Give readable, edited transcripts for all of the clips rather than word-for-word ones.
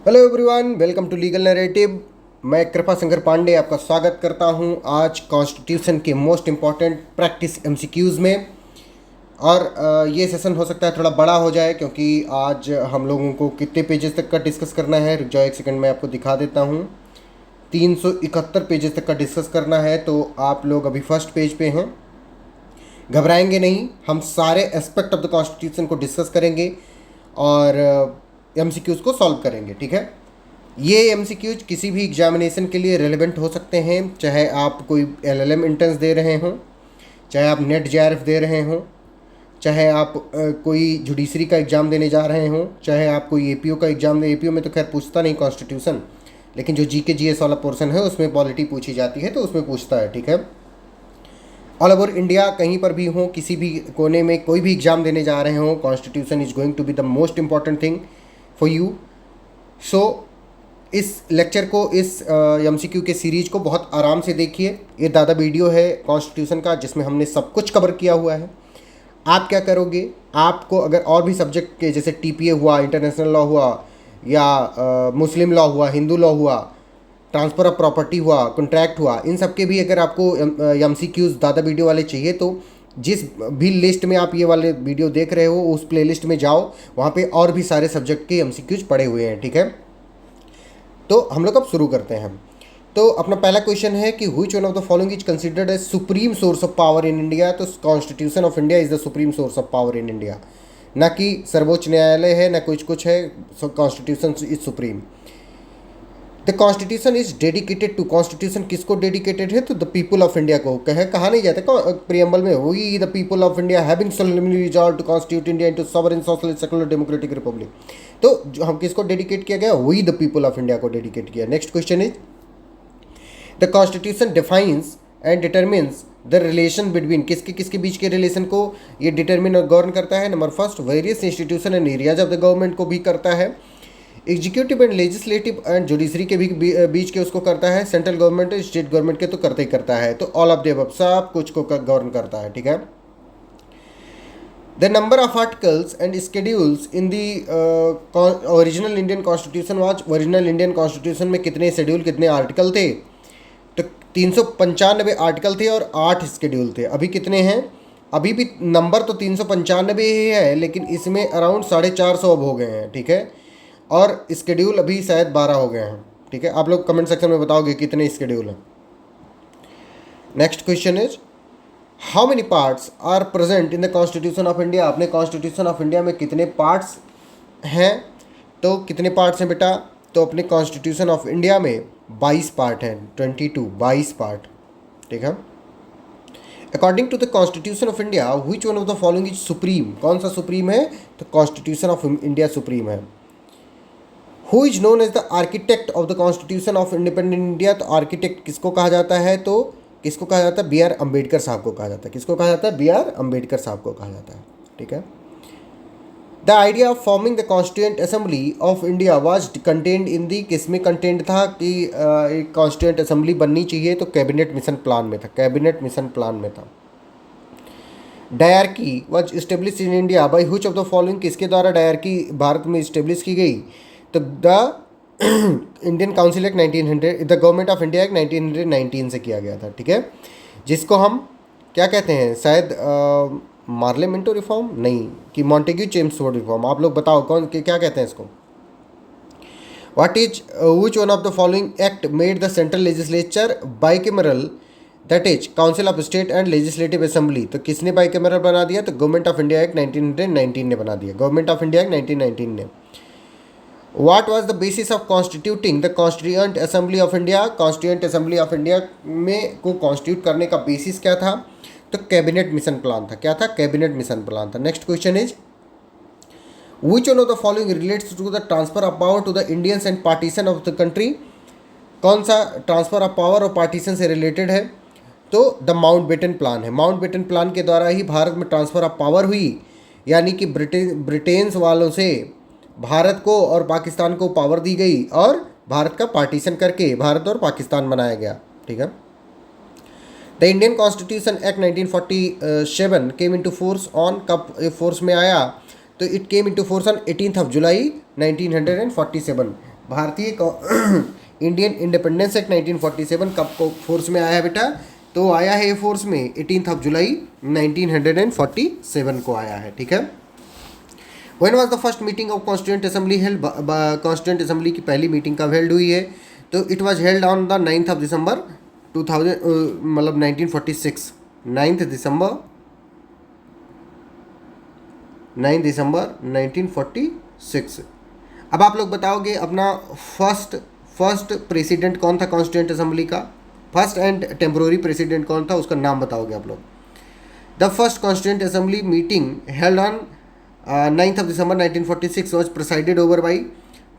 Hello everyone, welcome to Legal Narrative. मैं कृपा शंकर पांडे आपका स्वागत करता हूं आज कॉन्स्टिट्यूशन के मोस्ट इम्पॉर्टेंट प्रैक्टिस एमसीक्यूज़ में। और ये सेशन हो सकता है थोड़ा बड़ा हो जाए क्योंकि आज हम लोगों को कितने पेजेस तक का डिस्कस करना है। रुक जाओ एक सेकंड, मैं आपको दिखा देता हूं। 371 पेजेस तक का डिस्कस करना है, तो आप लोग अभी फर्स्ट पेज पे हैं। घबराएंगे नहीं, हम सारे एस्पेक्ट ऑफ द कॉन्स्टिट्यूशन को डिस्कस करेंगे और एमसीक्यूज़ को सॉल्व करेंगे, ठीक है। ये एमसीक्यूज किसी भी एग्जामिनेशन के लिए रेलेवेंट हो सकते हैं, चाहे आप कोई एलएलएम एंट्रेंस दे रहे हों, चाहे आप नेट जेआरएफ दे रहे हों, चाहे आप कोई जुडिशरी का एग्ज़ाम देने जा रहे हों, चाहे आप कोई एपीओ का एग्ज़ाम दे। एपीओ में तो खैर पूछता नहीं कॉन्स्टिट्यूशन, लेकिन जो जीके जीएस वाला पोर्शन है उसमें पॉलिटी पूछी जाती है, तो उसमें पूछता है, ठीक है। ऑल ओवर इंडिया कहीं पर भी हो, किसी भी कोने में कोई भी एग्ज़ाम देने जा रहे हों, constitution is going to be the most important thing for you. So इस लेक्चर को, इस एमसीक्यू के सीरीज को बहुत आराम से देखिए। ये दादा वीडियो है कॉन्स्टिट्यूशन का जिसमें हमने सब कुछ कवर किया हुआ है। आप क्या करोगे, आपको अगर और भी सब्जेक्ट के जैसे टीपीए हुआ, इंटरनेशनल लॉ हुआ, या मुस्लिम लॉ हुआ, हिंदू लॉ हुआ, ट्रांसफ़र ऑफ प्रॉपर्टी हुआ, कॉन्ट्रैक्ट हुआ, इन सब के भी अगर आपको एमसीक्यूज़ दादा वीडियो वाले चाहिए तो जिस भी लिस्ट में आप ये वाले वीडियो देख रहे हो उस प्लेलिस्ट में जाओ, वहाँ पे और भी सारे सब्जेक्ट के एमसीक्यूज़ पड़े हुए हैं, ठीक है। तो हम लोग अब शुरू करते हैं। तो अपना पहला क्वेश्चन है कि which one of the following is considered as supreme source of power in India. तो constitution of India is the supreme source of power in India, ना कि सर्वोच्च न्यायालय है, ना कुछ है। Constitution is supreme. The constitution is dedicated to, constitution किसको डेडिकेटेड है? तो द पीपल ऑफ इंडिया को। कहा नहीं जाता प्रियम्बल में, we the people of India having solemnly resolve to constitute India into sovereign socialist secular democratic republic. तो जो हम किसको डेडिकेट किया गया? We the people of India को डेडिकेट किया। Next question is the constitution defines and determines the relation between, किसके किसके बीच के रिलेशन को ये डिटरमिन और गवर्न करता है? Number first, various institution and areas of the government को भी करता है। Executive and legislative and judiciary के भी बीच के उसको करता है। सेंट्रल गवर्नमेंट और स्टेट गवर्नमेंट के तो करते ही करता है। तो ऑल ऑफ द अबव, सब कुछ को गवर्न करता है, ठीक है। The number of articles and schedules in the original Indian constitution was, original Indian constitution में कितने शेड्यूल, कितने आर्टिकल थे? तो 395 आर्टिकल थे और 8 शेड्यूल थे। अभी कितने हैं? अभी भी नंबर तो 395 ही है, लेकिन इसमें अराउंड 450 अब हो गए हैं, ठीक है। और स्केड्यूल अभी शायद 12 हो गए हैं, ठीक है। आप लोग कमेंट सेक्शन में बताओगे कितने स्केड्यूल हैं। Next question is how many parts are present in the constitution of India. अपने कॉन्स्टिट्यूशन ऑफ इंडिया में कितने पार्ट्स हैं? तो कितने पार्ट्स हैं बेटा? तो अपने कॉन्स्टिट्यूशन ऑफ इंडिया में 22 पार्ट हैं, 22 पार्ट, ठीक है। According to the constitution of India which one of the following is supreme. कौन सा सुप्रीम है? तो कॉन्स्टिट्यूशन ऑफ इंडिया सुप्रीम है। Who is known as the architect of the constitution of independent India. तो architect किसको कहा जाता है? तो किसको कहा जाता है? बी आर अम्बेडकर साहब को कहा जाता है। किसको कहा जाता है? बी आर अम्बेडकर साहब को कहा जाता है, ठीक है। The idea of forming the constituent assembly of India was contained in the, किस में कंटेंट था कि एक कॉन्स्टिट्यूएंट असेंबली बननी चाहिए? तो कैबिनेट मिशन प्लान में था, कैबिनेट मिशन प्लान में था। Dyarchy was establish in India by which of the following, किसके द्वारा डायरकी भारत में इस्टेब्लिश की गई? तो the Indian council act 1900, the government of India act 1919 से किया गया था, ठीक है। जिसको हम क्या कहते हैं? शायद मार्लियामेंटो रिफॉर्म नहीं, कि मॉन्टेग्यू चेम्सफोर्ड रिफॉर्म। आप लोग बताओ कौन क्या कहते हैं इसको? What is which one of the following act made the central legislature bicameral, that is council of state and legislative assembly. तो किसने बाइकैमरल बना दिया? तो गवर्नमेंट ऑफ इंडिया एक्ट 1919 ने बना दिया, गवर्नमेंट ऑफ इंडिया एक्ट 1919 ने। What was the basis of constituting the Constituent Assembly of India? Constituent Assembly of India में को कॉन्स्टिट्यूट करने का बेसिस क्या था? तो कैबिनेट मिशन प्लान था। क्या था? कैबिनेट मिशन प्लान था। Next question is which one of the following relates to the transfer of power to the Indians and partition of the country? कौन सा ट्रांसफर ऑफ पावर और partition से related है? तो द माउंटबेटन प्लान है। Mountbatten plan के द्वारा ही भारत में ट्रांसफर ऑफ पावर हुई, यानी कि ब्रिटेन्स वालों से भारत को और पाकिस्तान को पावर दी गई और भारत का पार्टीशन करके भारत और पाकिस्तान बनाया गया, ठीक है। The Indian constitution act 1947 came into force on, कब फोर्स में आया? तो it came into force on 18 जुलाई 1947। भारतीय इंडियन इंडिपेंडेंस एक्ट 1947 कब को फोर्स में आया है बेटा? तो आया है ये फोर्स में 18 जुलाई 1947 को आया है, ठीक है। When was the first meeting of constituent assembly held? Constituent assembly की पहली मीटिंग कब हेल्ड हुई है? तो it was held on the 9 दिसंबर 2000, मतलब 1946, 9 दिसंबर 1946। अब आप लोग बताओगे अपना फर्स्ट प्रेसिडेंट कौन था कॉन्स्टिट्यूंट असेंबली का? फर्स्ट एंड टेम्पोररी प्रेसिडेंट कौन था, उसका नाम बताओगे आप लोग। The first constituent assembly meeting held on 9 December 1946 was presided over by?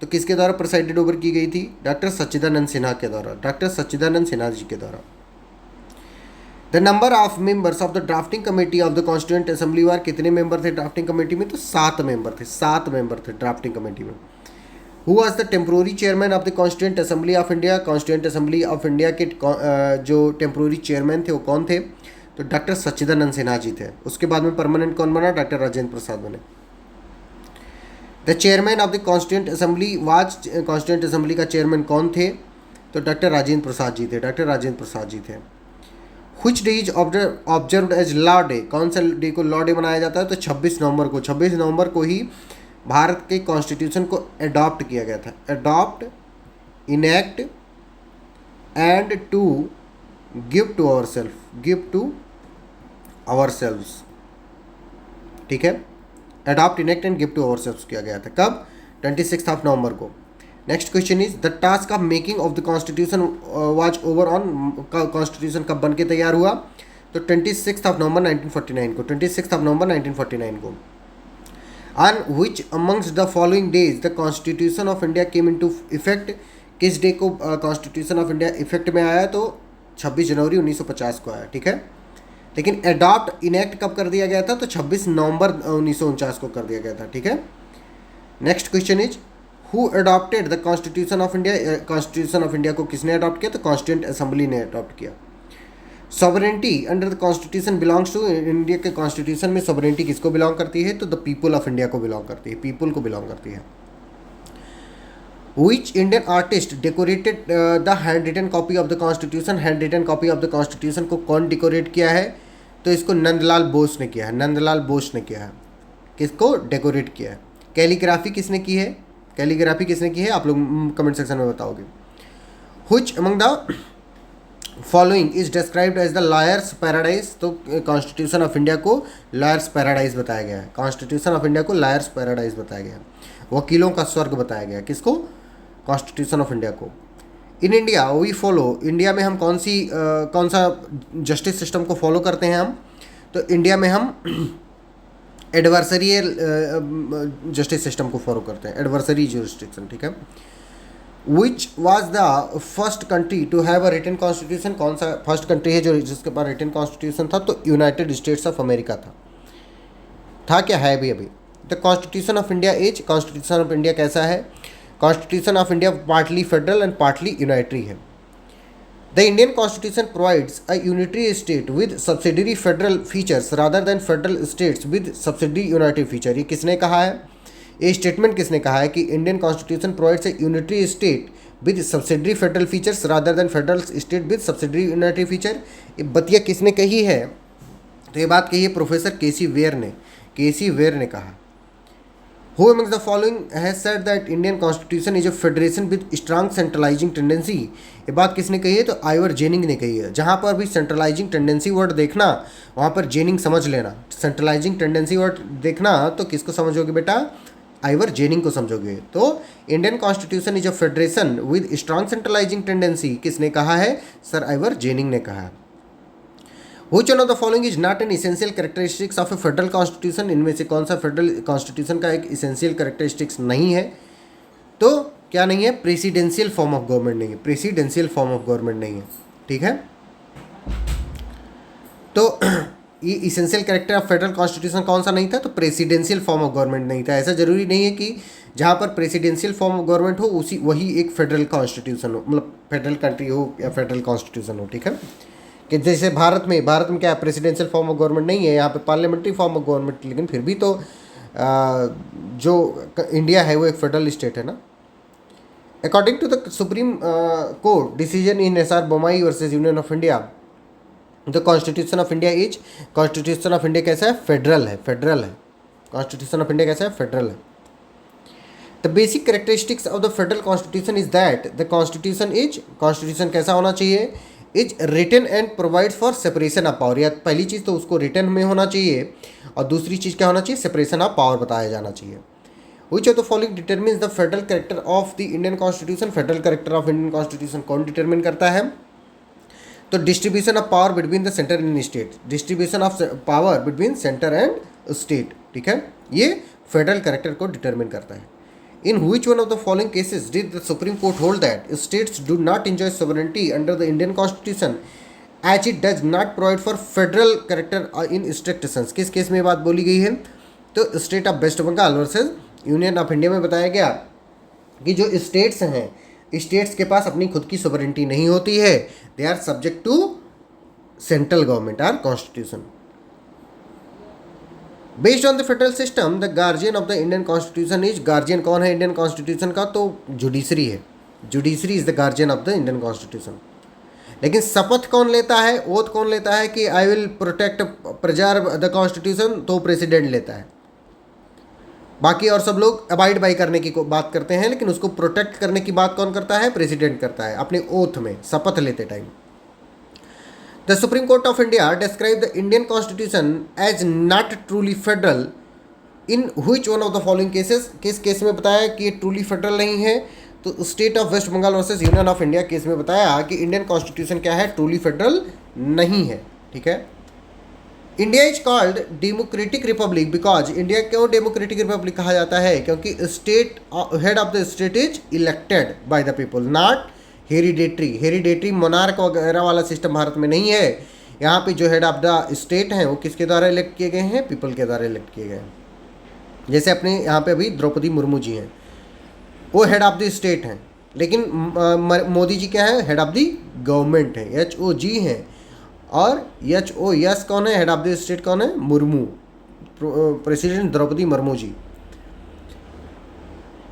तो किसके द्वारा प्रेसाइडेड ओवर की गई थी? डॉक्टर सच्चिदानंद सिन्हा के द्वारा, डॉक्टर सच्चिदानंद सिन्हा जी के द्वारा। The number of members of the drafting committee of the constituent assembly was? कितने मेंबर थे ड्राफ्टिंग कमेटी में? तो 7 मेंबर थे, 7 मेंबर थे ड्राफ्टिंग कमेटी में। Who was the temporary chairman of the constituent assembly of India? Constituent assembly of India के जो temporary chairman थे वो कौन थे? तो डॉक्टर सच्चिदानंद सिन्हा जी थे। उसके बाद में परमानेंट कौन बना? डॉक्टर राजेंद्र प्रसाद बने। The chairman of the constituent assembly was? Constituent assembly का चेयरमैन कौन थे? तो डॉक्टर राजेंद्र प्रसाद जी थे, डॉक्टर राजेंद्र प्रसाद जी थे। Which day is observed as law day? कौन सा डे को लॉ डे मनाया जाता है? तो 26 नवंबर को, 26 नवंबर को ही भारत के कॉन्स्टिट्यूशन को अडॉप्ट किया गया था। Adopt, enact and to give to our self, give to our selves, ठीक है। Adopt, enact and give to our selves किया गया था कब? 26 नवंबर को। Next question is the task of making of the constitution was over on? Constitution कब बन के तैयार हुआ? तो 26 नवंबर 1949 को, 26 नवंबर 1949 को। On which amongst the following days the constitution of India came into effect? किस डे को कॉन्स्टिट्यूशन ऑफ इंडिया इफेक्ट में आया? तो 26 जनवरी 1950 को आया, ठीक है। लेकिन अडॉप्ट, इनैक्ट कब कर दिया गया था? तो 26 नवंबर 1949 को कर दिया गया था, ठीक है। Next question is who adopted the constitution of India? Constitution of India को किसने अडॉप्ट किया? तो कॉन्स्टिट्यूंट असेंबली ने अडॉप्ट किया। Sovereignty under the constitution belongs to? India के कॉन्स्टिट्यूशन में सॉवरेंटी किसको बिलोंग करती है? तो द पीपल ऑफ इंडिया को बिलोंग करती है, पीपल को बिलोंग करती है। Which Indian artist decorated the hand written copy of the constitution? Hand written copy of the constitution को कौन डेकोरेट किया है? तो इसको नंदलाल बोस ने किया है, नंदलाल बोस ने किया है। किसको डेकोरेट किया है? कैलीग्राफी किसने की है? कैलीग्राफी किसने की है? आप लोग कमेंट सेक्शन में बताओगे। Which among the following is described as the lawyers paradise? तो कॉन्स्टिट्यूशन ऑफ इंडिया को लॉयर्स पैराडाइज बताया गया है। कॉन्स्टिट्यूशन ऑफ इंडिया को लॉयर्स पैराडाइज बताया गया है, वकीलों का स्वर्ग बताया गया है। किसको? कॉन्स्टिट्यूशन ऑफ इंडिया को। In India we follow? India में हम कौन सा जस्टिस सिस्टम को फॉलो करते हैं हम? तो इंडिया में हम एडवर्सरियल जस्टिस सिस्टम को फॉलो करते हैं, एडवर्सरी जुरिस्डिक्शन, ठीक है। Which was the first country to have a written constitution? कौन सा फर्स्ट कंट्री है जो जिसके पास रिटन कॉन्स्टिट्यूशन था? तो यूनाइटेड स्टेट्स ऑफ अमेरिका था क्या है भी अभी। The constitution of India is? Constitution of India कैसा है? Constitution of India partly federal and partly unitary है। The Indian constitution provides a unitary state with subsidiary federal features rather than federal states with subsidiary unitary feature. ये किसने कहा है? ये statement किसने कहा है कि Indian constitution provides a unitary state with subsidiary federal features rather than federal state with subsidiary unitary feature? ये बतिया किसने कही है? तो ये बात कही है प्रोफेसर केसी वेयर ने, केसी वेयर ने कहा। Who amongst the following has said that Indian Constitution is a federation with strong centralizing tendency? ये बात किसने कही है? तो आइवर जेनिंग ने कही है। जहाँ पर भी सेंट्रलाइजिंग टेंडेंसी वर्ड देखना वहाँ पर जेनिंग समझ लेना। सेंट्रलाइजिंग टेंडेंसी वर्ड देखना तो किसको समझोगे बेटा? आइवर जेनिंग को समझोगे। तो Indian constitution is a federation with strong centralising tendency किसने कहा है? सर आइवर जेनिंग ने कहा। Which one of the following is not an essential characteristics of a federal constitution? इनमें से कौन सा फेडरल कॉन्स्टिट्यूशन का एक इसेंशियल कैरेक्टरिस्टिक्स नहीं है? तो क्या नहीं है? प्रेसिडेंशियल फॉर्म ऑफ गवर्नमेंट नहीं है, प्रेसिडेंशियल फॉर्म ऑफ गवर्नमेंट नहीं है, ठीक है। तो ये essential character of federal constitution कौन सा नहीं था? तो प्रेसिडेंशियल फॉर्म ऑफ गवर्नमेंट नहीं था। ऐसा जरूरी नहीं है कि जहाँ पर प्रेसिडेंशियल फॉर्म ऑफ गवर्नमेंट हो वही एक फेडरल कॉन्स्टिट्यूशन हो, मतलब फेडरल कंट्री हो या फेडरल कॉन्स्टिट्यूशन हो, ठीक है। कि जैसे भारत में क्या है? प्रेसिडेंशियल फॉर्म ऑफ गवर्नमेंट नहीं है, यहाँ पे पार्लियामेंट्री फॉर्म ऑफ गवर्नमेंट, लेकिन फिर भी तो जो इंडिया है वो एक फेडरल स्टेट है ना। According to the supreme court decision in S R Bommai versus union of India, the constitution of India is, constitution of India कैसा है, फेडरल है, फेडरल है। कॉन्स्टिट्यूशन ऑफ इंडिया कैसा है, फेडरल है। The basic characteristics of the federal constitution is that the constitution is, constitution कैसा होना चाहिए, is written and provide for separation of power. या पहली चीज़ तो उसको रिटन में होना चाहिए और दूसरी चीज़ क्या होना चाहिए, सेपरेशन ऑफ पावर बताया जाना चाहिए। विच of the following determines the federal character of the Indian constitution, federal character of Indian constitution कौन डिटरमिन करता है, तो distribution of power between the centre and state, distribution of power between centre and state, ठीक है, ये federal character को determine करता है। In which one of the following cases did the Supreme Court hold that states do not enjoy sovereignty under the Indian Constitution as it does not provide for federal character in strict sense? किस case में बात बोली गई है, तो state of West Bengal versus union of India में बताया गया कि जो स्टेट्स हैं, स्टेट्स के पास अपनी खुद की सोवरेंटी नहीं होती है, they are subject to central government or constitution. Based on the federal system the guardian of the Indian constitution is, guardian कौन है इंडियन कॉन्स्टिट्यूशन का, तो जुडिशरी है, judiciary is the guardian of the Indian constitution. लेकिन शपथ कौन लेता है, ओथ कौन लेता है कि I will protect preserve the constitution, तो प्रेसिडेंट लेता है। बाकी और सब लोग अबाइड बाई करने की बात करते हैं, लेकिन उसको प्रोटेक्ट करने की बात कौन करता है, प्रेसिडेंट करता है अपने ओथ में, शपथ लेते time. The Supreme Court of India described the Indian Constitution as not truly federal in which one of the following cases, किस केस में बताया कि ये ट्रूली फेडरल नहीं है, तो state of West Bengal versus union of India case में बताया कि इंडियन कॉन्स्टिट्यूशन क्या है, ट्रूली फेडरल नहीं है, ठीक है। India is called democratic Republic because, India क्यों डेमोक्रेटिक रिपब्लिक कहा जाता है, क्योंकि state head of the state is elected by the people, not hereditary, hereditary monarch वगैरह वाला सिस्टम भारत में नहीं है। यहाँ पे जो हेड ऑफ द स्टेट हैं वो किसके द्वारा इलेक्ट किए गए हैं, पीपल के द्वारा इलेक्ट किए गए हैं। जैसे अपने यहाँ पे अभी द्रौपदी मुर्मू जी हैं, वो हेड ऑफ द स्टेट हैं, लेकिन मोदी जी क्या है, हेड ऑफ द गवर्नमेंट है, HOG हैं, और HOS कौन है, हेड ऑफ द स्टेट कौन है, Murmu, president Draupadi Murmu ji.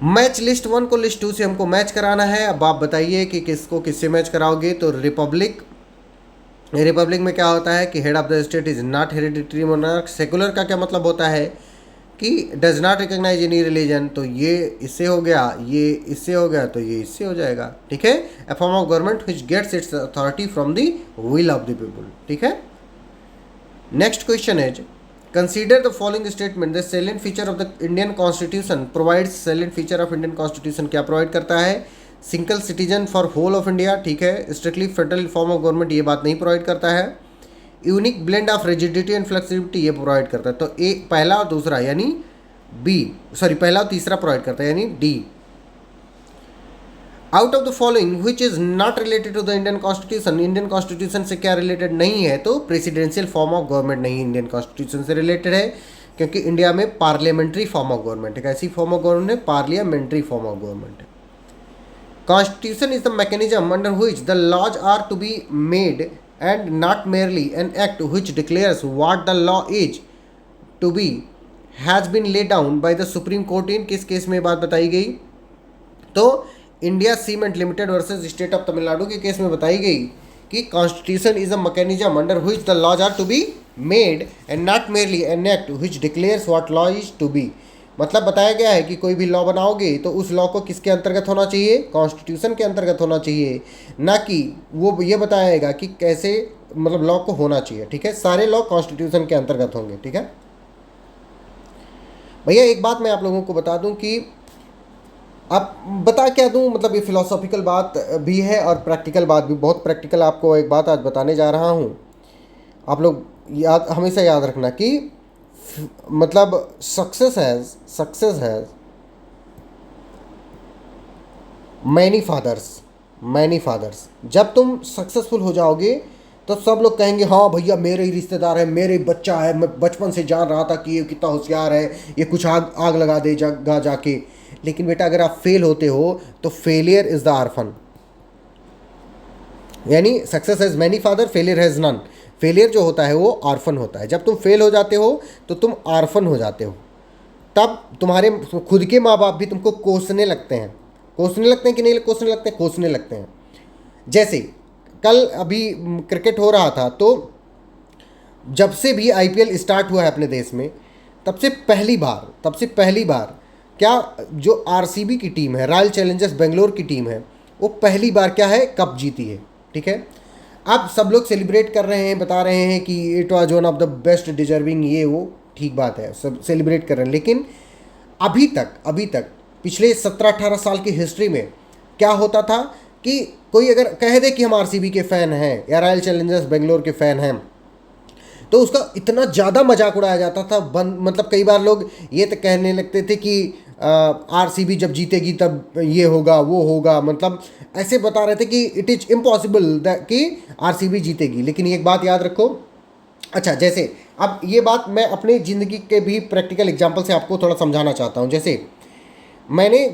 Match list 1 को लिस्ट 2 से हमको मैच कराना है। अब आप बताइए कि किसको किससे मैच कराओगे, तो रिपब्लिक, रिपब्लिक में क्या होता है कि head of the state is not hereditary monarch. Secular का क्या मतलब होता है कि does not recognise any religion, तो ये इससे हो गया, ये इससे हो गया, तो ये इससे हो जाएगा, ठीक है। A form of government which gets its authority from the will of the people, ठीक है। Next question is, consider the following statement, the salient feature of the Indian Constitution provides, salient feature of Indian Constitution क्या provide करता है, single citizen for whole of India, ठीक है। Strictly federal form of government, ये बात नहीं provide करता है। Unique blend of rigidity and flexibility, ये प्रोवाइड करता है। तो ए पहला और दूसरा यानी बी, सॉरी पहला और तीसरा प्रोवाइड करता है यानी D. Out of the following which is not related to the Indian constitution, Indian constitution से क्या रिलेटेड नहीं है, तो प्रेसिडेंशियल फॉर्म ऑफ गवर्नमेंट नहीं इंडियन कॉन्स्टिट्यूशन से रिलेटेड है, क्योंकि इंडिया में पार्लियामेंट्री फॉर्म ऑफ गवर्नमेंट है। कैसी फॉर्म ऑफ गवर्नमेंट है, पार्लियामेंट्री फॉर्म ऑफ गवर्नमेंट है। Constitution is the mechanism under which the laws are to be made and not merely an act which declares what the law is to be has been laid down by the supreme court in, किस case में बात बताई गई, तो India cement limited versus state of Tamil Nadu के case में बताई गई कि constitution is a mechanism under which the laws are to be made and not merely an act which declares what law is to be. मतलब बताया गया है कि कोई भी लॉ बनाओगे तो उस लॉ को किसके अंतर्गत होना चाहिए, कॉन्स्टिट्यूशन के अंतर्गत होना चाहिए, ना कि वो ये बताएगा कि कैसे मतलब लॉ को होना चाहिए, ठीक है। सारे लॉ कॉन्स्टिट्यूशन के अंतर्गत होंगे, ठीक है भैया। एक बात मैं आप लोगों को बता दूं कि अब बता क्या दूं, मतलब ये फिलोसॉफिकल बात भी है और प्रैक्टिकल बात भी, बहुत प्रैक्टिकल आपको एक बात आज बताने जा रहा हूं। आप लोग याद, हमेशा याद रखना कि मतलब सक्सेस हैज़ मैनी फादर्स। जब तुम सक्सेसफुल हो जाओगे तो सब लोग कहेंगे हाँ भैया मेरे ही रिश्तेदार है, मेरे ही बच्चा है, मैं बचपन से जान रहा था कि ये कितना होशियार है, ये कुछ आग लगा देगा जाके। लेकिन बेटा अगर आप फेल होते हो तो फेलियर इज द आर्फन, यानी success has many father, failure has none. Failure जो होता है वो आर्फन होता है। जब तुम फेल हो जाते हो तो तुम आर्फन हो जाते हो, तब तुम्हारे खुद के माँ बाप भी तुमको कोसने लगते हैं, कोसने लगते हैं कि नहीं कोसने लगते हैं? कोसने लगते हैं। जैसे कल अभी क्रिकेट हो रहा था, तो जब से भी आईपीएल स्टार्ट हुआ है अपने देश में, तब से पहली बार क्या जो आरसीबी की टीम है, रॉयल चैलेंजर्स बेंगलोर की टीम है, वो पहली बार क्या है कप जीती है। ठीक है, अब सब लोग सेलिब्रेट कर रहे हैं, बता रहे हैं कि it was one of the best deserving, ये वो ठीक बात है, सब सेलिब्रेट कर रहे हैं। लेकिन अभी तक पिछले 17-18 साल की हिस्ट्री में क्या होता था कि कोई अगर कह दे कि हम आरसीबी के फ़ैन हैं या रॉयल चैलेंजर्स बेंगलोर के फ़ैन हैं, तो उसका इतना ज़्यादा मजाक उड़ाया जाता था। मतलब कई बार लोग ये तो कहने लगते थे कि आरसीबी जब जीतेगी तब ये होगा वो होगा, मतलब ऐसे बता रहे थे कि इट इज़ इम्पॉसिबल कि आरसीबी जीतेगी। लेकिन एक बात याद रखो, अच्छा जैसे अब ये बात मैं अपनी ज़िंदगी के भी प्रैक्टिकल एग्जाम्पल से आपको थोड़ा समझाना चाहता हूँ। जैसे मैंने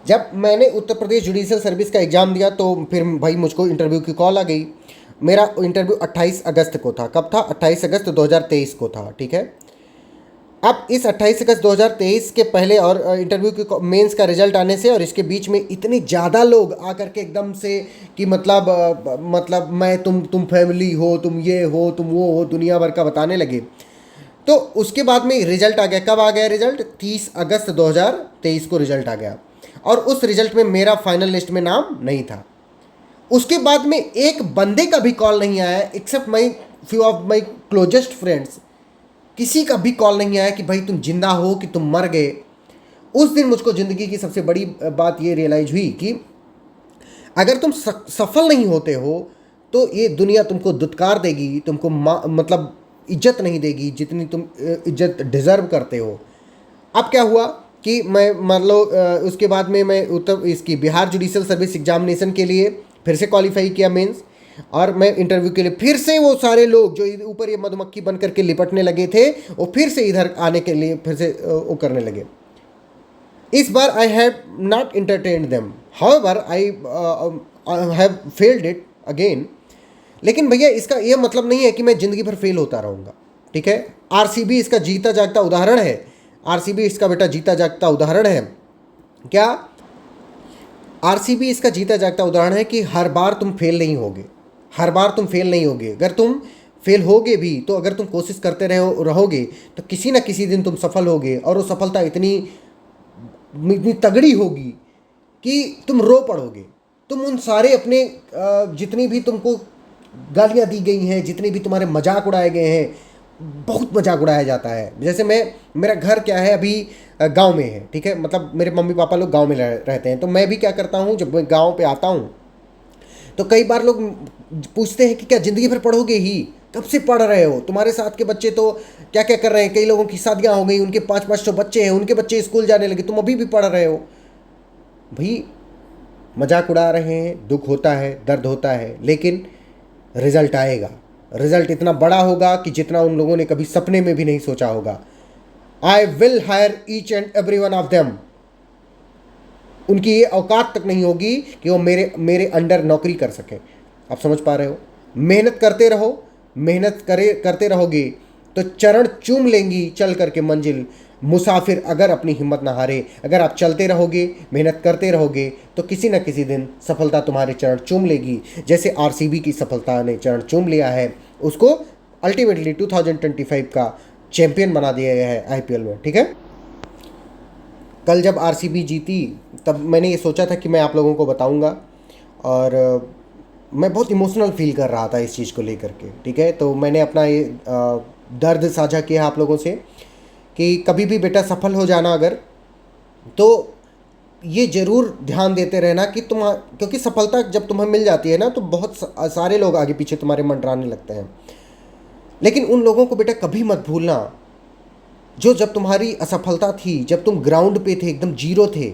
जब मैंने उत्तर प्रदेश जुडिशल सर्विस का एग्ज़ाम दिया, तो फिर भाई मुझको इंटरव्यू की कॉल आ गई। मेरा इंटरव्यू 28 अगस्त को था। कब था? 28 अगस्त 2023 को था। ठीक है, अब इस 28 अगस्त 2023 के पहले और इंटरव्यू की मेंस का रिजल्ट आने से और इसके बीच में इतने ज़्यादा लोग आकर के एकदम से कि मतलब मैं तुम फैमिली हो, तुम ये हो, तुम वो हो, दुनिया भर का बताने लगे। तो उसके बाद में रिजल्ट आ गया। कब आ गया रिजल्ट? 30 अगस्त 2023 को रिजल्ट आ गया, और उस रिजल्ट में मेरा फाइनल लिस्ट में नाम नहीं था। उसके बाद में एक बंदे का भी कॉल नहीं आया, except my few of my closest friends, किसी का भी कॉल नहीं आया कि भाई तुम जिंदा हो कि तुम मर गए। उस दिन मुझको ज़िंदगी की सबसे बड़ी बात ये रियलाइज हुई कि अगर तुम सफल नहीं होते हो तो ये दुनिया तुमको दुत्कार देगी, तुमको मतलब इज्जत नहीं देगी जितनी तुम इज्जत डिज़र्व करते हो। अब क्या हुआ कि मैं मतलब उसके बाद में मैं इसकी बिहार जुडिशल सर्विस एग्जामिनेशन के लिए फिर से क्वालिफाई किया मेंस, और मैं इंटरव्यू के लिए फिर से वो सारे लोग जो ऊपर ये मधुमक्खी बन करके लिपटने लगे थे वो फिर से इधर आने के लिए फिर से वो करने लगे। इस बार I have not entertained them, however I have failed it again. लेकिन भैया इसका ये मतलब नहीं है कि मैं ज़िंदगी भर फेल होता रहूँगा। ठीक है, आरसीबी इसका जीता जागता उदाहरण है। आरसीबी इसका बेटा जीता जागता उदाहरण है। क्या आरसीबी इसका जीता जागता उदाहरण है कि हर बार तुम फेल नहीं होगे, हर बार तुम फेल नहीं होगे। अगर तुम फेल होगे भी तो अगर तुम कोशिश करते रहोगे तो किसी ना किसी दिन तुम सफल होगे, और वो सफलता इतनी तगड़ी होगी कि तुम रो पड़ोगे। तुम उन सारे अपने जितनी भी तुमको गालियाँ दी गई हैं, जितने भी तुम्हारे मजाक उड़ाए गए हैं, बहुत मजाक उड़ाया जाता है। जैसे मेरा घर क्या है अभी गांव में है। ठीक है, मतलब मेरे मम्मी पापा लोग गांव में रहते हैं, तो मैं भी क्या करता हूँ जब मैं गांव पे आता हूँ तो कई बार लोग पूछते हैं कि क्या ज़िंदगी भर पढ़ोगे ही? कब से पढ़ रहे हो? तुम्हारे साथ के बच्चे तो क्या क्या कर रहे हैं, कई लोगों की शादियाँ हो गई, उनके 5-5 बच्चे हैं, उनके बच्चे स्कूल जाने लगे, तुम अभी भी पढ़ रहे हो। भाई मजाक उड़ा रहे हैं, दुख होता है, दर्द होता है, लेकिन रिजल्ट आएगा। रिजल्ट इतना बड़ा होगा कि जितना उन लोगों ने कभी सपने में भी नहीं सोचा होगा। I will hire each and every one of them. उनकी ये औकात तक नहीं होगी कि वो मेरे अंडर नौकरी कर सकें। आप समझ पा रहे हो? मेहनत करते रहो, करते रहोगे तो चरण चूम लेंगी चल करके मंजिल। मुसाफिर अगर अपनी हिम्मत ना हारे, अगर आप चलते रहोगे, मेहनत करते रहोगे तो किसी न किसी दिन सफलता तुम्हारे चरण चूम लेगी। जैसे आरसीबी की सफलता ने चरण चूम लिया है, उसको अल्टीमेटली 2025 का चैंपियन बना दिया गया है आईपीएल में। ठीक है, कल जब आरसीबी जीती तब मैंने ये सोचा था कि मैं आप लोगों को बताऊंगा, और मैं बहुत इमोशनल फील कर रहा था इस चीज़ को लेकर के। ठीक है, तो मैंने अपना ये दर्द साझा किया आप लोगों से कि कभी भी बेटा सफल हो जाना अगर, तो ये ज़रूर ध्यान देते रहना कि क्योंकि सफलता जब तुम्हें मिल जाती है ना तो बहुत सारे लोग आगे पीछे तुम्हारे मंडराने लगते हैं। लेकिन उन लोगों को बेटा कभी मत भूलना जो जब तुम्हारी असफलता थी, जब तुम ग्राउंड पे थे, एकदम जीरो थे,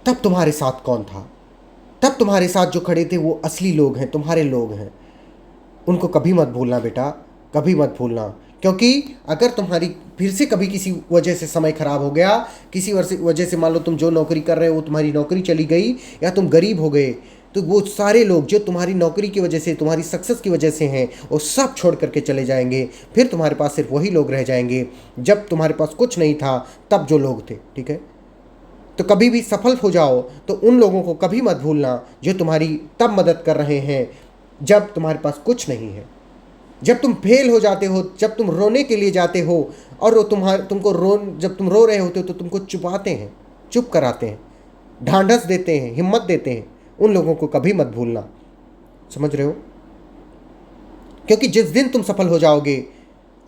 तब तुम्हारे साथ कौन था। तब तुम्हारे साथ जो खड़े थे वो असली लोग हैं, तुम्हारे लोग हैं। उनको कभी मत भूलना बेटा, कभी मत भूलना। क्योंकि अगर तुम्हारी फिर से कभी किसी वजह से समय खराब हो गया, किसी वजह से मान लो तुम जो नौकरी कर रहे हो तुम्हारी नौकरी चली गई, या तुम गरीब हो गए, तो वो सारे लोग जो तुम्हारी नौकरी की वजह से, तुम्हारी सक्सेस की वजह से हैं, वो सब छोड़ करके चले जाएंगे। फिर तुम्हारे पास सिर्फ वही लोग रह जाएंगे जब तुम्हारे पास कुछ नहीं था तब जो लोग थे। ठीक है, तो कभी भी सफल हो जाओ तो उन लोगों को कभी मत भूलना जो तुम्हारी तब मदद कर रहे हैं जब तुम्हारे पास कुछ नहीं है। जब तुम फेल हो जाते हो, जब तुम रोने के लिए जाते हो और वो तुमको जब तुम रो रहे होते हो तो तुमको चुपाते हैं, चुप कराते हैं, ढांढस देते हैं, हिम्मत देते हैं, उन लोगों को कभी मत भूलना। समझ रहे हो? क्योंकि जिस दिन तुम सफल हो जाओगे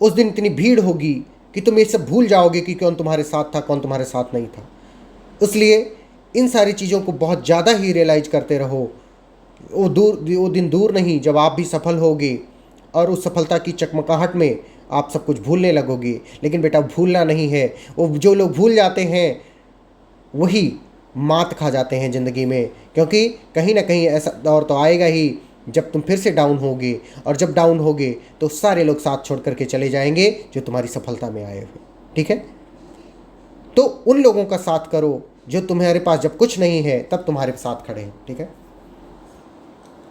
उस दिन इतनी भीड़ होगी कि तुम ये सब भूल जाओगे कि कौन तुम्हारे साथ था, कौन तुम्हारे साथ नहीं था। इसलिए इन सारी चीज़ों को बहुत ज़्यादा ही रियलाइज करते रहो। वो दिन दूर नहीं जब आप भी सफल होगे और उस सफलता की चकमकाहट में आप सब कुछ भूलने लगोगे। लेकिन बेटा भूलना नहीं है। वो जो लोग भूल जाते हैं वही मात खा जाते हैं ज़िंदगी में, क्योंकि कहीं ना कहीं ऐसा दौर तो आएगा ही जब तुम फिर से डाउन होगे, और जब डाउन होगे तो सारे लोग साथ छोड़ करके चले जाएंगे जो तुम्हारी सफलता में आए हुए। ठीक है? तो उन लोगों का साथ करो जो तुम्हारे पास जब कुछ नहीं है तब तुम्हारे साथ खड़े हैं। ठीक है?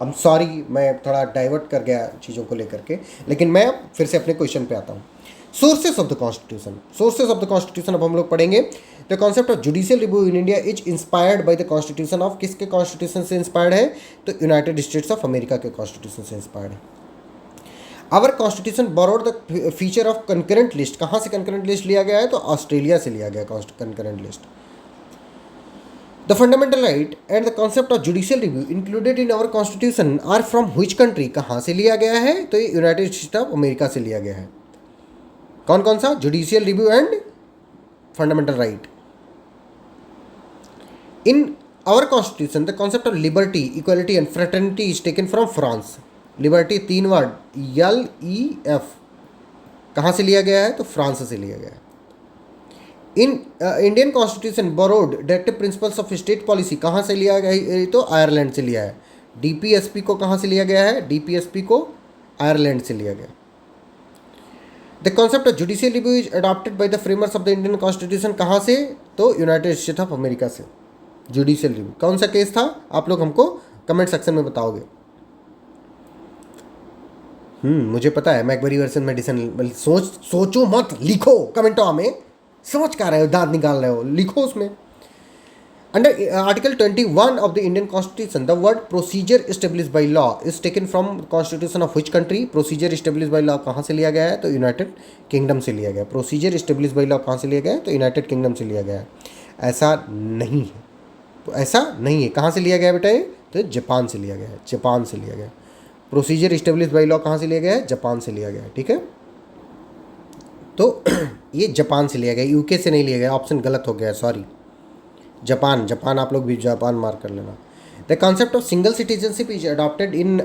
अब सॉरी मैं थोड़ा डाइवर्ट कर गया चीज़ों को लेकर के, लेकिन मैं अब फिर से अपने क्वेश्चन पे आता हूँ। Sources of the constitution. Sources of the constitution अब हम लोग पढ़ेंगे। The concept of judicial review in India is inspired by the constitution of, किसके कॉन्स्टिट्यूशन से इंस्पायर्ड है? तो यूनाइटेड स्टेट्स ऑफ अमेरिका के कॉन्स्टिट्यूशन से इंस्पायर्ड है। Our constitution borrowed the feature of concurrent list. कहाँ से कंकरेंट लिस्ट लिया गया है? तो ऑस्ट्रेलिया से लिया गया concurrent list. The fundamental right and the concept of judicial review included in our constitution are from which country? कहाँ से लिया गया है? तो ये यूनाइटेड स्टेट ऑफ अमेरिका से लिया गया है। कौन कौन सा? Judicial review and fundamental right. In our constitution the concept of liberty, equality and fraternity is taken from France. Liberty 3 word LEF कहाँ से लिया गया है? तो फ्रांस से लिया गया है। इन Indian constitution borrowed directive principles of state policy कहाँ से लिया गया है? तो आयरलैंड से लिया है। DPSP को कहाँ से लिया गया है? DPSP को आयरलैंड से लिया गया। The concept of judicial review is adopted by the framers of the Indian constitution कहाँ से? तो यूनाइटेड स्टेट ऑफ अमेरिका से। जुडिशियल रिव्यू कौन सा केस था? आप लोग हमको कमेंट सेक्शन में बताओगे। मुझे पता है मैकबरी वर्सेस मेडिसन। सोचो मत, लिखो कमेंटों में। समझ क्या रहे हो? दांत निकाल रहे हो? लिखो उसमें। Under article 21 of the Indian constitution the word procedure establish by law is taken from constitution of which country? Procedure establish by law कहाँ से लिया गया है? तो यूनाइटेड किंगडम से लिया गया। प्रोसीजर एस्टेब्लिश बाई लॉ कहाँ से लिया गया है? तो यूनाइटेड किंगडम से लिया गया है। ऐसा नहीं है, तो ऐसा नहीं है। कहाँ से लिया गया बेटा? ये तो जापान से लिया गया है। जापान से लिया गया। प्रोसीजर एस्टेब्लिश बाई लॉ कहाँ से लिया गया है? जापान से लिया गया है। ठीक है? तो ये जापान से लिया गया, यूके से नहीं लिया गया। ऑप्शन गलत हो गया, सॉरी। जापान, जापान आप लोग भी जापान मार्क कर लेना। The concept of single citizenship is adopted in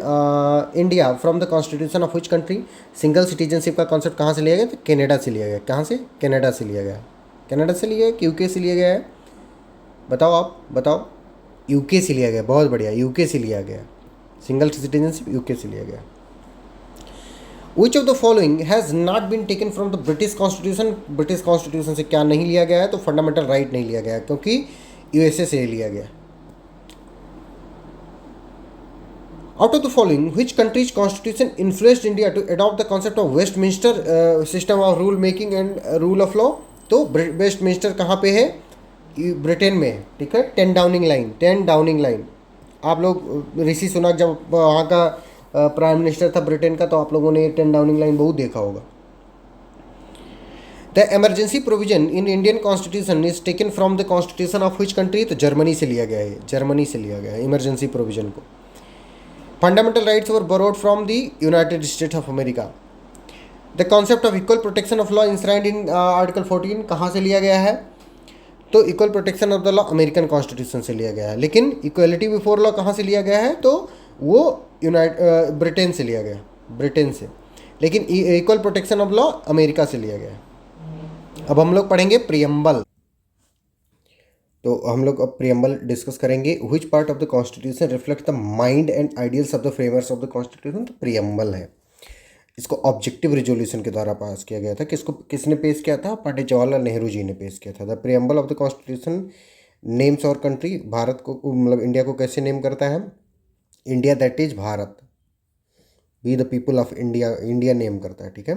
India from the constitution of which country? Single citizenship का कॉन्सेप्ट कहाँ से लिया गया? तो कनाडा से लिया गया। कहाँ से? कनाडा से लिया गया। कनाडा से लिया गया कि यूके से लिया गया है? बताओ, आप बताओ। यूके से लिया गया। बहुत बढ़िया, यूके से लिया गया। सिंगल सिटीजनशिप यूके से लिया गया। Which of the following has not been taken from the British Constitution? British constitution से क्या नहीं लिया गया है? तो फंडामेंटल राइट नहीं लिया गया है, क्योंकि USA से लिया गया। Out of the following, which country's constitution influenced India to adopt the concept of Westminster system of rule making and rule of law? तो वेस्टमिंस्टर कहाँ पे है? ब्रिटेन में है। ठीक है? 10 डाउनिंग लाइन, 10 डाउनिंग लाइन। आप लोग ऋषि सुनक जब वहाँ का प्राइम मिनिस्टर था ब्रिटेन का, तो आप लोगों ने 10 डाउनिंग लाइन बहुत देखा होगा। The emergency provision in Indian constitution is taken from the constitution of which country? तो जर्मनी से लिया गया है। जर्मनी से लिया गया है इमरजेंसी प्रोविजन को। Fundamental rights were borrowed from the United States of America. The concept of equal protection of law enshrined in article 14 कहाँ से लिया गया है? तो equal protection of the law American constitution से लिया गया है। लेकिन इक्वलिटी बिफोर लॉ कहाँ से लिया गया है? तो वो ब्रिटेन से लिया गया, ब्रिटेन से। लेकिन equal protection of law America से लिया गया। अब हम लोग पढ़ेंगे प्रियम्बल। तो हम लोग अब प्रियम्बल डिस्कस करेंगे। Which part of the constitution reflect the mind and ideals of the framers of the constitution? तो प्रियम्बल है। इसको ऑब्जेक्टिव रिजोल्यूशन के द्वारा पास किया गया था। किसने पेश किया था? पंडित जवाहरलाल नेहरू जी ने पेश किया था। The preamble of the constitution names our country, Bharat को मतलब इंडिया को कैसे नेम करता है? India that is Bharat, we the people of India, India name करता है। ठीक है?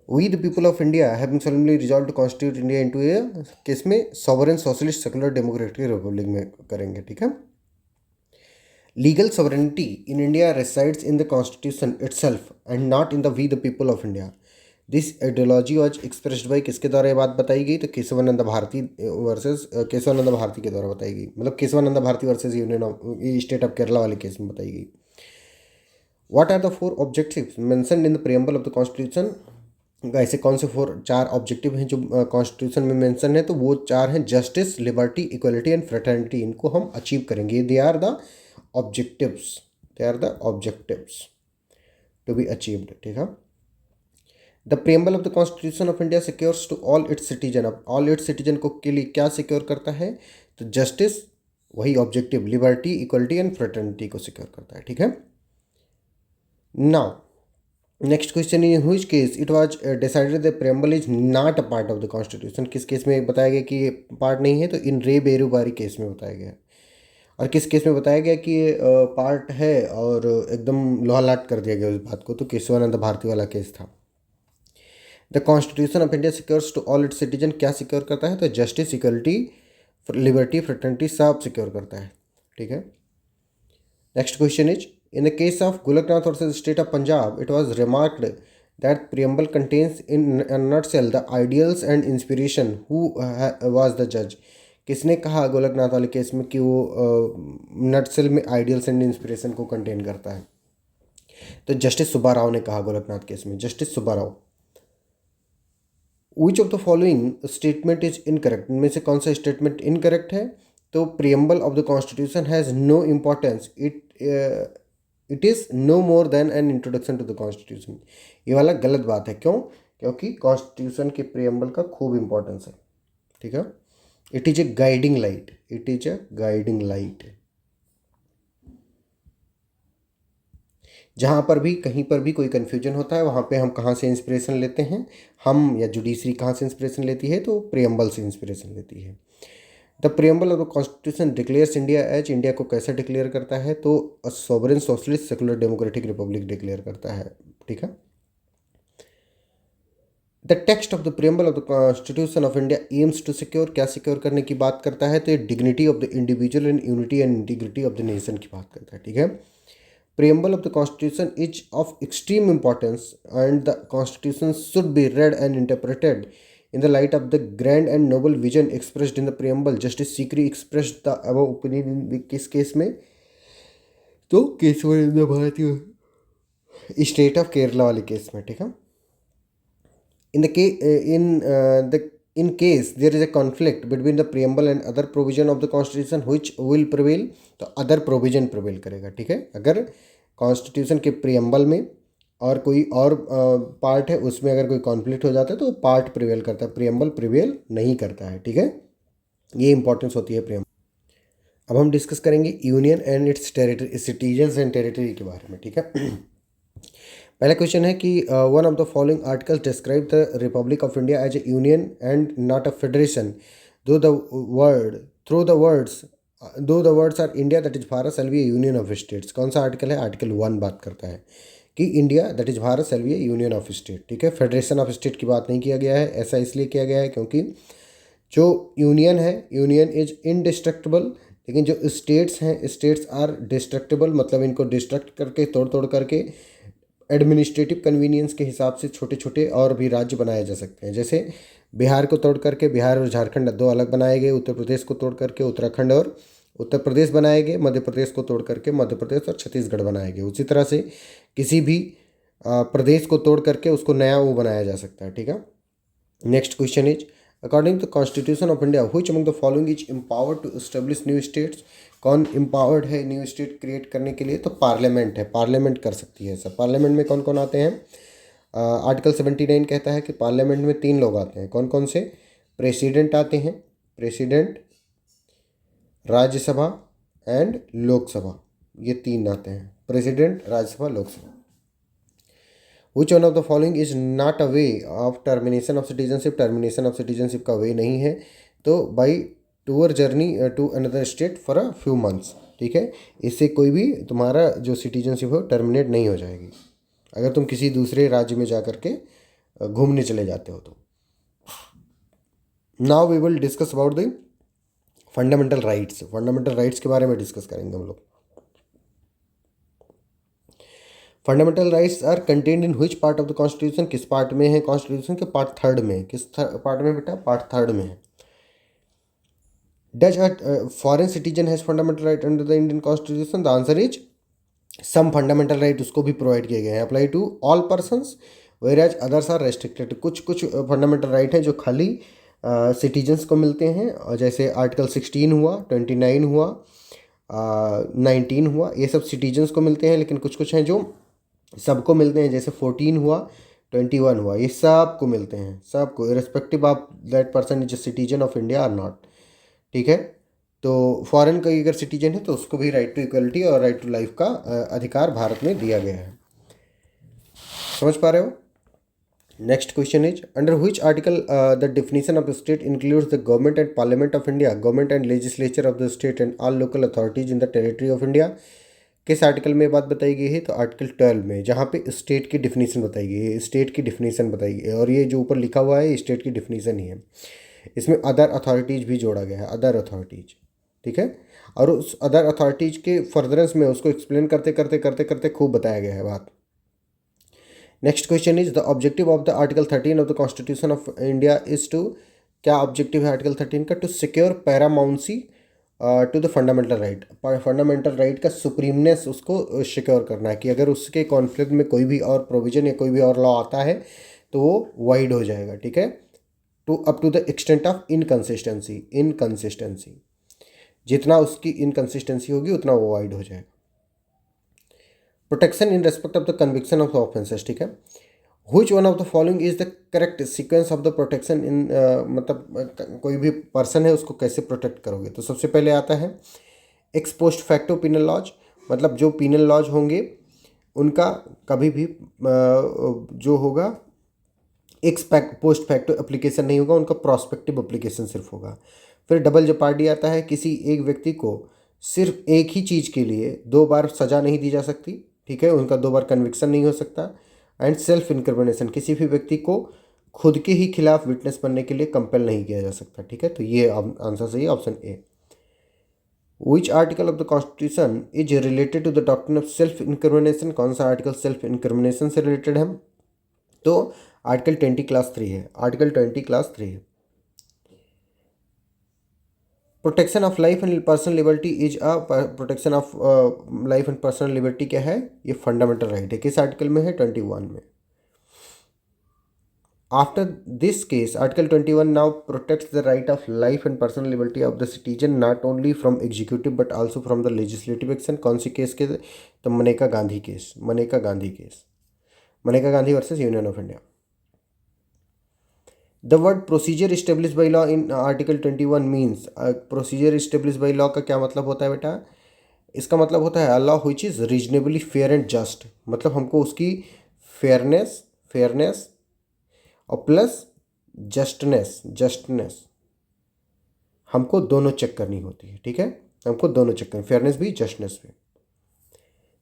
We the people of India having solemnly resolve to constitute India into a किस में sovereign socialist secular democratic republic में करेंगे, ठीक है। Legal sovereignty in India resides in the constitution itself and not in the we the people of India. This ideology was expressed by किसके द्वारा ये बात बताई गई, तो केशवानंद भारती वर्सेस केशवानंद भारती के द्वारा बताई गई, मतलब Kesavananda Bharati versus union of state of Kerala वाले केस में बताई गई। What are the 4 objectives mentioned in the preamble of the constitution. ऐसे कौन से 4 ऑब्जेक्टिव हैं जो कॉन्स्टिट्यूशन में मेंशन है, तो वो 4 हैं justice, liberty, equality and fraternity. इनको हम अचीव करेंगे, they are the objectives, they are the objectives to be achieved, ठीक है। The preamble of the constitution of India secures to all its citizen. अब ऑल इट्स सिटीजन को के लिए क्या सिक्योर करता है, तो जस्टिस, वही objective, liberty, equality and fraternity को सिक्योर करता है, ठीक है। Now next question is which case it was decided the preamble is not a part of the constitution. किस केस में बताया गया कि ये पार्ट नहीं है, तो इन रे बेरुबारी केस में बताया गया। और किस केस में बताया गया कि ये पार्ट है और एकदम लोहालाट कर दिया गया उस बात को, तो केशवानंद भारती वाला केस था। The constitution of India secures to all its citizen, क्या सिक्योर करता है, तो जस्टिस, इक्वलिटी, लिबर्टी, फ्रेटर्निटी सब सिक्योर करता है, ठीक है। Next question is in the case of Golaknath versus State of Punjab, it was remarked that preamble contains in a nutshell the ideals and inspiration. Who was the judge? किसने कहा गोलकनाथ वाले case में कि वो नटसेल में ideals and inspiration को contain करता है, तो जस्टिस सुब्बाराव ने कहा गोलकनाथ केस में, justice Subbarao. Which of the following statement is incorrect, इनमें से कौन सा स्टेटमेंट इनकरेक्ट है, तो preamble of the constitution has no importance, it is no more than an introduction to the constitution. ये वाला गलत बात है, क्यों, क्योंकि कॉन्स्टिट्यूशन के प्रीएम्बल का खूब इंपॉर्टेंस है, ठीक है। It is a guiding light, it is a guiding light. जहाँ पर भी कहीं पर भी कोई कन्फ्यूजन होता है, वहाँ पे हम कहाँ से इंस्पिरेशन लेते हैं, हम या जुडिशरी कहाँ से इंस्पिरेशन लेती है, तो प्रीएम्बल से इंस्पिरेशन लेती है। The preamble of the constitution declares India as, India को कैसे डिक्लेयर करता है, तो a sovereign socialist secular democratic republic declare करता है, ठीक है। The text of the preamble of the constitution of India aims to secure, क्या सिक्योर करने की बात करता है, तो ये dignity of the individual and unity and integrity of the nation की बात करता है, ठीक है। Preamble of the constitution is of extreme importance and the constitution should be red and interpreted in the light of the grand and noble vision expressed in the preamble. Justice Sikri expressed the above opinion in किस case में, तो Kesavananda Bharti state of Kerala वाले case में, ठीक है। in case there is a conflict between the preamble and other provision of the constitution which will prevail, तो other provision prevail करेगा, ठीक है। अगर कॉन्स्टिट्यूशन के प्रीएम्बल में और कोई और पार्ट है उसमें अगर कोई कॉन्फ्लिक्ट हो जाता है तो पार्ट प्रिवेल करता है, प्रीएम्बल प्रिवेल नहीं करता है, ठीक है। ये इंपॉर्टेंस होती है प्रीएम्बल। अब हम डिस्कस करेंगे union and its territory, citizens and territory के बारे में, ठीक है। पहला क्वेश्चन है कि one of the following articles describe the republic of India as a union and not a federation, though the words are India that is Bharat shall be a union of states. कौन सा article है, article 1 बात करता है कि India that is Bharat shall be a union of state, ठीक है। Federation of state की बात नहीं किया गया है, ऐसा इसलिए किया गया है क्योंकि जो यूनियन है, यूनियन इज इनडिस्ट्रक्टिबल, लेकिन जो स्टेट्स हैं, स्टेट्स आर डिस्ट्रक्टिबल, मतलब इनको डिस्ट्रक्ट करके तोड़ तोड़ करके एडमिनिस्ट्रेटिव कन्वीनियंस के हिसाब से छोटे छोटे और भी राज्य बनाए जा सकते हैं। जैसे बिहार को तोड़ करके बिहार और झारखंड 2 अलग बनाए गए, उत्तर प्रदेश को तोड़ करके उत्तराखंड और उत्तर प्रदेश बनाए गए, मध्य प्रदेश को तोड़ करके मध्य प्रदेश और छत्तीसगढ़ बनाए गए। उसी तरह से किसी भी प्रदेश को तोड़ करके उसको नया वो बनाया जा सकता है, ठीक है। Next question is according to the constitution of India which among the following is empowered to establish new states. कौन एम्पावर्ड है न्यू स्टेट क्रिएट करने के लिए, तो पार्लियामेंट है, पार्लियामेंट कर सकती है सब। पार्लियामेंट में कौन कौन आते हैं, आर्टिकल 79 कहता है कि पार्लियामेंट में 3 लोग आते हैं, कौन कौन से, प्रेसिडेंट आते हैं, प्रेसिडेंट, राज्यसभा एंड लोकसभा, ये 3 आते हैं, president, Rajya Sabha, Lok Sabha. Which one of the following is not a way of termination of citizenship, termination of citizenship का वे नहीं है, तो by tour journey to another state for a few months, ठीक है। इससे कोई भी तुम्हारा जो सिटीजनशिप हो टर्मिनेट नहीं हो जाएगी अगर तुम किसी दूसरे राज्य में जा कर के घूमने चले जाते हो तो। Now we will discuss about the fundamental rights. Fundamental rights के बारे में डिस्कस करेंगे हम लोग। Fundamental rights are contained in which part of the constitution, किस पार्ट में है कॉन्स्टिट्यूशन के? पार्ट थर्ड में है। किस पार्ट में बेटा? पार्ट थर्ड में है। Does a foreign citizen has fundamental right under the Indian constitution? The answer is some fundamental right उसको भी प्रोवाइड किए गए हैं, apply to all persons whereas others are restricted. कुछ कुछ फंडामेंटल राइट हैं जो खाली सिटीजन्स को मिलते हैं, और जैसे आर्टिकल 16 हुआ, 29 हुआ, 19 हुआ, ये सब सिटीजन्स को मिलते हैं। लेकिन कुछ कुछ हैं जो सबको मिलते हैं, जैसे 14 हुआ, 21 हुआ, ये सबको मिलते हैं, सबको, irrespective of that person is a citizen of India और नॉट। ठीक है, तो फॉरेन का अगर सिटीजन है तो उसको भी राइट टू इक्वलिटी और राइट टू लाइफ का अधिकार भारत में दिया गया है। समझ पा रहे हो? Next question is under which article the definition of state includes the government and parliament of India, government and legislature of the state and all local authorities in the territory of India. किस article में बात बताई गई है? तो article 12 में, जहाँ पे स्टेट की डिफिनीशन बताई गई है। स्टेट की डिफिनीशन बताई गई है, और ये जो ऊपर लिखा हुआ है स्टेट की डिफिनीशन ही है। इसमें अदर अथॉरिटीज़ भी जोड़ा गया है, अदर अथॉरिटीज़। ठीक है, और उस अदर अथॉरिटीज़ के फर्दरेंस में उसको एक्सप्लेन करते करते करते करते खूब बताया गया है बात। Next question is the objective of the article 13 of the constitution of India is to, क्या ऑब्जेक्टिव है आर्टिकल 13 का? To secure paramountcy to the fundamental right. Fundamental right का सुप्रीमनेस उसको सिक्योर करना है, कि अगर उसके कॉन्फ्लिक्ट में कोई भी और प्रोविजन या कोई भी और लॉ आता है तो वो वाइड हो जाएगा। ठीक है, to up to the extent of inconsistency, जितना उसकी इनकंसिस्टेंसी होगी उतना वो वाइड हो जाएगा। Protection in respect of the conviction of offences. ठीक है, which one of the following is the correct sequence of the protection in, मतलब कोई भी पर्सन है उसको कैसे प्रोटेक्ट करोगे? तो सबसे पहले आता है ex post facto penal laws, मतलब जो पिनल लॉज होंगे उनका कभी भी जो होगा एक्स पोस्ट फैक्टो एप्लीकेशन नहीं होगा, उनका प्रोस्पेक्टिव एप्लीकेशन सिर्फ होगा। फिर डबल जेपार्डी आता है, किसी एक व्यक्ति को सिर्फ एक ही चीज़ के लिए दो बार सज़ा नहीं दी जा सकती। ठीक है, उनका दो बार कन्विक्शन नहीं हो सकता। एंड सेल्फ इनक्रिमिनेशन, किसी भी व्यक्ति को खुद के ही खिलाफ विटनेस बनने के लिए कंपेल नहीं किया जा सकता। ठीक है, तो ये आंसर सही है, option A. Which article of the constitution is related to the doctrine of self incrimination? कौन सा आर्टिकल सेल्फ इनक्रिमिनेशन से रिलेटेड है? तो आर्टिकल 20 क्लास 3 है, आर्टिकल 20 क्लास 3 है। Protection of life and personal liberty is a, protection of life and personal liberty क्या है? ये फंडामेंटल राइट है। किस आर्टिकल में है? 21 में। After this case article 21 now protects the right of life and personal liberty of the citizen not only from executive but also from the legislative action. कौन सी case के? तो Maneka Gandhi case, Maneka Gandhi case, Maneka Gandhi versus union of India. The word procedure establish by law in article 21 means, procedure establish by law का क्या मतलब होता है बेटा? इसका मतलब होता है a law which is reasonably fair and just, मतलब हमको उसकी फेयरनेस और प्लस जस्टनेस हमको दोनों चेक करनी होती है। ठीक है, हमको दोनों चेक करनी, फेयरनेस भी जस्टनेस भी।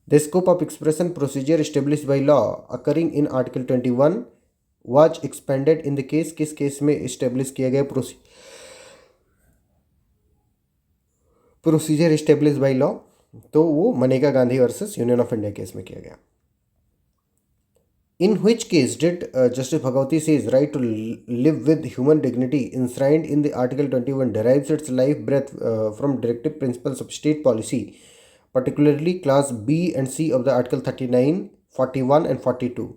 The scope of expression procedure establish by law occurring in article 21 was expanded in the case, किस केस में इस्टेब्लिश किया गया प्रोसीजर इस्टेब्लिश बाई लॉ? तो वो Maneka Gandhi versus union of India case में किया गया। In which case did justice Bhagwati says right to live with human dignity enshrined in the article 21 derives its life breath from directive principles of state policy, particularly class B and C of the article 39, 41 and 42।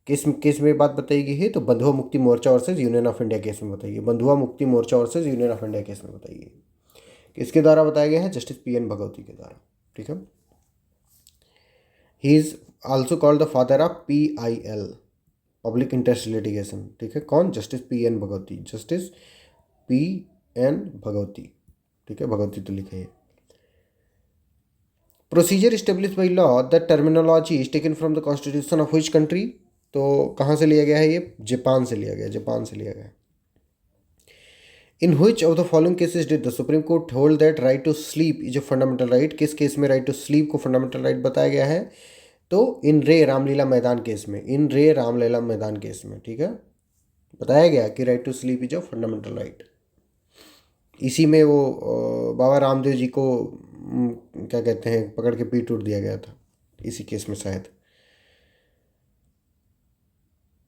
Case में बात बताई गई है? तो Bandhua Mukti Morcha versus union of India case में बताई गई। Bandhua Mukti Morcha versus union of India case में बताई गई। किसके द्वारा बताया गया है? जस्टिस PN भगवती के द्वारा। ठीक है, he is also called the father of PIL, public interest litigation. ठीक है, कौन? Justice PN Bhagwati, justice PN Bhagwati. ठीक है, भगवती तो लिखा है। Procedure establish by law, the terminology is taken from the constitution of which country? तो कहाँ से लिया गया है? ये जापान से लिया गया, जापान से लिया गया। In which of the following cases did the supreme court hold that right to sleep is a fundamental right? किस केस में राइट टू स्लीप को फंडामेंटल राइट बताया गया है? तो इन रे रामलीला मैदान केस में, इन रे रामलीला मैदान केस में। ठीक है, बताया गया कि right to sleep is a fundamental right. इसी में वो बाबा रामदेव जी को क्या कहते हैं पकड़ के पीट उठ दिया गया था, इसी केस में शायद।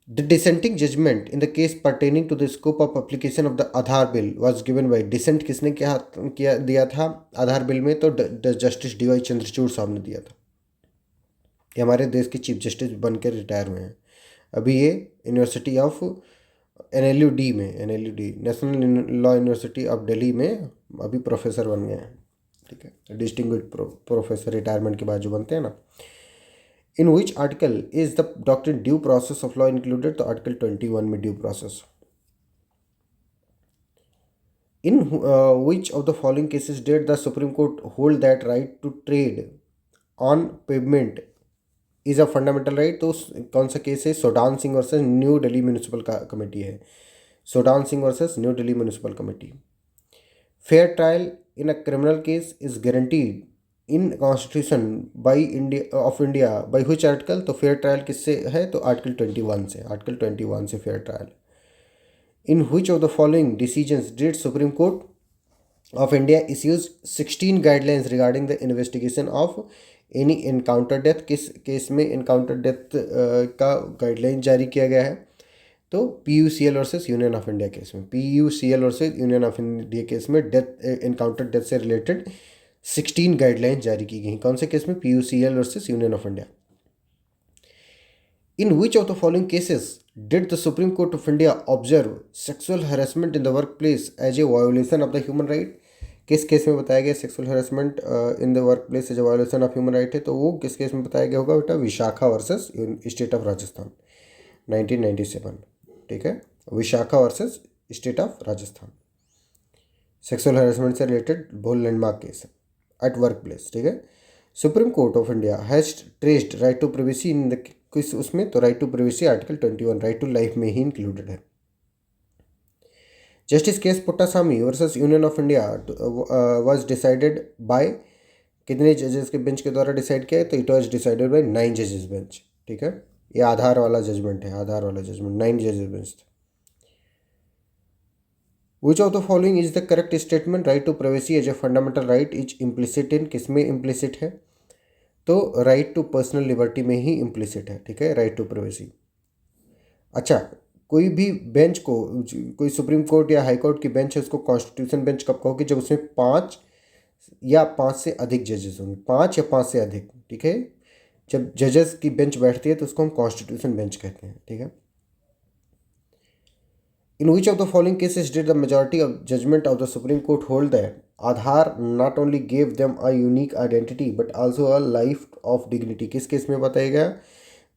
The dissenting judgment in the case pertaining to the scope of application of the Aadhaar bill was given by dissent किसने किया दिया था आधार बिल में? तो जस्टिस डी वाई चंद्रचूड़ साहब ने दिया था। ये हमारे देश के चीफ जस्टिस बनकर रिटायर हुए हैं। अभी ये यूनिवर्सिटी ऑफ NLUD में, NLUD national law university of Delhi में अभी प्रोफेसर बन गए हैं। ठीक है, डिस्टिंग्विश्ड प्रोफेसर रिटायरमेंट के बाद जो बनते हैं ना। In which article is the doctrine due process of law included? तो आर्टिकल 21 में due process. In which of the following cases did the supreme court hold that right to trade on payment is a fundamental right? तो कौन सा case है? Sodan Singh versus New Delhi municipal committee है। Sodan Singh versus New Delhi municipal committee. Fair trial in a criminal case is guaranteed in constitution by India of India by which article? तो fair trial किससे है? तो article 21 से, आर्टिकल 21 से fair trial. In which of the following decisions did supreme court of India issues 16 guidelines regarding the investigation of any encounter death? किस case में encounter death का guideline जारी किया गया है? तो PUCL versus union of India case में, PUCL versus union of India case में डेथ इनकाउंटर डेथ से रिलेटेड 16 गाइडलाइन जारी की गई। कौन से केस में? PUCL versus union of India. In which of the following cases did the supreme court of India observe sexual harassment in the workplace as a violation of the human right? किस case में बताया गया sexual harassment in the workplace as a violation of human right है? तो वो किस case में बताया गया होगा बेटा? Vishakha versus state of Rajasthan, 1997। ठीक है, Vishakha versus state of Rajasthan. Sexual harassment से रिलेटेड बहुत लैंडमार्क केस है एट वर्क प्लेस। ठीक है, supreme court of India has traced right to privacy in the किस उसमें? तो right to privacy article 21, right to life में ही इंक्लूडेड है। Justice case Puttaswamy versus union of India was decided by कितने जजेस के बेंच के द्वारा डिसाइड किया है? तो इट वाज डिसाइडेड बाय 9 जजेस बेंच। ठीक है, ये आधार वाला जजमेंट है, आधार वाला जजमेंट 9 जजेस बेंच था। Which of the following is the correct statement? Right to privacy as a fundamental right is implicit in किस में इम्प्लिसिट है? तो राइट टू पर्सनल लिबर्टी में ही इम्प्लिसिट है। ठीक है, राइट टू प्राइवेसी। अच्छा, कोई भी बेंच को, कोई सुप्रीम कोर्ट या हाई कोर्ट की बेंच है, उसको कॉन्स्टिट्यूशन बेंच कब कहोगे? जब उसमें 5 या 5 से अधिक जजेस होंगे, 5 या 5 से अधिक। ठीक है, जब जजेस की बेंच बैठती है तो उसको हम कॉन्स्टिट्यूशन बेंच कहते हैं। ठीक है, in which of the following cases did the majority of judgement of the supreme court hold that Aadhaar not only gave them a unique identity but also a life of dignity? किस case में बताया गया?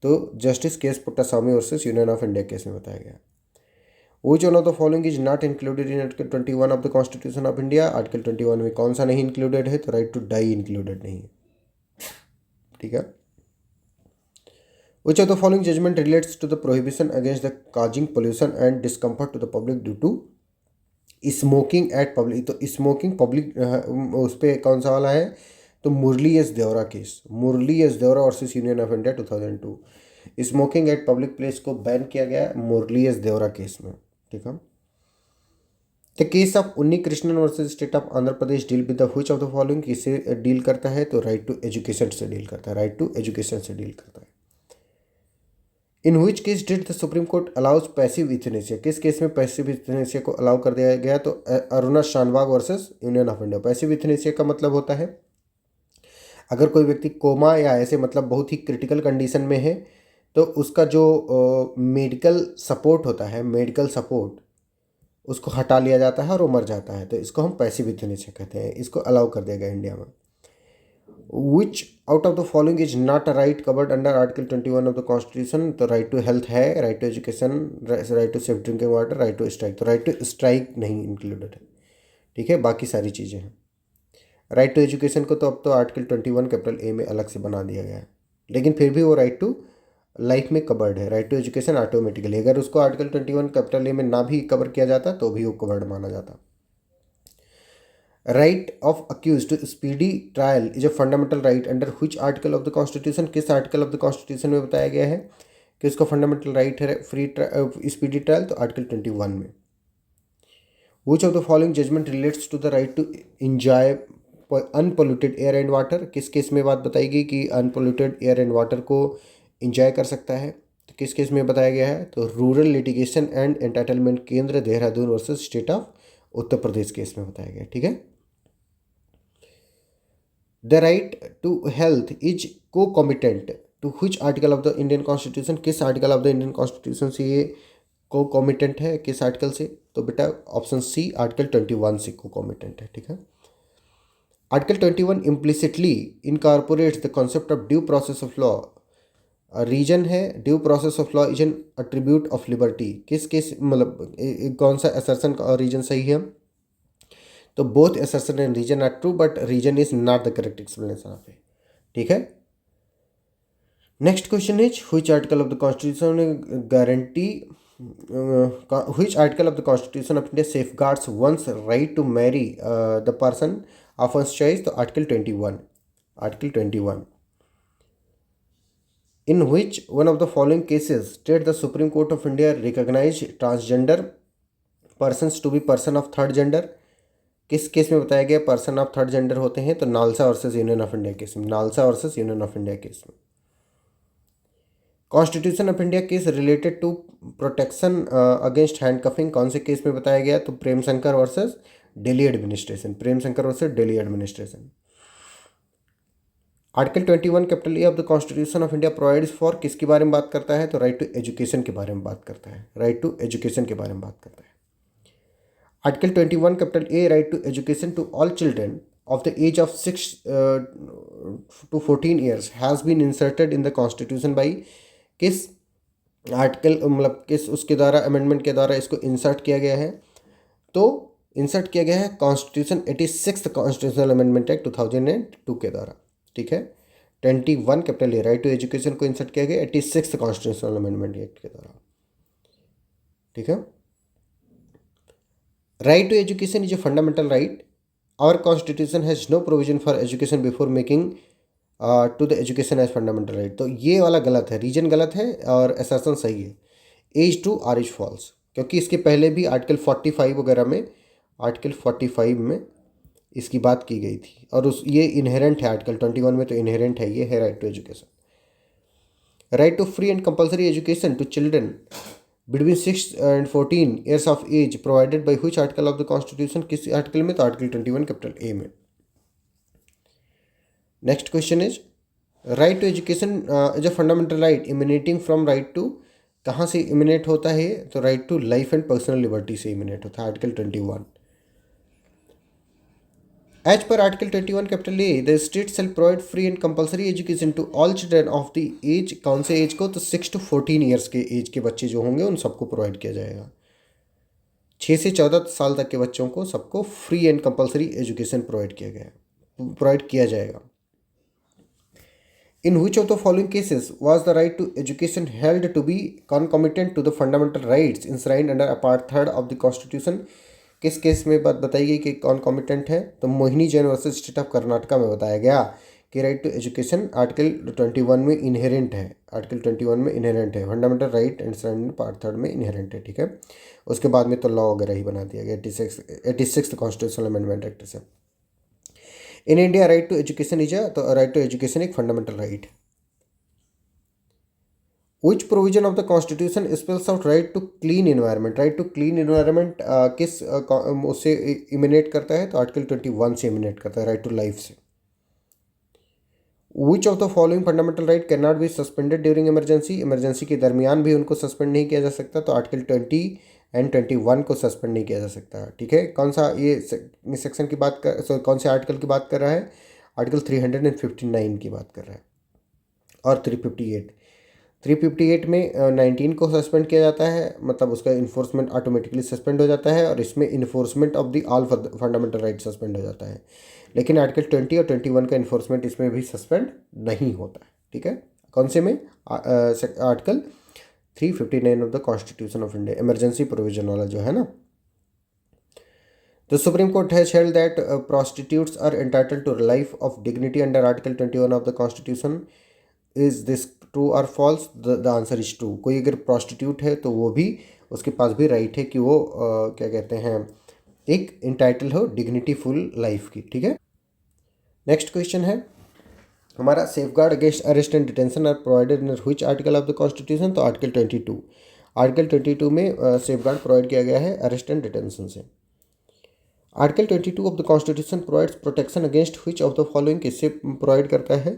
तो justice case Puttaswamy versus union of India case में बताया गया। Which one of the following is not included in article 21 of the constitution of India? Article 21 में कौन सा नहीं इंक्लूडेड है? तो राइट टू डाई इंक्लूडेड नहीं है। ठीक है, which of the following judgment relates to the prohibition against the causing pollution and discomfort to the public due to smoking at public? तो स्मोकिंग पब्लिक उस पर कौन सा वाला है? तो Murli S Deora case, Murli S Deora versus union of India 2002। Smoking at public place को ban किया गया मुरली एस देवरा केस में। ठीक है, the case of Unni Krishnan versus state of Andhra Pradesh deal with the which of the following? किससे डील करता है? तो राइट टू एजुकेशन से डील करता है, राइट टू एजुकेशन से डील करता है। In which case did the supreme court allows passive euthanasia? किस केस में पैसिव यूथनेसिया को अलाउ कर दिया गया? तो Aruna Shanbaug versus union of India. Passive euthanasia का मतलब होता है अगर कोई व्यक्ति कोमा या ऐसे मतलब बहुत ही क्रिटिकल कंडीशन में है तो उसका जो मेडिकल सपोर्ट होता है, मेडिकल सपोर्ट, उसको हटा लिया जाता है और वो मर जाता है, तो इसको हम पैसिव यूथनेसिया कहते हैं। इसको अलाउ कर दिया गया इंडिया में। Which out of the following is not a right covered under article 21 of the constitution? तो राइट टू हेल्थ है, right to education, right to safe drinking water, right to strike. तो right to strike नहीं included है। ठीक है, बाकी सारी चीज़ें हैं। राइट टू एजुकेशन को तो अब तो आर्टिकल 21 कैपिटल ए में अलग से बना दिया गया है, लेकिन फिर भी वो राइट टू लाइफ में कवर्ड है। राइट टू एजुकेशन ऑटोमेटिकली, अगर उसको आर्टिकल 21 कैपिटल ए में ना भी कवर किया जाता तो भी वो कवर्ड माना जाता। Right of accused to speedy trial is a fundamental right under which article of the constitution? किस आर्टिकल ऑफ द कॉन्स्टिट्यूशन में बताया गया है? किसको फंडामेंटल राइट है फ्री स्पीडी ट्रायल, तो आर्टिकल 21 में। Which of the following judgement relates to the right to enjoy unpolluted air and water, किस केस में बात बताई गई कि अनपोल्यूटेड एयर एंड वाटर को इंजॉय कर सकता है, तो किस केस में बताया गया है, तो rural litigation and entitlement Kendra Dehradun versus state of Uttar Pradesh case में बताया गया। ठीक है। The right to health is concomitant to which article of the Indian constitution, किस article of the Indian constitution से ये को कॉमिटेंट है, किस आर्टिकल से, तो बेटा ऑप्शन सी आर्टिकल 21 से को कॉमिटेंट है। ठीक है। Article 21 implicitly incorporates the concept of due process of law. Reason है due process of law is an attribute of liberty, किस केस मतलब कौन सा असर्शन का रीजन सही है, तो both assertion and reason are true but reason is not the correct explanation of it. ठीक है। Next question is which article of the constitution guarantee which article of the constitution of India safeguards one's right to marry the person of one's choice, तो article 21, article 21। in which one of the following cases did the Supreme Court of India recognize transgender persons to be person of third gender, किस case में बताया गया person of third gender होते हैं, तो NALSA versus union of India case में, NALSA versus union of India case में। Constitution of India case related to protection against handcuffing, कौन से केस में बताया गया, तो Prem Shankar versus Delhi administration, Prem Shankar versus Delhi administration. Article 21 capital A of the constitution of India provides for, किसके बारे में बात करता है, तो राइट टू एजुकेशन के बारे में बात करता है, राइट टू एजुकेशन के बारे में बात करता है। Article 21 capital A right to education to all children of the age of 6 to 14 years has been inserted in the constitution by, किस आर्टिकल मतलब किस उसके द्वारा अमेंडमेंट के द्वारा इसको इंसर्ट किया गया है, तो इंसर्ट किया गया है कॉन्स्टिट्यूशन 86 कॉन्स्टिट्यूशनल अमेंडमेंट एक्ट 2002 के द्वारा। ठीक है। 21 capital A right to education को इंसर्ट किया गया 86 कॉन्स्टिट्यूशनल अमेंडमेंट एक्ट के द्वारा। ठीक है। Right to education is a fundamental right, our constitution has no provision for education before making to the education as fundamental right, तो ये वाला गलत है, रीजन गलत है और असर्शन सही है। As to R is false, क्योंकि इसके पहले भी आर्टिकल 45 वगैरह में, आर्टिकल 45 में इसकी बात की गई थी और उस ये इनहेरेंट है आर्टिकल 21 में, तो इनहेरेंट है, ये है right to education. Right to free and compulsory education to children between 6 and 14 years of age provided by which article of the constitution, किस आर्टिकल में, तो आर्टिकल 21 कैपिटल ए में। Next question is right to education is a fundamental right emanating from right to, कहाँ से इमिनेट होता है, तो right to life and personal liberty से इमिनेट होता है, article 21। As per article 21 capital A the state shall provide free and compulsory education to all children of the age, कौन से एज को, तो 6 to 14 ईयर्स के एज के बच्चे जो होंगे उन सबको प्रोवाइड किया जाएगा। 6 से 14 साल तक के बच्चों को सबको free and compulsory education provide किया जाएगा। In which of the following cases was the right to education held to be concomitant to the fundamental rights enshrined under a part 3 of the constitution, किस case में बात बताई गई कि कौन competent है, तो Mohini Jain versus state of Karnataka में बताया गया कि राइट टू एजुकेशन आर्टिकल 21 में इनहेरेंट है, आर्टिकल 21 में इनहेरेंट है, फंडामेंटल राइट एंड पार्ट 3 में इनहेरेंट है। ठीक है। उसके बाद में तो लॉ वगैरह ही बना दिया गया 86 कॉन्स्टिट्यूशनल अमेंडमेंट एक्ट से। In India right to education is तो राइट टू एजुकेशन एक फंडामेंटल राइट है। Which provision of the constitution spells out right to clean environment, right to clean environment किस उससे इमिनेट करता है, तो आर्टिकल 21 से इमिनेट करता है, राइट टू लाइफ से। Which of the following fundamental right cannot be suspended during emergency, emergency के दरमियान भी उनको सस्पेंड नहीं किया जा सकता, तो आर्टिकल 20 and 21 को सस्पेंड नहीं किया जा सकता। ठीक है। कौन सा ये सेक्शन की बात कर, कौन से आर्टिकल की बात कर रहा है, आर्टिकल 359 की बात कर रहा है और 358 में 19 को सस्पेंड किया जाता है, मतलब उसका इन्फोर्समेंट ऑटोमेटिकली सस्पेंड हो जाता है और इसमें enforcement of the all fundamental right suspend हो जाता है, लेकिन आर्टिकल 20 और 21 का इन्फोर्समेंट इसमें भी सस्पेंड नहीं होता है। ठीक है। कौन से में, article 359 of the constitution of India, emergency provision वाला जो है ना। The Supreme Court has held that prostitutes are entitled to life of dignity under Article 21 of the Constitution. Is this true or false, the answer is true. कोई अगर prostitute है तो वो भी, उसके पास भी राइट है कि वो क्या कहते हैं, एक इंटाइटल हो डिग्निटी फुल लाइफ की। ठीक है, नेक्स्ट क्वेश्चन है हमारा, safeguard against arrest and detention are provided in which article of the constitution. तो आर्टिकल 22, आर्टिकल 22 में सेफ गार्ड प्रोवाइड किया गया है अरेस्ट एंड डिटेंशन से। Article 22 of the constitution provides protection against which of the following, किससे प्रोवाइड करता है?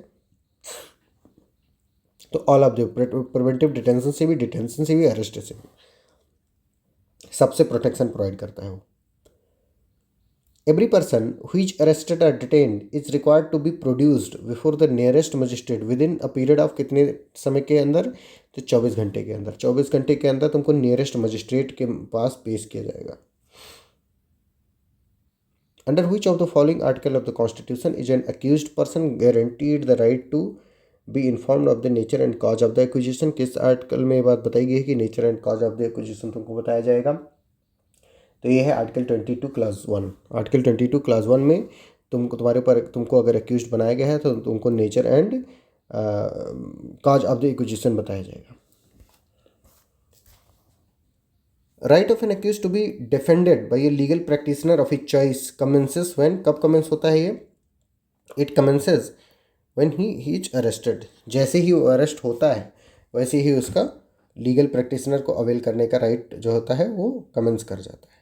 तो all of the, preventive detention से भी, डिटेंशन से भी, अरेस्ट से भी, सबसे प्रोटेक्शन प्रोवाइड करता है वो। Every person who is arrested or detained is required to be produced before the nearest magistrate within a period of कितने समय के अंदर? तो 24 घंटे के अंदर। 24 घंटे के अंदर तुमको नियरेस्ट मजिस्ट्रेट के पास पेश किया जाएगा। Under which of the following article of the Constitution is an accused person guaranteed the right to be informed of the nature and cause of the accusation? किस आर्टिकल में ये बात बताई गई है कि nature and cause of the acquisition तुमको बताया जाएगा? तो ये है आर्टिकल 22 क्लास 1। आर्टिकल 22 क्लास 1 में तुमको अगर एक्यूज बनाया गया है तो तुमको nature and cause of the acquisition बताया जाएगा। Right of an accused to be defended by a legal practitioner of his choice commences when, कब कमेंस होता है ये? It commences when he is arrested. जैसे ही वो अरेस्ट होता है वैसे ही उसका लीगल प्रैक्टिशनर को अवेल करने का राइट जो होता है वो कमेंस कर जाता है।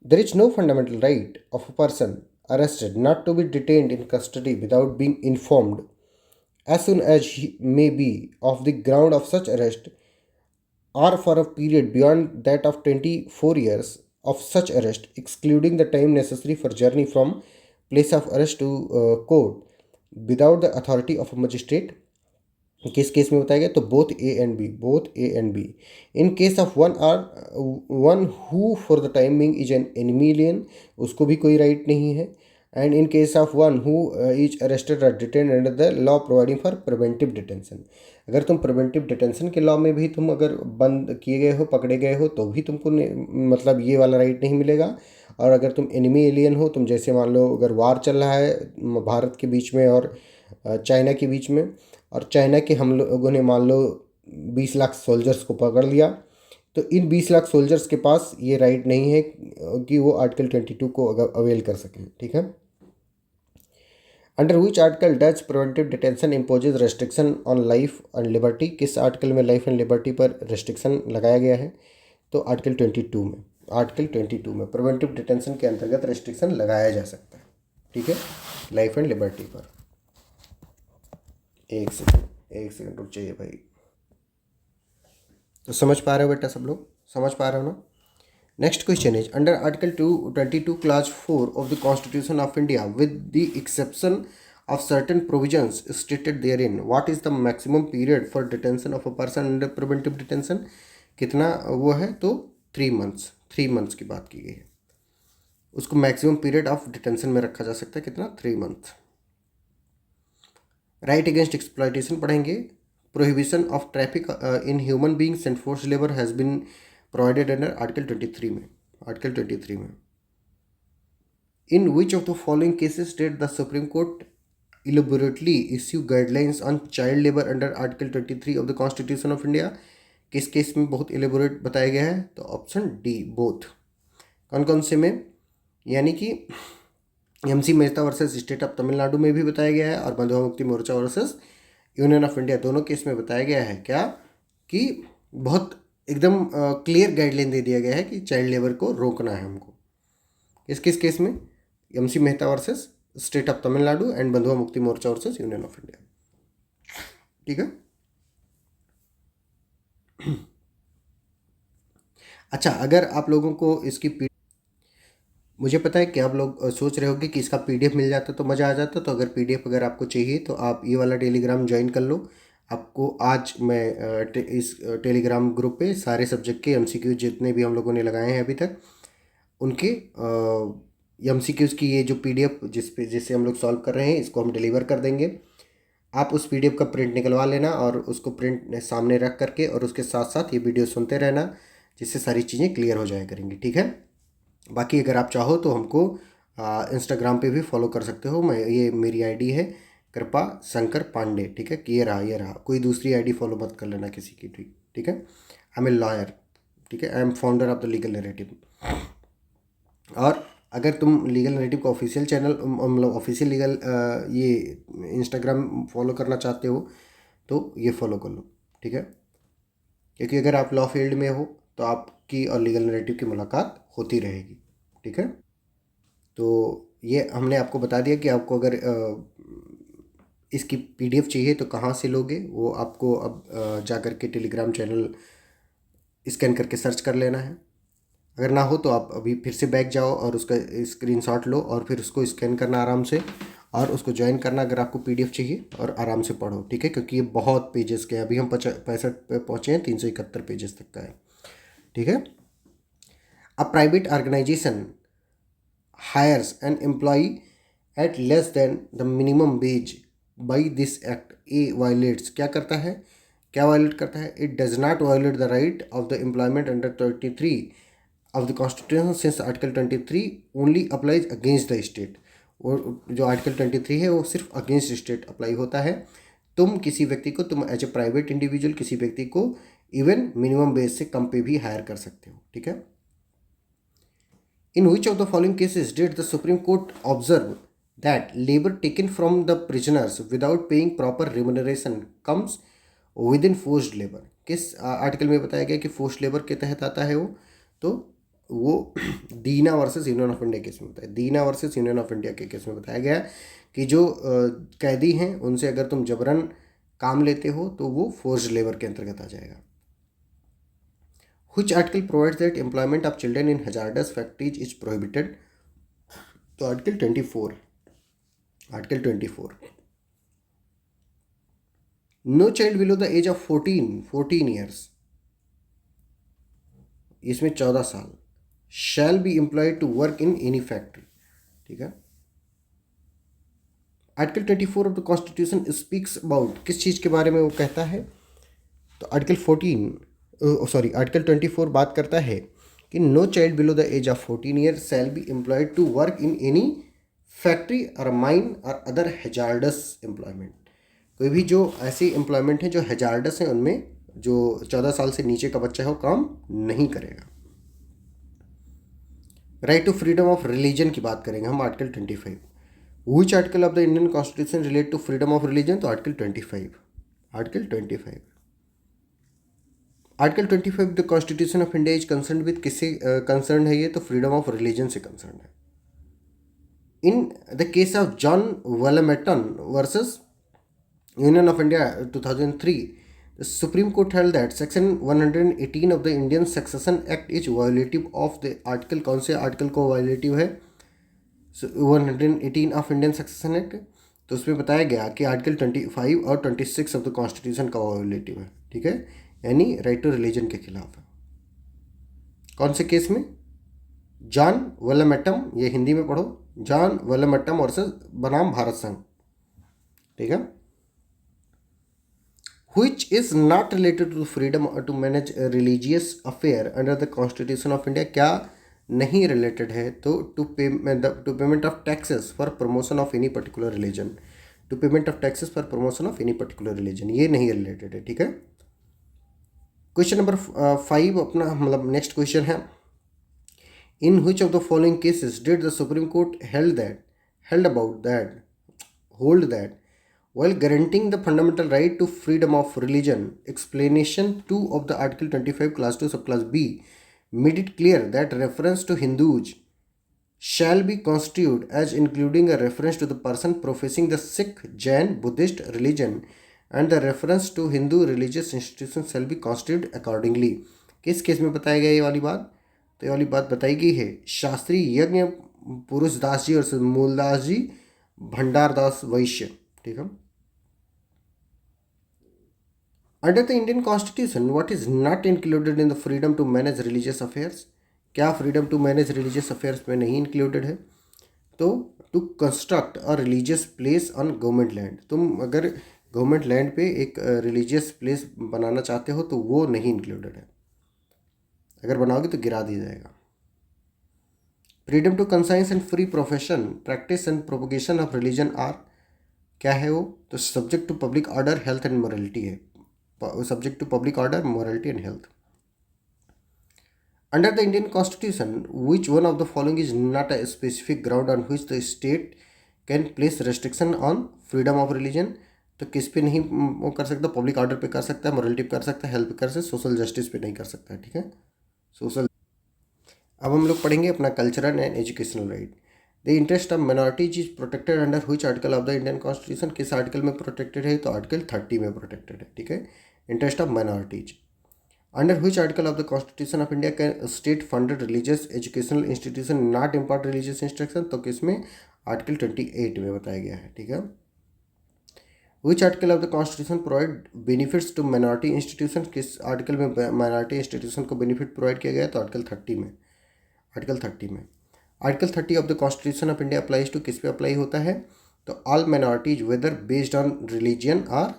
There is no fundamental right of a person arrested not to be detained in custody without being informed as soon as he may be of the ground of such arrest, or for a period beyond that of 24 years of such arrest, excluding the time necessary for journey from place of arrest to court without the authority of a magistrate। किस case में बताया गया? तो both A and B, both A and B. In case of one who for the time being is an enemy alien, उसको भी कोई right नहीं है। And in case of one who is arrested or detain under the law providing for preventive detention. अगर तुम preventive detention के law में भी तुम अगर बंद किए गए हो, पकड़े गए हो, तो भी तुमको मतलब ये वाला राइट नहीं मिलेगा। और अगर तुम एनिमी एलियन हो, तुम जैसे मान लो अगर वार चल रहा है भारत के बीच में और चाइना के बीच में, और चाइना के हम लोगों ने मान लो 20 लाख सोल्जर्स को पकड़ लिया, तो इन 20 लाख सोल्जर्स के पास ये राइट नहीं है कि वो आर्टिकल 22 को अवेल कर सकें। ठीक है, under which article does preventive detention imposes restriction on life and liberty. किस आर्टिकल में लाइफ एंड लिबर्टी पर रेस्ट्रिक्शन लगाया गया है? तो आर्टिकल 22 में। आर्टिकल 22 में प्रिवेंटिव डिटेंशन के अंतर्गत रेस्ट्रिक्शन लगाया जा सकता है। ठीक है, लाइफ एंड लिबर्टी पर। एक सेकंड रुक जाइए भाई। तो समझ पा रहे हो बेटा, सब लोग समझ पा रहे हो ना? Next question is, under article 22 class 4 of the constitution of India with the exception of certain provisions stated therein, what is the maximum period for detention of a person under preventive detention? कितना वो है? तो 3 months, 3 months की बात की गई है। उसको मैक्सिमम पीरियड ऑफ डिटेंशन में रखा जा सकता है, कितना? 3 मंथ। राइट अगेंस्ट एक्सप्लॉयटेशन पढ़ेंगे। Prohibition of traffic in human beings and force labour has been provided under article 23 में। आर्टिकल 23 में in which of the following cases did the supreme court elaborately issue guidelines on child labour under article 23 of the constitution of India? किस case में बहुत elaborate बताया गया है? तो option D, both. कौन कौन से में? यानी कि MC Mehta versus state of Tamil Nadu में भी बताया गया है, और बंधुआ मुक्ति मोर्चा वर्सेस यूनियन ऑफ इंडिया, दोनों केस में बताया गया है क्या कि बहुत एकदम क्लियर गाइडलाइन दे दिया गया है कि चाइल्ड लेबर को रोकना है हमको। किस किस केस में? MC Mehta versus state of Tamil Nadu and बंधुआ मुक्ति मोर्चा वर्सेस यूनियन ऑफ इंडिया। ठीक है, अच्छा, अगर आप लोगों को इसकी मुझे पता है कि आप लोग सोच रहे होगे कि इसका PDF मिल जाता तो मज़ा आ जाता। तो अगर PDF अगर आपको चाहिए तो आप ये वाला टेलीग्राम ज्वाइन कर लो। आपको आज मैं इस टेलीग्राम ग्रुप पे सारे सब्जेक्ट के MCQ जितने भी हम लोगों ने लगाए हैं अभी तक, उनके MCQs की ये जो PDF जिससे हम लोग सॉल्व कर रहे हैं, इसको हम डिलीवर कर देंगे। आप उस PDF का प्रिंट निकलवा लेना और उसको प्रिंट सामने रख करके और उसके साथ साथ ये वीडियो सुनते रहना, जिससे सारी चीज़ें क्लियर हो जाया करेंगी। ठीक है, बाकी अगर आप चाहो तो हमको इंस्टाग्राम पे भी फॉलो कर सकते हो। मैं ये मेरी ID है कृपा शंकर पांडे, ठीक है। कि ये रहा, कोई दूसरी आईडी फॉलो मत कर लेना किसी की, ठीक है। आई एम ए लॉयर, ठीक है। I am founder of the legal narrative. और अगर तुम लीगल नैरेटिव का ऑफिशियल चैनल, मतलब ऑफिशियल लीगल ये इंस्टाग्राम फॉलो करना चाहते हो तो ये फॉलो कर लो, ठीक है। क्योंकि अगर आप लॉ फील्ड में हो तो आपकी और लीगल नैरेटिव की मुलाकात होती रहेगी, ठीक है। तो ये हमने आपको बता दिया कि आपको अगर इसकी पीडीएफ चाहिए तो कहाँ से लोगे, वो आपको अब जा कर के टेलीग्राम चैनल स्कैन करके सर्च कर लेना है। अगर ना हो तो आप अभी फिर से बैक जाओ और उसका स्क्रीनशॉट लो और फिर उसको स्कैन करना आराम से, और उसको ज्वाइन करना अगर आपको पीडीएफ चाहिए, और आराम से पढ़ो, ठीक है। क्योंकि ये बहुत पेजेस के हैं, अभी हम 65 पे पहुँचे हैं, 371 पेजेस तक का है, ठीक है। A private organisation hires an employee at less than the minimum wage by this act, A violates, क्या करता है, क्या वायलेट करता है? It does not violate the right of the employment under 23 of the constitution since article 23 only applies against the state. और जो article 23 है वो सिर्फ अगेंस्ट स्टेट अप्लाई होता है। तुम किसी व्यक्ति को, तुम एज ए प्राइवेट इंडिविजुअल किसी व्यक्ति को इवन मिनिमम वेज से कम पे भी हायर कर सकते हो, ठीक है। In which of the following cases did the Supreme Court observe that labor taken from the prisoners without paying proper remuneration comes within forced labor? किस आर्टिकल में बताया गया कि फोर्स्ड लेबर के तहत आता है वो? तो वो Deena versus union of India case में बताया, Deena versus union of India के केस में बताया गया कि जो कैदी हैं उनसे अगर तुम जबरन काम लेते हो तो वो फोर्स्ड लेबर के अंतर्गत आ जाएगा। Which article provides that employment of children in hazardous factories is prohibited? तो article 24, article 24। No child below the age of 14 years, इसमें 14 साल, shall be employed to work in any factory, ठीक है। Article 24 of the constitution speaks about, किस चीज़ के बारे में वो कहता है? तो आर्टिकल 24 बात करता है कि no child below the age of 14 year shall be employed to work in any factory और माइन और अदर हैजार्डस एम्प्लॉयमेंट। कोई भी जो ऐसी एम्प्लॉयमेंट है जो हैजार्डस है, उनमें जो 14 साल से नीचे का बच्चा है वो काम नहीं करेगा। Right to freedom of religion की बात करेंगे हम, article 25। Which article of the Indian constitution relate to freedom of religion? तो article 25, article 25। Article 25 the constitution of India is concern with, किससे कंसर्न है ये? तो फ्रीडम ऑफ रिलीजन से कंसर्न है। In the case of John Vallamattom versus union of India 2003, the Supreme Court held that Section 118 of the Indian Succession Act is violative of the article, कौन से article को violative है? 118 of Indian succession act. तो उसमें बताया गया कि आर्टिकल 25 और 26 ऑफ द कॉन्स्टिट्यूशन का वायलेटिव है, ठीक है, यानी राइट टू रिलीजन के खिलाफ है। कौन से केस में? जॉन वेलमेटम, ये हिंदी में पढ़ो, जॉन वेलमेटम वर्सेस बनाम भारत संघ, ठीक है। which is not related to freedom to manage a religious affair under the Constitution of India, क्या नहीं रिलेटेड है? तो to payment of taxes for promotion of any particular religion, to payment of taxes for promotion of any particular religion, ये नहीं related है, ठीक है। Question number 5 अपना, मतलब नेक्स्ट क्वेश्चन है, in which of the following cases did the supreme court hold that while guaranteeing the fundamental right to freedom of religion, explanation 2 of the article 25 class 2 subclass B made it clear that reference to Hindus shall be construed as including a reference to the person professing the Sikh, Jain, Buddhist religion, and the reference to Hindu religious institutions shall be construed accordingly। किस case में बताया गया ये वाली बात? तो ये वाली बात बताई गई है शास्त्री यज्ञ पुरुष दास जी और मूलदास जी भंडार दास वैश्य, ठीक है। Under the Indian constitution what is not included in the freedom to manage religious affairs? क्या freedom to manage religious affairs में नहीं इंक्लूडेड है? तो to construct a religious place on government land, तुम अगर गवर्नमेंट लैंड पे एक religious place बनाना चाहते हो तो वो नहीं इंक्लूडेड है, अगर बनाओगे तो गिरा दिया जाएगा। Freedom to conscience and free profession, practice and propagation of religion are, क्या है वो? तो subject to public order, health and morality है, subject to public order, morality and health. Under the Indian Constitution, which one of the following is not a specific ground on which the state can place restriction on freedom of religion? तो किस पे नहीं वो कर सकता? Public order पे कर सकता है, मोरालिटी पे कर सकता है, हेल्थ पे कर सकता है, सोशल जस्टिस पे नहीं कर सकता है. ठीक है, सोशल. अब हम लोग पढ़ेंगे अपना cultural and educational right. The interest of minorities is protected under which article of the Indian constitution? किस आर्टिकल में प्रोटेक्टेड है? तो आर्टिकल 30 में प्रोटेक्टेड है. ठीक है, interest of minorities. Under which article of the Constitution of India can a state-funded religious educational institution not impart religious instruction? तो किसमें? आर्टिकल 28 में बताया गया है. ठीक है. Which article of the Constitution provide benefits to minority institutions? किस article में minority institution को benefit provide किया गया है? तो आर्टिकल 30 में. आर्टिकल 30 में. Article 30 of the constitution of India applies to किस पे अप्लाई होता है? तो all minorities whether based on religion और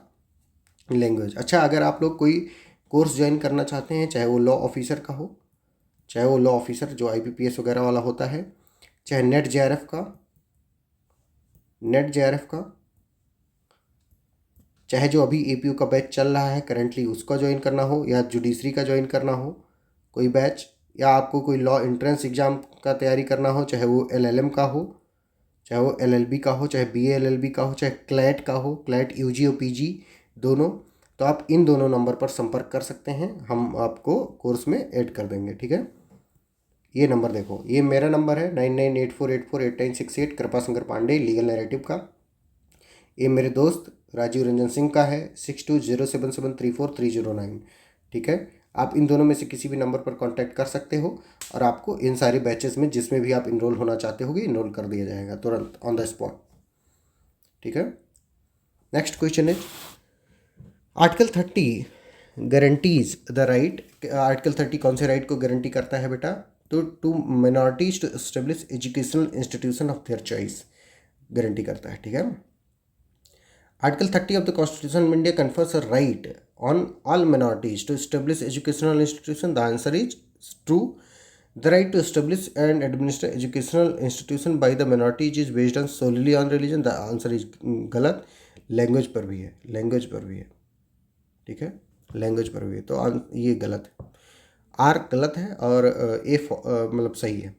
लैंग्वेज. अच्छा, अगर आप लोग कोई कोर्स ज्वाइन करना चाहते हैं, चाहे वो लॉ ऑफिसर का हो, चाहे वो लॉ ऑफिसर जो IPPS वगैरह वाला होता है, चाहे नेट JRF का, चाहे जो अभी APU का बैच चल रहा है करेंटली उसका ज्वाइन करना हो, या जुडिशरी का ज्वाइन करना हो कोई बैच, या आपको कोई लॉ एंट्रेंस एग्ज़ाम का तैयारी करना हो, चाहे वो LLM का हो, चाहे वो LLB का हो, चाहे BA LLB का हो, चाहे क्लैट का हो, क्लैट UG और PG दोनों, तो आप इन दोनों नंबर पर संपर्क कर सकते हैं, हम आपको कोर्स में ऐड कर देंगे. ठीक है, ये नंबर देखो, ये मेरा नंबर है 9984848968 कृपाशंकर पांडे लीगल नैरेटिव का. ये मेरे दोस्त राजीव रंजन सिंह का है 6207734309. ठीक है, आप इन दोनों में से किसी भी नंबर पर कांटेक्ट कर सकते हो और आपको इन सारे बैचेस में जिसमें भी आप इनरोल होना चाहते होगे इनरोल कर दिया जाएगा तुरंत ऑन द स्पॉट. ठीक है, next question is article 30 guarantees the right. Article 30 कौन से राइट को गारंटी करता है बेटा? तो to minorities to establish educational institution of their choice guarantee करता है. ठीक है, article 30 of the constitution of India confers a right on all minorities to establish educational institution. The answer is true. The right to establish and administer educational institution by the minorities is based on solely on religion. The answer is गलत. Language पर भी है, language पर भी है. ठीक है, language पर भी है, तो ये गलत है. आर गलत है और ए मतलब सही है.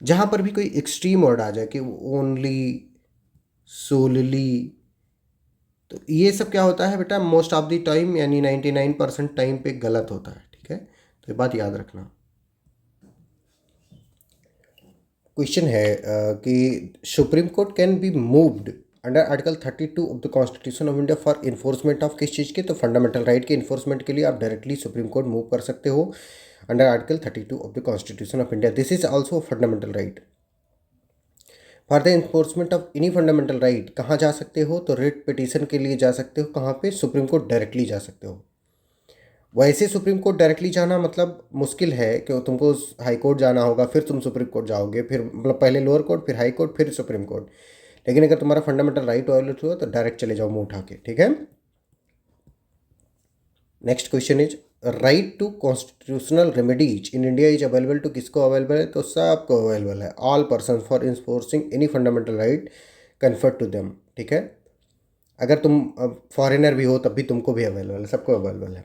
जहाँ पर भी कोई एक्सट्रीम वर्ड आ जाए कि ओनली, सोलली, तो ये सब क्या होता है बेटा? मोस्ट ऑफ द टाइम यानी 99% टाइम पे गलत होता है. ठीक है, तो ये बात याद रखना. क्वेश्चन है कि supreme court can be moved under article 32 of the constitution of India for enforcement of किस चीज़ के? तो फंडामेंटल राइट के इन्फोर्समेंट के लिए आप डायरेक्टली सुप्रीम कोर्ट मूव कर सकते हो under article 32 of the constitution of India. This is also fundamental right. For the enforcement of any fundamental right कहाँ जा सकते हो? तो रिट पिटीशन के लिए जा सकते हो. कहाँ पे? सुप्रीम कोर्ट डायरेक्टली जा सकते हो. वैसे सुप्रीम कोर्ट डायरेक्टली जाना मतलब मुश्किल है कि तुमको हाई कोर्ट जाना होगा, फिर तुम सुप्रीम कोर्ट जाओगे, फिर मतलब पहले लोअर कोर्ट, फिर हाई कोर्ट, फिर सुप्रीम कोर्ट. लेकिन अगर तुम्हारा फंडामेंटल राइट वायलेट हुआ तो डायरेक्ट चले जाओ मुंह उठा के. ठीक है, next question is right to constitutional remedies in India is available to किसको अवेलेबल है? तो सबको अवेलेबल है. All person for enforcing any fundamental right conferred to them. ठीक है, अगर तुम फॉरेनर भी हो तब भी तुमको भी अवेलेबल है, सबको अवेलेबल है.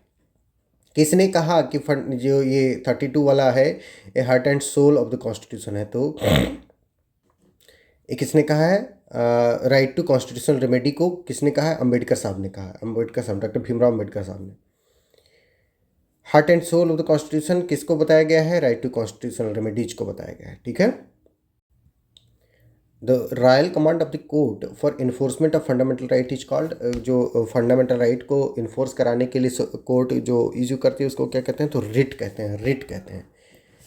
किसने कहा कि फंड जो ये 32 वाला है ये heart and soul of the constitution है? तो ये किसने कहा है? राइट टू कॉन्स्टिट्यूशनल रेमेडी को किसने कहा है? अम्बेडकर साहब ने कहा है. अम्बेडकर साहब, डॉक्टर भीमराव अम्बेडकर साहब ने. Heart and soul of the constitution किसको बताया गया है? राइट टू कॉन्स्टिट्यूशनल रेमेडीज को बताया गया है. ठीक है, the royal command of the court for enforcement of fundamental right is called. जो फंडामेंटल राइट को इन्फोर्स कराने के लिए कोर्ट जो इशू करती है उसको क्या कहते हैं? तो रिट कहते हैं. रिट कहते हैं.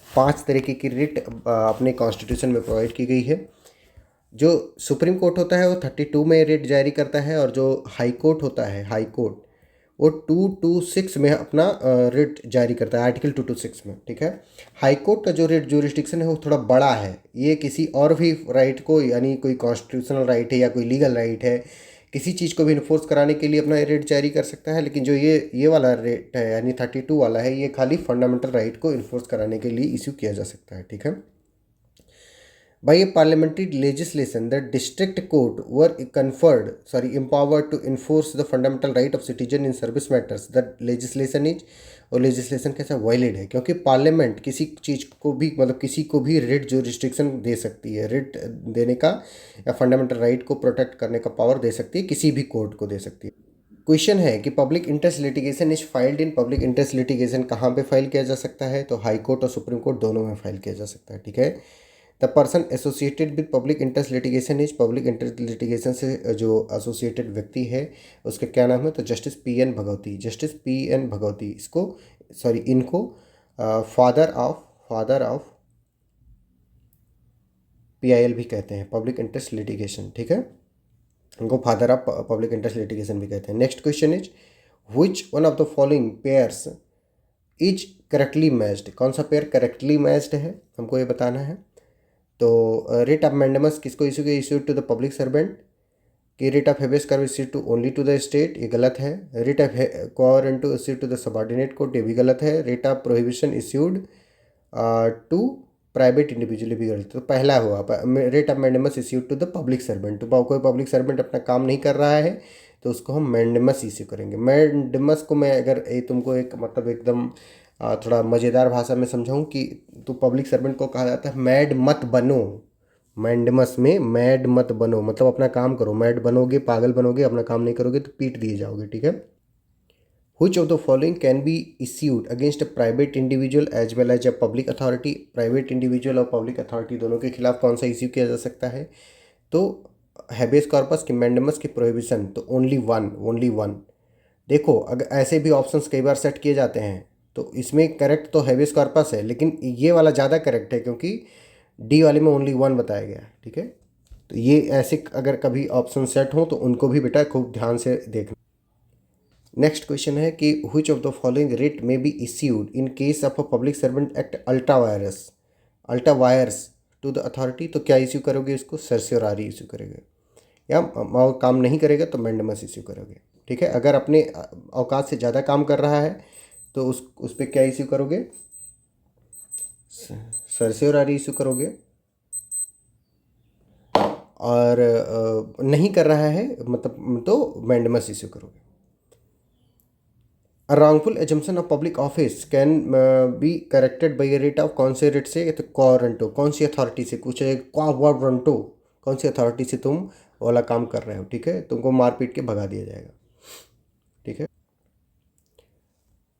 5 तरीके की रिट अपने कॉन्स्टिट्यूशन में प्रोवाइड की गई है. जो सुप्रीम कोर्ट होता है वो 32 में रिट जारी करता है, और जो हाई कोर्ट होता है, हाई कोर्ट, वो 226 में अपना रिट जारी करता है, आर्टिकल 226 में. ठीक है, हाई कोर्ट का जो रिट जुरिस्डिक्शन है वो थोड़ा बड़ा है. ये किसी और भी राइट को, यानी कोई कॉन्स्टिट्यूशनल राइट है या कोई लीगल राइट है, किसी चीज़ को भी इन्फोर्स कराने के लिए अपना रिट जारी कर सकता है. लेकिन जो ये वाला रिट है यानी 32 वाला है, ये खाली फंडामेंटल राइट को इन्फोर्स कराने के लिए इशू किया जा सकता है. ठीक है, By a parliamentary legislation, the district court were empowered to enforce the fundamental right of citizen in service matters. The legislation is, और legislation कैसा वैलिड है, क्योंकि पार्लियामेंट किसी चीज़ को भी मतलब किसी को भी रिट जो रिस्ट्रिक्शन दे सकती है, रिट देने का या फंडामेंटल राइट को प्रोटेक्ट करने का पावर दे सकती है, किसी भी कोर्ट को दे सकती है। क्वेश्चन है कि public interest litigation is filed in, public interest litigation कहाँ पे फाइल किया जा सकता है, तो हाई कोर्ट और सुप्रीम कोर्ट दोनों में फाइल किया जा सकता है। ठीक है, the person associated with public interest litigation is, public interest litigation से जो एसोसिएटेड व्यक्ति है उसका क्या नाम है, तो justice PN. Bhagwati, justice PN. Bhagwati. इनको फादर ऑफ पीआईएल भी कहते हैं, पब्लिक इंटरेस्ट लिटिगेशन। ठीक है, इनको father of public interest litigation भी कहते हैं। Next question is which one of the following pairs is correctly matched, कौन सा पेयर करेक्टली मैच्ड है, हमको ये बताना है। तो रिट ऑफ मैंडेमस किसको इशू किया, issued to the public servant. कि writ of habeas corpus issued to only to the state, ये गलत है। Writ of quo warranto issued to the subordinate court, ये भी गलत है। Writ of prohibition issued to private individual, भी गलत। तो पहला हुआ writ of mandamus issued to the public servant, तो कोई पब्लिक सर्वेंट अपना काम नहीं कर रहा है तो उसको हम मैंडेमस इश्यू करेंगे। मैंडेमस को मैं अगर तुमको एक मतलब एकदम थोड़ा मज़ेदार भाषा में समझाऊं कि तो पब्लिक सर्वेंट को कहा जाता है मैड मत बनो। मैंडेमस में मैड मत बनो मतलब अपना काम करो, मैड बनोगे, पागल बनोगे, अपना काम नहीं करोगे तो पीट दिए जाओगे। ठीक है, which of the following can be issued against a private individual as well as a public authority, private individual और पब्लिक अथॉरिटी दोनों के खिलाफ कौन सा इश्यू किया जा सकता है, तो हैबेस कॉर्पस की, मैंडेमस की, प्रोहिबिशन, तो ओनली वन। देखो अगर ऐसे भी ऑप्शंस कई बार सेट किए जाते हैं तो इसमें करेक्ट तो हैबेस कॉर्पस है, लेकिन ये वाला ज़्यादा करेक्ट है क्योंकि डी वाले में ओनली वन बताया गया है। ठीक है, तो ये ऐसे अगर कभी ऑप्शन सेट हो तो उनको भी बेटा खूब ध्यान से देखना। नेक्स्ट क्वेश्चन है कि which of the following writ may be issued in case of a public servant act ultra vires to the authority, तो क्या इश्यू करोगे, इसको सर्स्योरारी इश्यू करेंगे, या काम नहीं करेगा तो मैंडेमस इश्यू करोगे। ठीक है, अगर अपने औकात से ज़्यादा काम कर रहा है तो उस पर क्या इश्यू करोगे, सर्स्योरारी इश्यू करोगे। और नहीं कर रहा है मतलब तो मैंडेमस इश्यू करोगे। Wrongful assumption of public office can be corrected by writ of, कौन से रिट से, तो क्वारंटो, कौन सी अथॉरिटी से, कुछ क्वारंटो, कौन सी अथॉरिटी से तुम वाला काम कर रहे हो। ठीक है, तुमको मार पीट के भगा दिया जाएगा। ठीक है,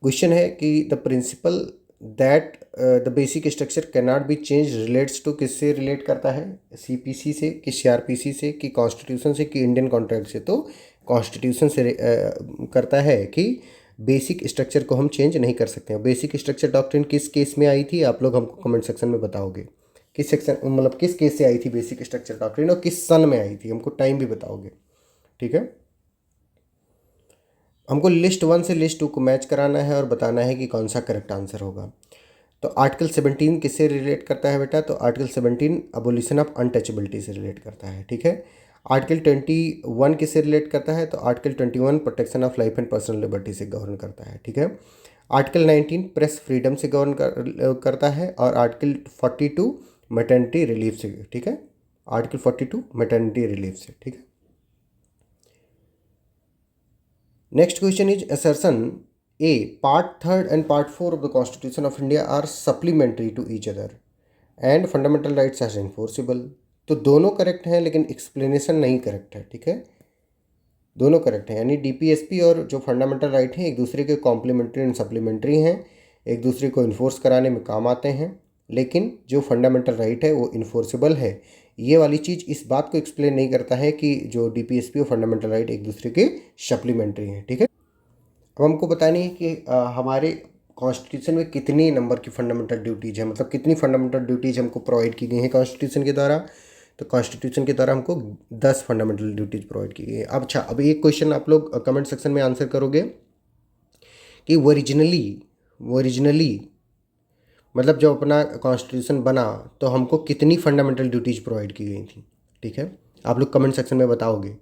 क्वेश्चन है कि the principle that the basic structure can not be change relates to, किससे रिलेट करता है, सीपीसी से कि सीआरपीसी से कि कॉन्स्टिट्यूशन से कि इंडियन कॉन्ट्रैक्ट से, तो कॉन्स्टिट्यूशन से करता है कि बेसिक स्ट्रक्चर को हम चेंज नहीं कर सकते हैं। बेसिक स्ट्रक्चर डॉक्ट्रिन किस केस में आई थी, आप लोग हमको कमेंट सेक्शन में बताओगे किस सेक्शन मतलब किस केस से आई थी बेसिक स्ट्रक्चर डॉक्ट्रिन और किस सन में आई थी, हमको टाइम भी बताओगे। ठीक है, हमको लिस्ट 1 से लिस्ट 2 को मैच कराना है और बताना है कि कौन सा करेक्ट आंसर होगा। तो आर्टिकल 17 किससे रिलेट करता है बेटा, तो आर्टिकल 17 अबोलिशन ऑफ अनटचेबिलिटी से रिलेट करता है। ठीक है, आर्टिकल 21 किससे रिलेट करता है, तो article 21 protection of life and personal liberty से गवर्न करता है। ठीक है, आर्टिकल 19 प्रेस फ्रीडम से गवर्न करता है और आर्टिकल 42 मैटरनिटी रिलीफ से। ठीक है, आर्टिकल 42 मैटरनिटी रिलीफ से। ठीक है, next question is assertion A part 3 and part 4 of the constitution of India are supplementary to each other and fundamental rights are enforceable. तो दोनों करेक्ट हैं लेकिन एक्सप्लेनेशन नहीं करेक्ट है। ठीक है, दोनों करेक्ट हैं, यानी डीपीएसपी और जो फंडामेंटल राइट हैं एक दूसरे के कॉम्प्लीमेंट्री एंड सप्लीमेंट्री हैं, एक दूसरे को इन्फोर्स कराने में काम आते हैं, लेकिन जो फंडामेंटल राइट है वो इन्फोर्सिबल है। ये वाली चीज़ इस बात को एक्सप्लेन नहीं करता है कि जो डीपीएसपी और फंडामेंटल राइट एक दूसरे के सप्लीमेंट्री हैं। ठीक है, अब हमको बतानी है कि हमारे कॉन्स्टिट्यूशन में कितनी नंबर की फंडामेंटल ड्यूटीज़ हैं, मतलब कितनी फंडामेंटल ड्यूटीज़ हमको प्रोवाइड की गई हैं कॉन्स्टिट्यूशन के द्वारा। तो कॉन्स्टिट्यूशन के द्वारा हमको 10 फंडामेंटल ड्यूटीज़ प्रोवाइड की गई है। अब अच्छा, अब एक क्वेश्चन आप लोग कमेंट सेक्शन में आंसर करोगे कि ओरिजिनली मतलब जब अपना कॉन्स्टिट्यूशन बना तो हमको कितनी फंडामेंटल ड्यूटीज़ प्रोवाइड की गई थी। ठीक है, आप लोग कमेंट सेक्शन में बताओगे,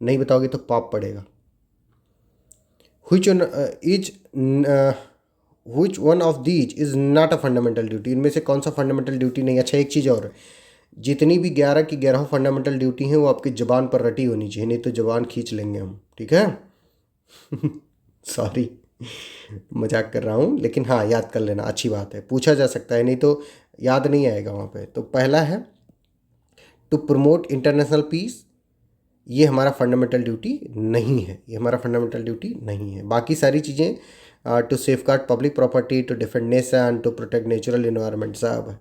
नहीं बताओगे तो पाप पड़ेगा। which one of these is not a fundamental duty, इनमें से कौन सा फंडामेंटल ड्यूटी नहीं। अच्छा, एक चीज़ और, जितनी भी 11 की 11 फंडामेंटल ड्यूटी हैं वो आपकी ज़बान पर रटी होनी चाहिए, नहीं तो ज़बान खींच लेंगे हम, ठीक है। सॉरी, मजाक कर रहा हूँ, लेकिन हाँ याद कर लेना, अच्छी बात है, पूछा जा सकता है, नहीं तो याद नहीं आएगा वहाँ पे। तो पहला है टू प्रमोट इंटरनेशनल पीस, ये हमारा फंडामेंटल ड्यूटी नहीं है, ये हमारा फंडामेंटल ड्यूटी नहीं है। बाकी सारी चीज़ें to safeguard public property, to defend nation, to protect natural environment, सब है।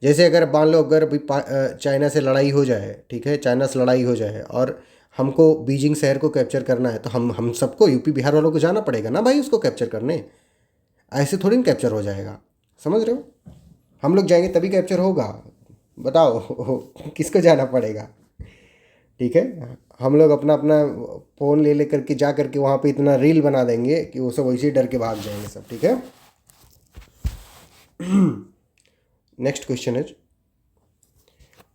जैसे अगर मान लो अगर अभी चाइना से लड़ाई हो जाए, ठीक है, चाइना से लड़ाई हो जाए और हमको बीजिंग शहर को कैप्चर करना है, तो हम सबको यूपी बिहार वालों को जाना पड़ेगा ना भाई उसको कैप्चर करने, ऐसे थोड़ी ना कैप्चर हो जाएगा, समझ रहे हो। हम लोग जाएंगे तभी कैप्चर होगा, बताओ। किसको जाना पड़ेगा, ठीक है। हम लोग अपना अपना फ़ोन ले लेकर के जा करके वहाँ पे इतना रील बना देंगे कि वो सब वैसे ही डर के भाग जाएंगे सब, ठीक है। नेक्स्ट क्वेश्चन है,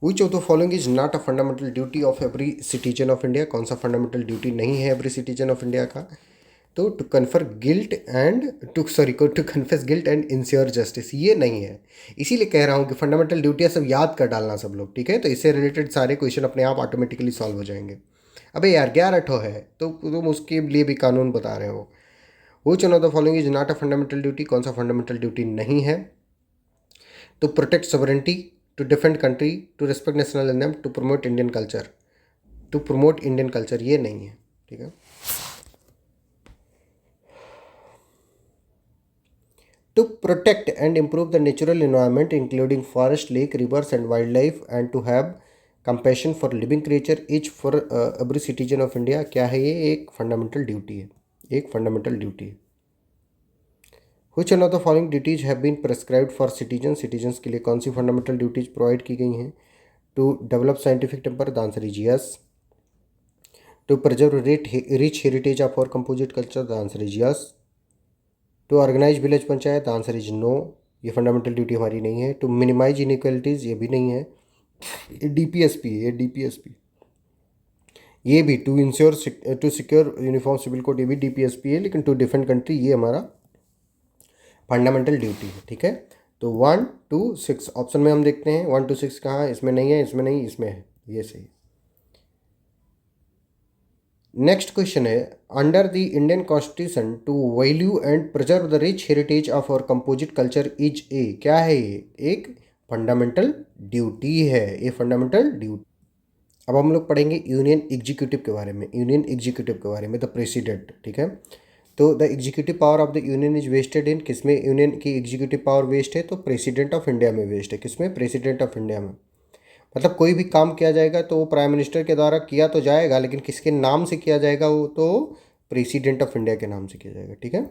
विच of the following is not a fundamental duty of every citizen of India, कौन सा फंडामेंटल ड्यूटी नहीं है एवरी सिटीजन ऑफ इंडिया का। तो to confer guilt and to confess guilt and ensure justice, ये नहीं है। इसीलिए कह रहा हूँ कि फंडामेंटल ड्यूटियाँ सब याद कर डालना सब लोग, ठीक है, तो इससे रिलेटेड सारे क्वेश्चन अपने आप ऑटोमेटिकली सॉल्व हो जाएंगे। अबे यार 11 ठो है तो तुम उसके लिए भी कानून बता रहे हो। Which one of the following is not a fundamental duty, कौन सा फंडामेंटल ड्यूटी नहीं है। To protect sovereignty, to defend country, to respect national anthem, to promote Indian culture, to promote Indian culture, ये नहीं है, ठीक है। To protect and improve the natural environment including forest, lake, rivers and wildlife, and to have compassion for living creature each for every citizen of India, क्या है ये, एक fundamental duty है, एक फंडामेंटल ड्यूटी है। Which one of the following duties have been prescribed for citizens, citizens के लिए कौन सी फंडामेंटल ड्यूटीज प्रोवाइड की गई हैं। To develop scientific temper, the answer is yes. To preserve rich heritage of our composite culture, the answer is yes. To organise village panchayat, the answer is no, ये fundamental duty हमारी नहीं है। To minimise inequalities, ये भी नहीं है, ये DPSP है, ये डीपीएसपी। ये भी to ensure to secure uniform civil code, ये भी डीपीएसपी है, लेकिन टू डिफेंड कंट्री ये हमारा फंडामेंटल ड्यूटी है, ठीक है। तो 1 2 6 ऑप्शन में हम देखते हैं, 1 2 6 कहाँ है, इसमें नहीं है, इसमें नहीं, इसमें है, ये सही। नेक्स्ट क्वेश्चन है, under the Indian constitution to value and preserve the rich heritage of our composite culture is a, क्या है ये, एक फंडामेंटल ड्यूटी है, ये फंडामेंटल ड्यूटी। अब हम लोग पढ़ेंगे यूनियन एग्जीक्यूटिव के बारे में, यूनियन एग्जीक्यूटिव के बारे में, द प्रेसिडेंट, ठीक है। तो the executive power of the union is vested in, किसमें यूनियन की एग्जीक्यूटिव पावर वेस्ट है, तो प्रेसिडेंट ऑफ इंडिया में वेस्ट है, किसमें, प्रेसिडेंट ऑफ इंडिया में। मतलब कोई भी काम किया जाएगा तो वो प्राइम मिनिस्टर के द्वारा किया तो जाएगा, लेकिन किसके नाम से किया जाएगा, वो तो प्रेसिडेंट ऑफ इंडिया के नाम से किया जाएगा, ठीक है।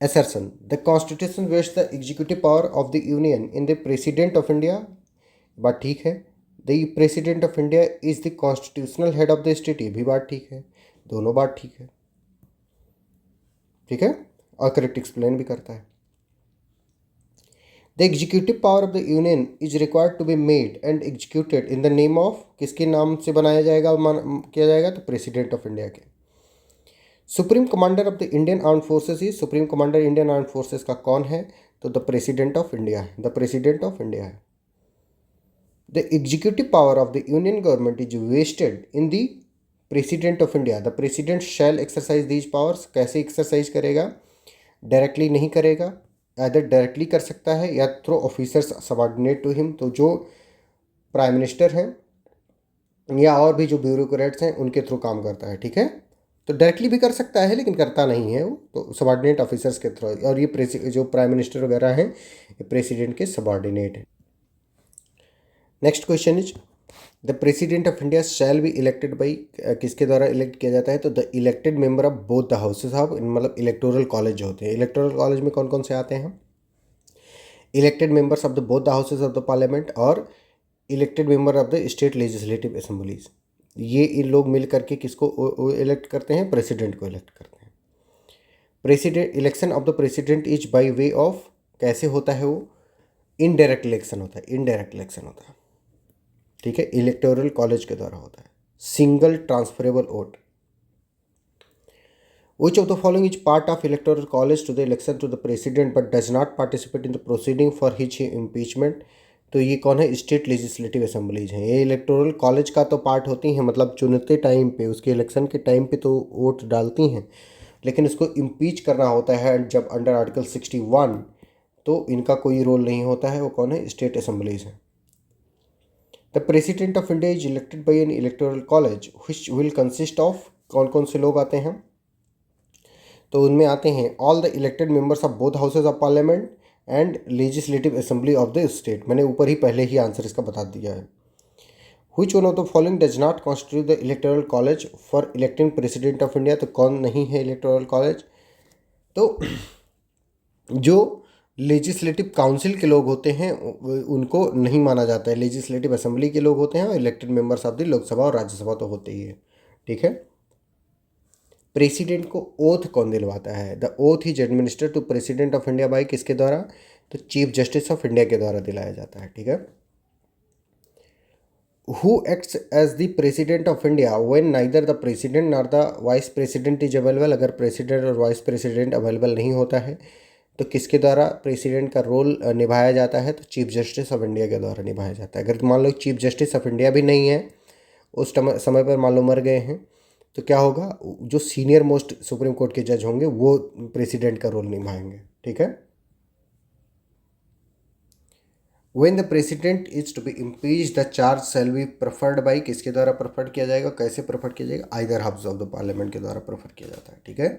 Assertion, the constitution vest the executive power of the union in the president of India, बात ठीक है। The president of India is the constitutional head of the state, ये भी बात ठीक है, दोनों बात ठीक है, ठीक है, और करेक्ट एक्सप्लेन भी करता है। The executive power of the union is required to be made and executed in the name of, किसके नाम से बनाया जाएगा, किया जाएगा, तो प्रेसिडेंट ऑफ इंडिया के। Supreme commander of the Indian arm forces is, supreme commander Indian arm forces का कौन है, तो द प्रेसिडेंट ऑफ इंडिया है, द प्रेसिडेंट ऑफ इंडिया है। The executive power of the union government is vested in the president of India, the president shall exercise these powers, कैसे exercise करेगा, directly नहीं करेगा, आइदर डायरेक्टली कर सकता है या through officers subordinate to him, तो जो प्राइम मिनिस्टर हैं या और भी जो ब्यूरोक्रेट्स हैं उनके थ्रू काम करता है, ठीक है। तो डायरेक्टली भी कर सकता है लेकिन करता नहीं है वो, तो सबॉर्डिनेट ऑफिसर्स के थ्रू, और ये जो प्राइम मिनिस्टर वगैरह हैं ये प्रेसिडेंट के सबॉर्डिनेट है। Next question is, the president of India shall be elected by, किसके द्वारा इलेक्ट किया जाता है, तो the elected member of both the houses of, मतलब इलेक्टोरल कॉलेज जो होते हैं, इलेक्टोरल कॉलेज में कौन कौन से आते हैं, elected members of the both the houses of the parliament और elected member of the state legislative assemblies, ये इन लोग मिल करके किसको इलेक्ट करते हैं, प्रेसिडेंट को इलेक्ट करते हैं। President election of the president is by way of, कैसे होता है वो, इनडायरेक्ट इलेक्शन होता है, इनडायरेक्ट इलेक्शन होता है, ठीक है, इलेक्टोरल कॉलेज के द्वारा होता है, single transferable vote. Which of the following is part of electoral college to the election to the president but does not participate in the proceeding for his impeachment? तो ये कौन है? स्टेट लेजिस्लेटिव असेंबलीज हैं। ये electoral college का तो part होती हैं, मतलब चुनते टाइम पे, उसके इलेक्शन के टाइम पे तो वोट डालती हैं, लेकिन इसको इम्पीच करना होता है जब अंडर आर्टिकल 61, तो इनका कोई रोल नहीं होता है। वो कौन है? स्टेट असेंबलीज हैं। The president of India is elected by N electoral college which will consist of, कौन कौन से लोग आते हैं? तो उनमें आते हैं all the elected members of both houses of parliament and legislative assembly of the state. मैंने ऊपर ही पहले ही आंसर इसका बता दिया है। Which one of the following does not constitute the electoral college for electing president of India? तो कौन नहीं है इलेक्टोरल कॉलेज? तो जो लेजिस्लेटिव काउंसिल के लोग होते हैं उनको नहीं माना जाता है। लेजिस्लेटिव असेंबली के लोग होते हैं और elected members of the Lok Sabha और राज्यसभा तो होते ही है। ठीक है। प्रेसिडेंट को ओथ कौन दिलवाता है? The oath is administer to president of India by, किसके द्वारा? तो चीफ जस्टिस ऑफ इंडिया के द्वारा दिलाया जाता है। ठीक है। Who acts as the president of India when neither the president nor the vice president is available? अगर प्रेसिडेंट और वाइस प्रेसिडेंट अवेलेबल नहीं होता है तो किसके द्वारा प्रेसिडेंट का रोल निभाया जाता है? तो चीफ जस्टिस ऑफ इंडिया के द्वारा निभाया जाता है। अगर मान लो चीफ जस्टिस ऑफ इंडिया भी नहीं है, उस समय पर मान लो मर गए हैं, तो क्या होगा? जो सीनियर मोस्ट सुप्रीम कोर्ट के जज होंगे वो प्रेसिडेंट का रोल निभाएंगे। ठीक है। When the president is to be impeach the charge shall be preferred by, किसके द्वारा प्रेफर किया जाएगा? कैसे प्रेफर किया जाएगा? Either house of the parliament के द्वारा प्रेफर किया जाता है। ठीक है।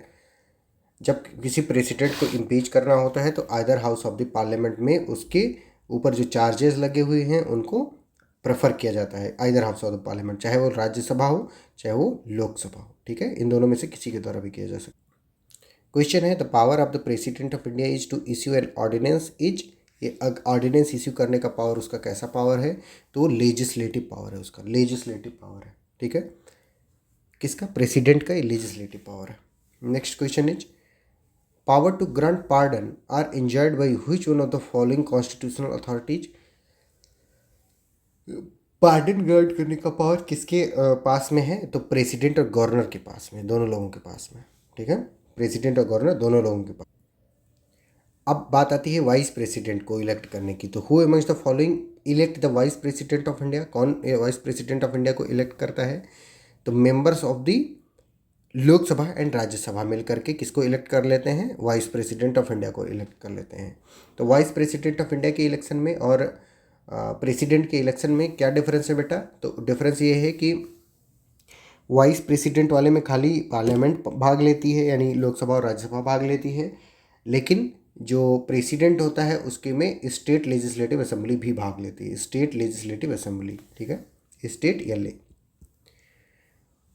जब किसी प्रेसिडेंट को इम्पीच करना होता है तो either house of the parliament में उसके ऊपर जो चार्जेस लगे हुए हैं उनको प्रेफर किया जाता है, either house of the parliament, चाहे वो राज्यसभा हो चाहे वो लोकसभा हो। ठीक है। इन दोनों में से किसी के द्वारा भी किया जा सकता है। क्वेश्चन है the power of the president of India is to issue an ordinance is, ये ऑर्डिनेंस इश्यू करने का पावर उसका कैसा पावर है? तो लेजिस्लेटिव पावर है, उसका लेजिस्लेटिव पावर है। ठीक है। किसका? प्रेसिडेंट का ये लेजिस्लेटिव पावर है। Next question is power to grant pardon are enjoyed by which one of the following constitutional authorities? Pardon grant करने का पावर किसके पास में है? तो प्रेसिडेंट और गवर्नर के पास में, दोनों लोगों के पास में। ठीक है। प्रेसिडेंट और गवर्नर दोनों लोगों के पास। अब बात आती है वाइस प्रेसिडेंट को इलेक्ट करने की। तो who amongst the following elect the vice president of India? कौन वाइस प्रेसिडेंट ऑफ इंडिया को इलेक्ट करता है? तो members of the Lok Sabha and Rajya Sabha मिल करके किसको इलेक्ट कर लेते हैं? वाइस प्रेसिडेंट ऑफ इंडिया को इलेक्ट कर लेते हैं। तो वाइस प्रेसिडेंट ऑफ इंडिया के इलेक्शन में और प्रेसिडेंट के इलेक्शन में क्या डिफरेंस है बेटा? तो डिफरेंस ये है कि वाइस प्रेसिडेंट वाले में खाली पार्लियामेंट भाग लेती है, यानी लोकसभा और राज्यसभा भाग लेती है, लेकिन जो प्रेसिडेंट होता है उसके में स्टेट लेजिस्लेटिव असेंबली भी भाग लेती है, स्टेट लेजिस्लेटिव असेंबली। ठीक है। स्टेट या ले।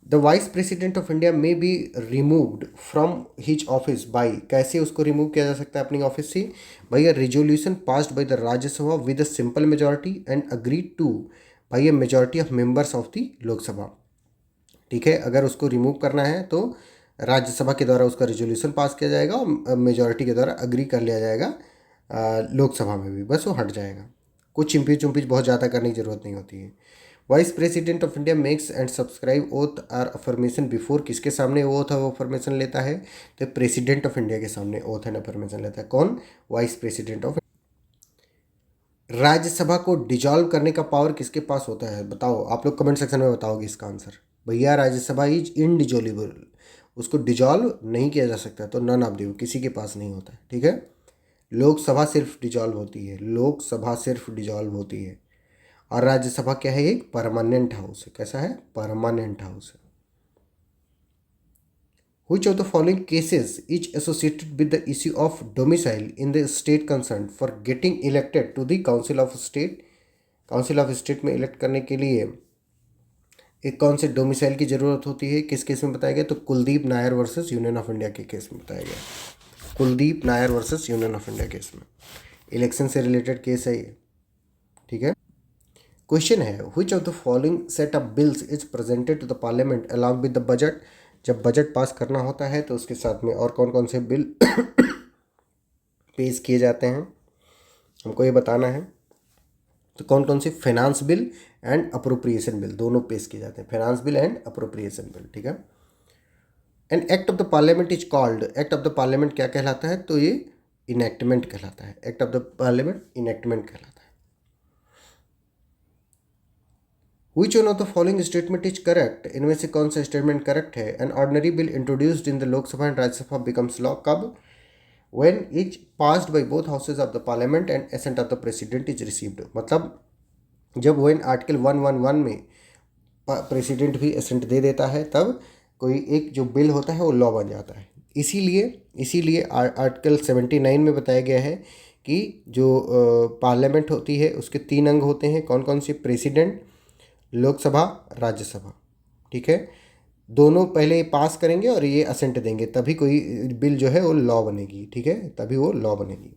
The vice president of India may be removed from his office by, कैसे उसको रिमूव किया जा सकता है अपनी ऑफिस से? By a resolution passed by the Rajya Sabha with a simple majority and agreed two by a majority of members of the Lok Sabha. ठीक है। अगर उसको रिमूव करना है तो राज्यसभा के द्वारा उसका रिजोल्यूशन पास किया जाएगा और मेजॉरिटी के द्वारा अग्री कर लिया जाएगा लोकसभा में भी, बस वो हट जाएगा। कुछ इम्पीच उम्पीच बहुत ज़्यादा करने की ज़रूरत नहीं होती है। Vice president of India makes and subscribe oath or affirmation before, किसके सामने वो ओथ वो अफर्मेशन लेता है? तो प्रेसिडेंट ऑफ इंडिया के सामने ओथ एंड अफर्मेशन लेता है। कौन? Vice president of. राज्यसभा को डिजॉल्व करने का पावर किसके पास होता है? बताओ, आप लोग कमेंट सेक्शन में बताओगे इसका आंसर। भैया राज्यसभा इज इनडिजोल्वेबल, उसको डिजॉल्व नहीं किया जा सकता, तो नन ऑफ द किसी के पास नहीं होता है। ठीक है। लोकसभा सिर्फ डिजॉल्व होती है, लोकसभा सिर्फ डिजॉल्व होती है, और राज्यसभा क्या है? एक परमानेंट हाउस है। कैसा है? परमानेंट हाउस है। Which of the following cases is associated with the issue of domicile in the state concerned for getting elected to the Council of State? Council of state में elect करने के लिए एक कौन से डोमिसाइल की ज़रूरत होती है? किस केस में बताया गया? तो Kuldip Nayar versus union of India के केस में बताया गया। Kuldip Nayar versus union of India case में इलेक्शन से रिलेटेड केस है ये। ठीक है। क्वेश्चन है which of the following set of bills is presented to the parliament along with the budget? जब बजट पास करना होता है तो उसके साथ में और कौन कौन से बिल पेश किए जाते हैं, हमको ये बताना है। तो कौन कौन से? Finance bill and appropriation bill दोनों पेश किए जाते हैं, finance bill and appropriation bill. ठीक है। An act of the parliament is called, act of the parliament क्या कहलाता है? तो ये इनेक्टमेंट कहलाता है। Act of the parliament enactment कहलाता है। Which one of the following statement is correct? इनमें से कौन सा स्टेटमेंट करेक्ट है? An ordinary bill introduced in the Lok Sabha and Rajya Sabha becomes law कब? When each passed by both houses of the parliament and assent of the president is received। मतलब जब when article 111 में president भी असेंट दे देता है तब कोई एक जो बिल होता है वो लॉ बन जाता है। इसीलिए आर्टिकल 79 में बताया गया है कि जो पार्लियामेंट होती है उसके 3 अंग होते हैं। कौन कौन से? प्रेसिडेंट, लोकसभा, राज्यसभा। ठीक है, दोनों पहले पास करेंगे और ये असेंट देंगे, तभी कोई बिल जो है वो लॉ बनेगी। ठीक है, तभी वो लॉ बनेगी।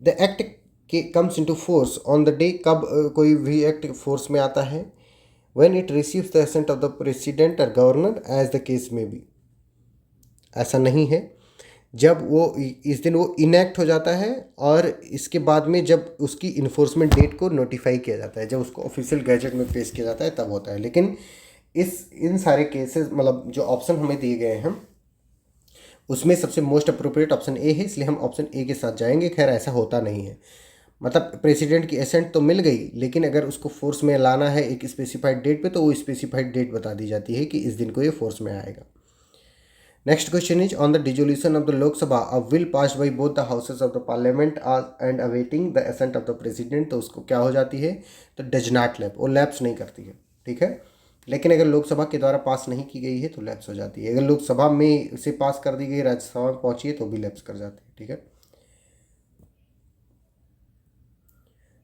द एक्ट के comes into force on the day, कब कोई भी एक्ट फोर्स में आता है? When it receives the assent of the president और गवर्नर एज द केस में बी। ऐसा नहीं है, जब वो इस दिन वो इनैक्ट हो जाता है और इसके बाद में जब उसकी इन्फोर्समेंट डेट को नोटिफाई किया जाता है, जब उसको ऑफिशियल गैजेट में पेश किया जाता है तब होता है। लेकिन इन सारे केसेस मतलब जो ऑप्शन हमें दिए गए हैं उसमें सबसे मोस्ट अप्रोप्रिएट ऑप्शन ए है, इसलिए हम ऑप्शन ए के साथ जाएंगे। खैर ऐसा होता नहीं है, मतलब प्रेसिडेंट की एसेंट तो मिल गई लेकिन अगर उसको फोर्स में लाना है एक स्पेसिफाइड डेट पे तो वो स्पेसिफाइड डेट बता दी जाती है कि इस दिन को ये फोर्स में आएगा। Next question is on the dissolution of the Lok Sabha, a bill passed by both the houses of the parliament and awaiting the assent of the president, तो उसको क्या हो जाती है? तो डज नॉट लैप, वो लैप्स नहीं करती है। ठीक है, लेकिन अगर लोकसभा के द्वारा पास नहीं की गई है तो लैप्स हो जाती है। अगर लोकसभा में इसे पास कर दी गई, राज्यसभा में पहुंची है तो भी लैप्स कर जाती है। ठीक है,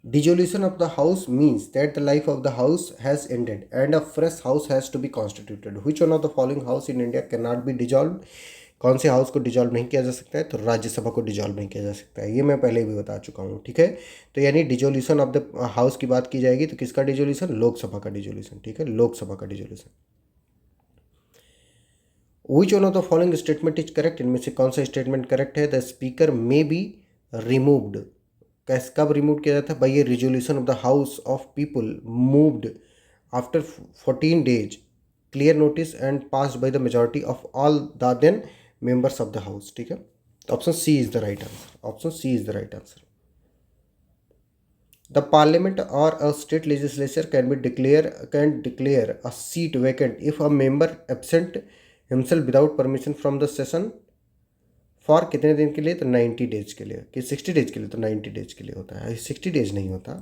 dissolution of the house means that the life of the house has ended and a fresh house has to be constituted। Which one of the following house in India cannot be dissolved? कौन से house को dissolve नहीं किया जा सकता है? तो राज्यसभा को डिजॉल्व नहीं किया जा सकता है, ये मैं पहले भी बता चुका हूँ। ठीक है, तो यानी डिजोल्यूशन ऑफ द हाउस की बात की जाएगी तो किसका डिजोल्यूशन? लोकसभा का डिजोल्यूशन। ठीक है, लोकसभा का dissolution. Which one of the following statement is correct? इनमें से कौन सा स्टेटमेंट करेक्ट है? The speaker may be removed, कब रिमूव किया जाता है? By a resolution of the house of people moved after 14 days clear notice and passed by the majority of all the then members of the house. ठीक है, तो option C is the right answer. Option C is the right answer. The parliament और a state legislature can declare a seat vacant if a member absent himself without permission from the session for कितने दिन के लिए? तो 90 days के लिए। कि 60 days के लिए? तो 90 days के लिए होता है, 60 days नहीं होता।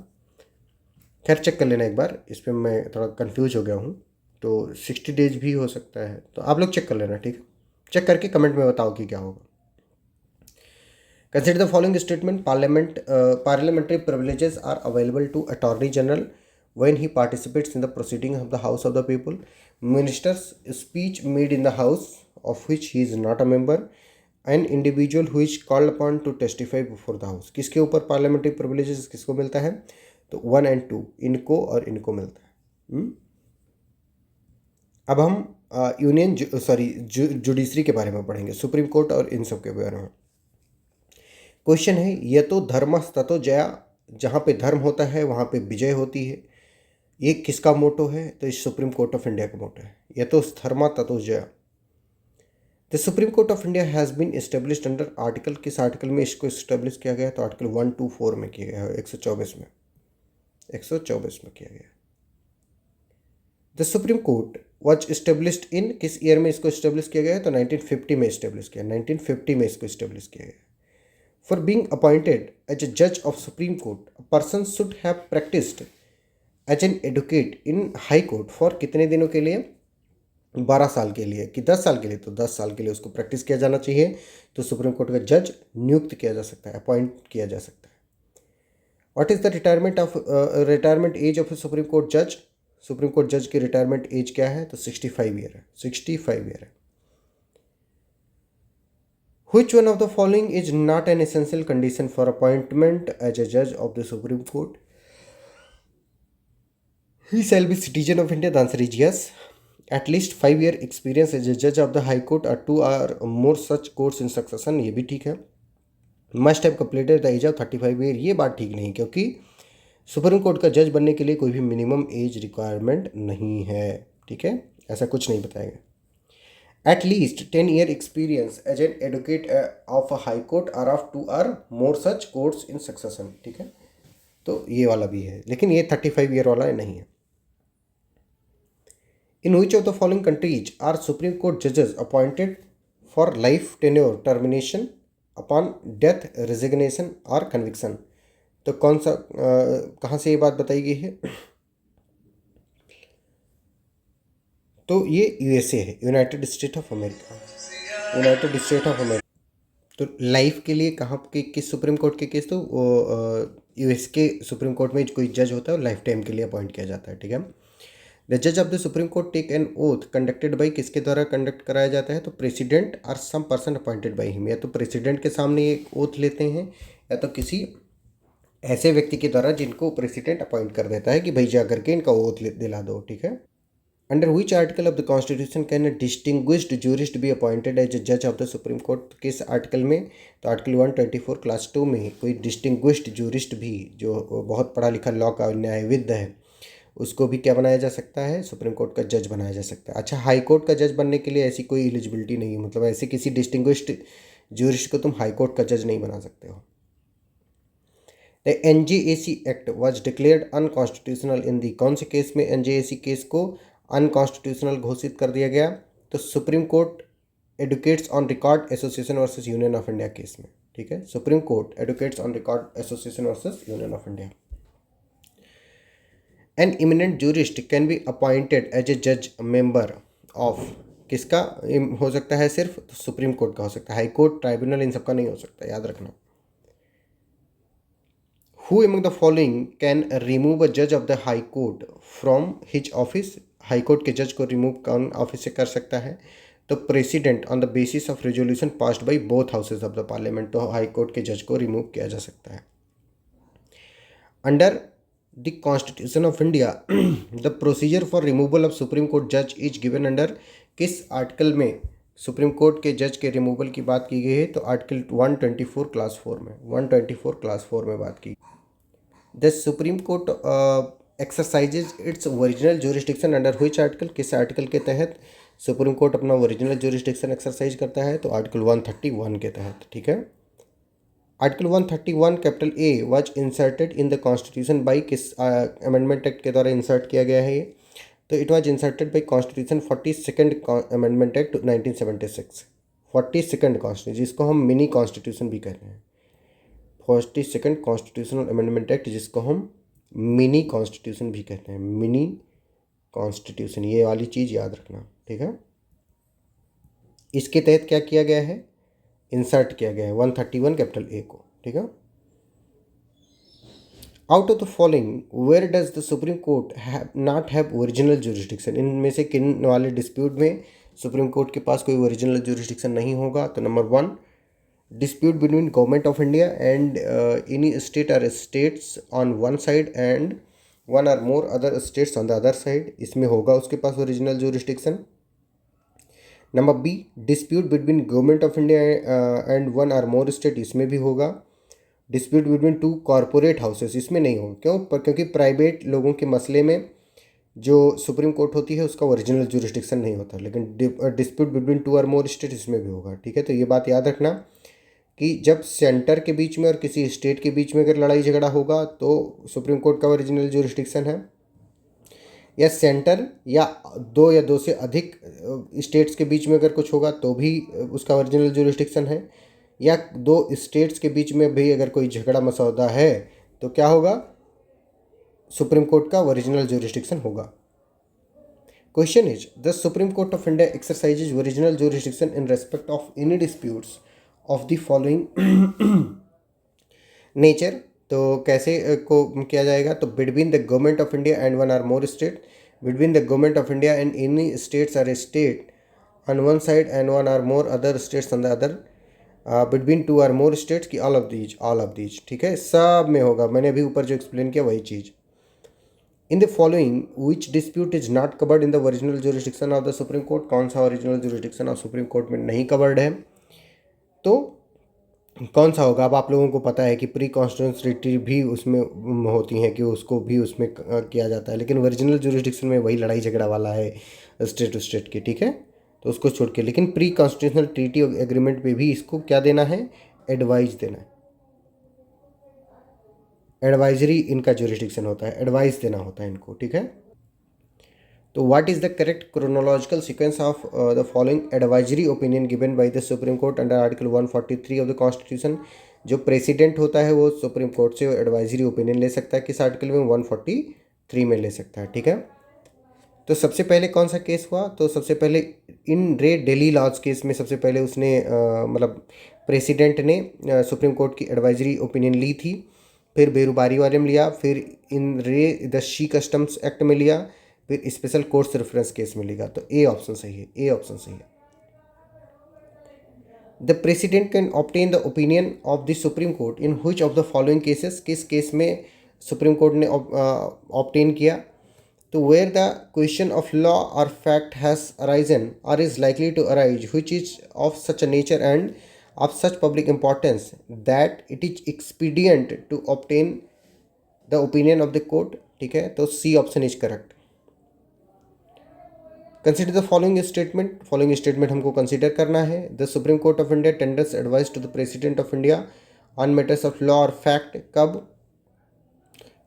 खैर चेक कर लेना एक बार, इस पर मैं थोड़ा कंफ्यूज हो गया हूँ, तो 60 days भी हो सकता है, तो आप लोग चेक कर लेना। ठीक है, चेक करके कमेंट में बताओ कि क्या होगा। Consider the following statement, parliamentary privileges are available to attorney general when he participates in the proceeding of the House of the People, minister's speech made in the House of which he is not a member, an individual who is called upon to testify before the House। किसके ऊपर parliamentary privileges किसको मिलता है? तो 1 और 2 इनको और इनको मिलता है। अब हम यूनियन जुडिशरी के बारे में पढ़ेंगे, सुप्रीम कोर्ट और इन सब के बारे में। क्वेश्चन है, ये तो धर्मस्ततो जया, जहाँ पे धर्म होता है वहाँ पे विजय होती है, ये किसका मोटो है? तो इस सुप्रीम कोर्ट ऑफ इंडिया का मोटो है। ये तो धर्मा ततो जया। The supreme court of India has been established under article, किस आर्टिकल में इसको इस्टेब्लिश किया गया? तो आर्टिकल 124 में किया गया है, 124 में, 124 में किया गया। The supreme court was established in, किस ईयर में इसको इस्टेब्लिश किया गया? तो 1950 में इस्टेब्लिश किया, 1950 में इसको इस्टेब्लिश किया गया। For being appointed as a जज of supreme court a person should have practised as an advocate in high court for कितने दिनों के लिए? 12 साल के लिए। कि 10 साल के लिए? तो 10 साल के लिए उसको प्रैक्टिस किया जाना चाहिए, तो सुप्रीम कोर्ट का जज नियुक्त किया जा सकता है, अपॉइंट किया जा सकता है। What is the retirement age of a supreme court जज? सुप्रीम कोर्ट जज की रिटायरमेंट एज क्या है? तो 65 ईयर है, 65 ईयर है। Which one of the following is not an essential condition for appointment as a judge of the Supreme Court? He shall be citizen of India. The answer is yes. At least 5 year experience as a judge of the High Court or 2 or more such courts in succession, ये भी ठीक है। Must have completed the age of 35 year, ये बात ठीक नहीं, क्योंकि supreme court का जज बनने के लिए कोई भी मिनिमम एज रिक्वायरमेंट नहीं है, ठीक है, ऐसा कुछ नहीं बताया गया। At least 10-year experience as an advocate of a high court or of two or more such courts in succession, ठीक है, तो ये वाला भी है, लेकिन ये 35 ईयर वाला नहीं है। In which of the following countries are Supreme Court judges appointed for life tenure termination upon death, resignation or conviction? तो कौन सा कहाँ से ये बात बताई गई है? तो ये यूएसए है, United state of America, United state of America. तो लाइफ के लिए कहाँ के किस सुप्रीम कोर्ट के केस, तो वो यूएस के सुप्रीम कोर्ट में कोई जज होता है और लाइफ टाइम के लिए अपॉइंट किया जाता है, ठीक है। द जज of the supreme court take an oath conducted by, किसके द्वारा कंडक्ट कराया जाता है? तो प्रेसिडेंट और some person appointed by him, या तो प्रेसिडेंट के सामने एक ओथ लेते हैं या तो किसी ऐसे व्यक्ति के द्वारा जिनको प्रेसिडेंट अपॉइंट कर देता है कि भाई जा करके इनका ओथ दिला दो, ठीक है। Under which article of the constitution can a distinguished jurist be appointed as जज ऑफ द सुप्रीम कोर्ट? किस आर्टिकल में? तो आर्टिकल 124 क्लास 2 में कोई डिस्टिंग्विश्ड जूरिस्ट भी, जो बहुत पढ़ा लिखा लॉ का न्यायविद है, उसको भी क्या बनाया जा सकता है? सुप्रीम कोर्ट का जज बनाया जा सकता है। अच्छा, हाई कोर्ट का जज बनने के लिए ऐसी कोई एलिजिबिलिटी नहीं है, मतलब ऐसे किसी डिस्टिंग्विश्ड जूरिस्ट को तुम हाई कोर्ट का जज नहीं बना सकते हो। The NJAC act was declared unconstitutional in the, कौन से केस में NJAC केस को अनकॉन्स्टिट्यूशनल घोषित कर दिया गया? तो supreme court advocates on record association versus union of India case में, ठीक है। Supreme court advocates on record association versus union of India. An eminent jurist can be appointed as a जज मेंबर ऑफ, किसका हो सकता है सिर्फ? तो सुप्रीम कोर्ट का हो सकता है, हाई कोर्ट, ट्राइब्यूनल, इन सबका नहीं हो सकता, याद रखना। Who among the following can remove a judge of the high court from his office? High court के जज को रिमूव कौन ऑफिस से कर सकता है? तो president on the basis of resolution passed by both houses of the parliament, तो हाई कोर्ट के जज को रिमूव किया जा सकता है। Under the constitution of India the procedure for removal of supreme court जज इज गिवन अंडर, किस आर्टिकल में सुप्रीम कोर्ट के जज के रिमूवल की बात की गई है? तो आर्टिकल 124 क्लास 4 में, 124 क्लास 4 में बात की। The supreme court exercises its original jurisdiction under which article, किस आर्टिकल के तहत सुप्रीम कोर्ट अपना ओरिजिनल ज्यूरिस्डिक्शन एक्सरसाइज करता है? तो आर्टिकल 131 के तहत, ठीक है। Article 131 capital A was inserted in the constitution by, किस अमेंडमेंट एक्ट के द्वारा इंसर्ट किया गया है ये? तो it was inserted by constitution 42nd amendment act 1976, 42nd constitution, जिसको हम मिनी कॉन्स्टिट्यूशन भी कहते हैं, 42nd कॉन्स्टिट्यूशनल अमेंडमेंट एक्ट, जिसको हम मिनी कॉन्स्टिट्यूशन भी कहते हैं, मिनी कॉन्स्टिट्यूशन, ये वाली चीज़ याद रखना, ठीक है। इसके तहत क्या किया गया है? इंसर्ट किया गया है 131 कैपिटल ए को, ठीक है। Out of the following where does the supreme court not have original jurisdiction, इनमें से किन वाले डिस्प्यूट में सुप्रीम कोर्ट के पास कोई ओरिजिनल ज्यूरिस्डिक्शन नहीं होगा? तो number 1, dispute between government of India and any state or states on one side and one or more other states on the other side, इसमें होगा उसके पास original jurisdiction. Number B, dispute between government of India and one or more state, इसमें भी होगा। Dispute between two corporate houses, इसमें नहीं होगा, क्यों? क्योंकि प्राइवेट लोगों के मसले में जो सुप्रीम कोर्ट होती है उसका ओरिजिनल ज्यूरिस्डिक्शन नहीं होता, लेकिन डिस्प्यूट बिटवीन टू और मोर स्टेट इसमें भी होगा, ठीक है। तो ये बात याद रखना कि जब सेंटर के बीच में और किसी स्टेट के बीच में अगर लड़ाई झगड़ा होगा तो सुप्रीम कोर्ट का ओरिजिनल ज्यूरिस्डिक्शन है, या सेंटर या दो से अधिक स्टेट्स के बीच में अगर कुछ होगा तो भी उसका ओरिजिनल ज्यूरिस्डिक्शन है, या दो स्टेट्स के बीच में भी अगर कोई झगड़ा मसौदा है तो क्या होगा? सुप्रीम कोर्ट का ओरिजिनल ज्यूरिस्डिक्शन होगा। Question is, the supreme court of India exercises original jurisdiction in respect of any disputes of the following nature, तो कैसे को किया जाएगा? तो between the government of India and one or more state, between the government of India and any states or a state on one side and one or more other states on the other, between to are more states की all of these, ठीक है, सब में होगा। मैंने अभी ऊपर जो एक्सप्लेन किया वही चीज़। In the following which dispute is not covered in the original jurisdiction of the supreme court, कौन सा original jurisdiction of supreme court में नहीं कवर्ड है? तो कौन सा होगा? अब आप लोगों को पता है कि प्री कॉन्स्टिट्यूशनलिटी भी उसमें होती हैं कि उसको भी उसमें किया जाता है, लेकिन ओरिजिनल जुरिस्डिक्शन में वही लड़ाई झगड़ा वाला है स्टेट टू स्टेट की, ठीक है। तो उसको छोड़ के, लेकिन प्री कॉन्स्टिट्यूशनल ट्रीटी एग्रीमेंट पे भी इसको क्या देना है? एडवाइस देना है। एडवाइजरी इनका जुरिस्डिक्शन होता है, एडवाइस देना होता है इनको, ठीक है। तो what is the correct chronological sequence of the following advisory opinion given by the supreme court under article 143 of the constitution? जो प्रेसिडेंट होता है वो सुप्रीम कोर्ट से एडवाइजरी ओपिनियन ले सकता है, किस आर्टिकल में? 143 में ले सकता है, ठीक है। तो सबसे पहले कौन सा केस हुआ? तो सबसे पहले इन रे डेली लॉज केस में सबसे पहले उसने मतलब प्रेसिडेंट ने सुप्रीम कोर्ट की एडवाइजरी ओपिनियन ली थी। फिर बेरुबारी वाले में लिया, फिर इन रे द शी कस्टम्स एक्ट में लिया, फिर स्पेशल कोर्ट्स रेफरेंस केस में लिया। तो ए ऑप्शन सही है, ए ऑप्शन सही है। The president can obtain the opinion of the supreme court in which of the following cases? किस केस में सुप्रीम कोर्ट ने ऑब्टेन किया? तो where the question of law और फैक्ट हैज़ अराइजन और is likely to arise which is of such a nature and of such public importance that it is expedient to obtain the opinion of the court, ठीक है। तो C option is correct. Consider the following statement, following statement हमको consider करना है। The supreme court of India tenders advice to the president of India on matters of law और fact. कब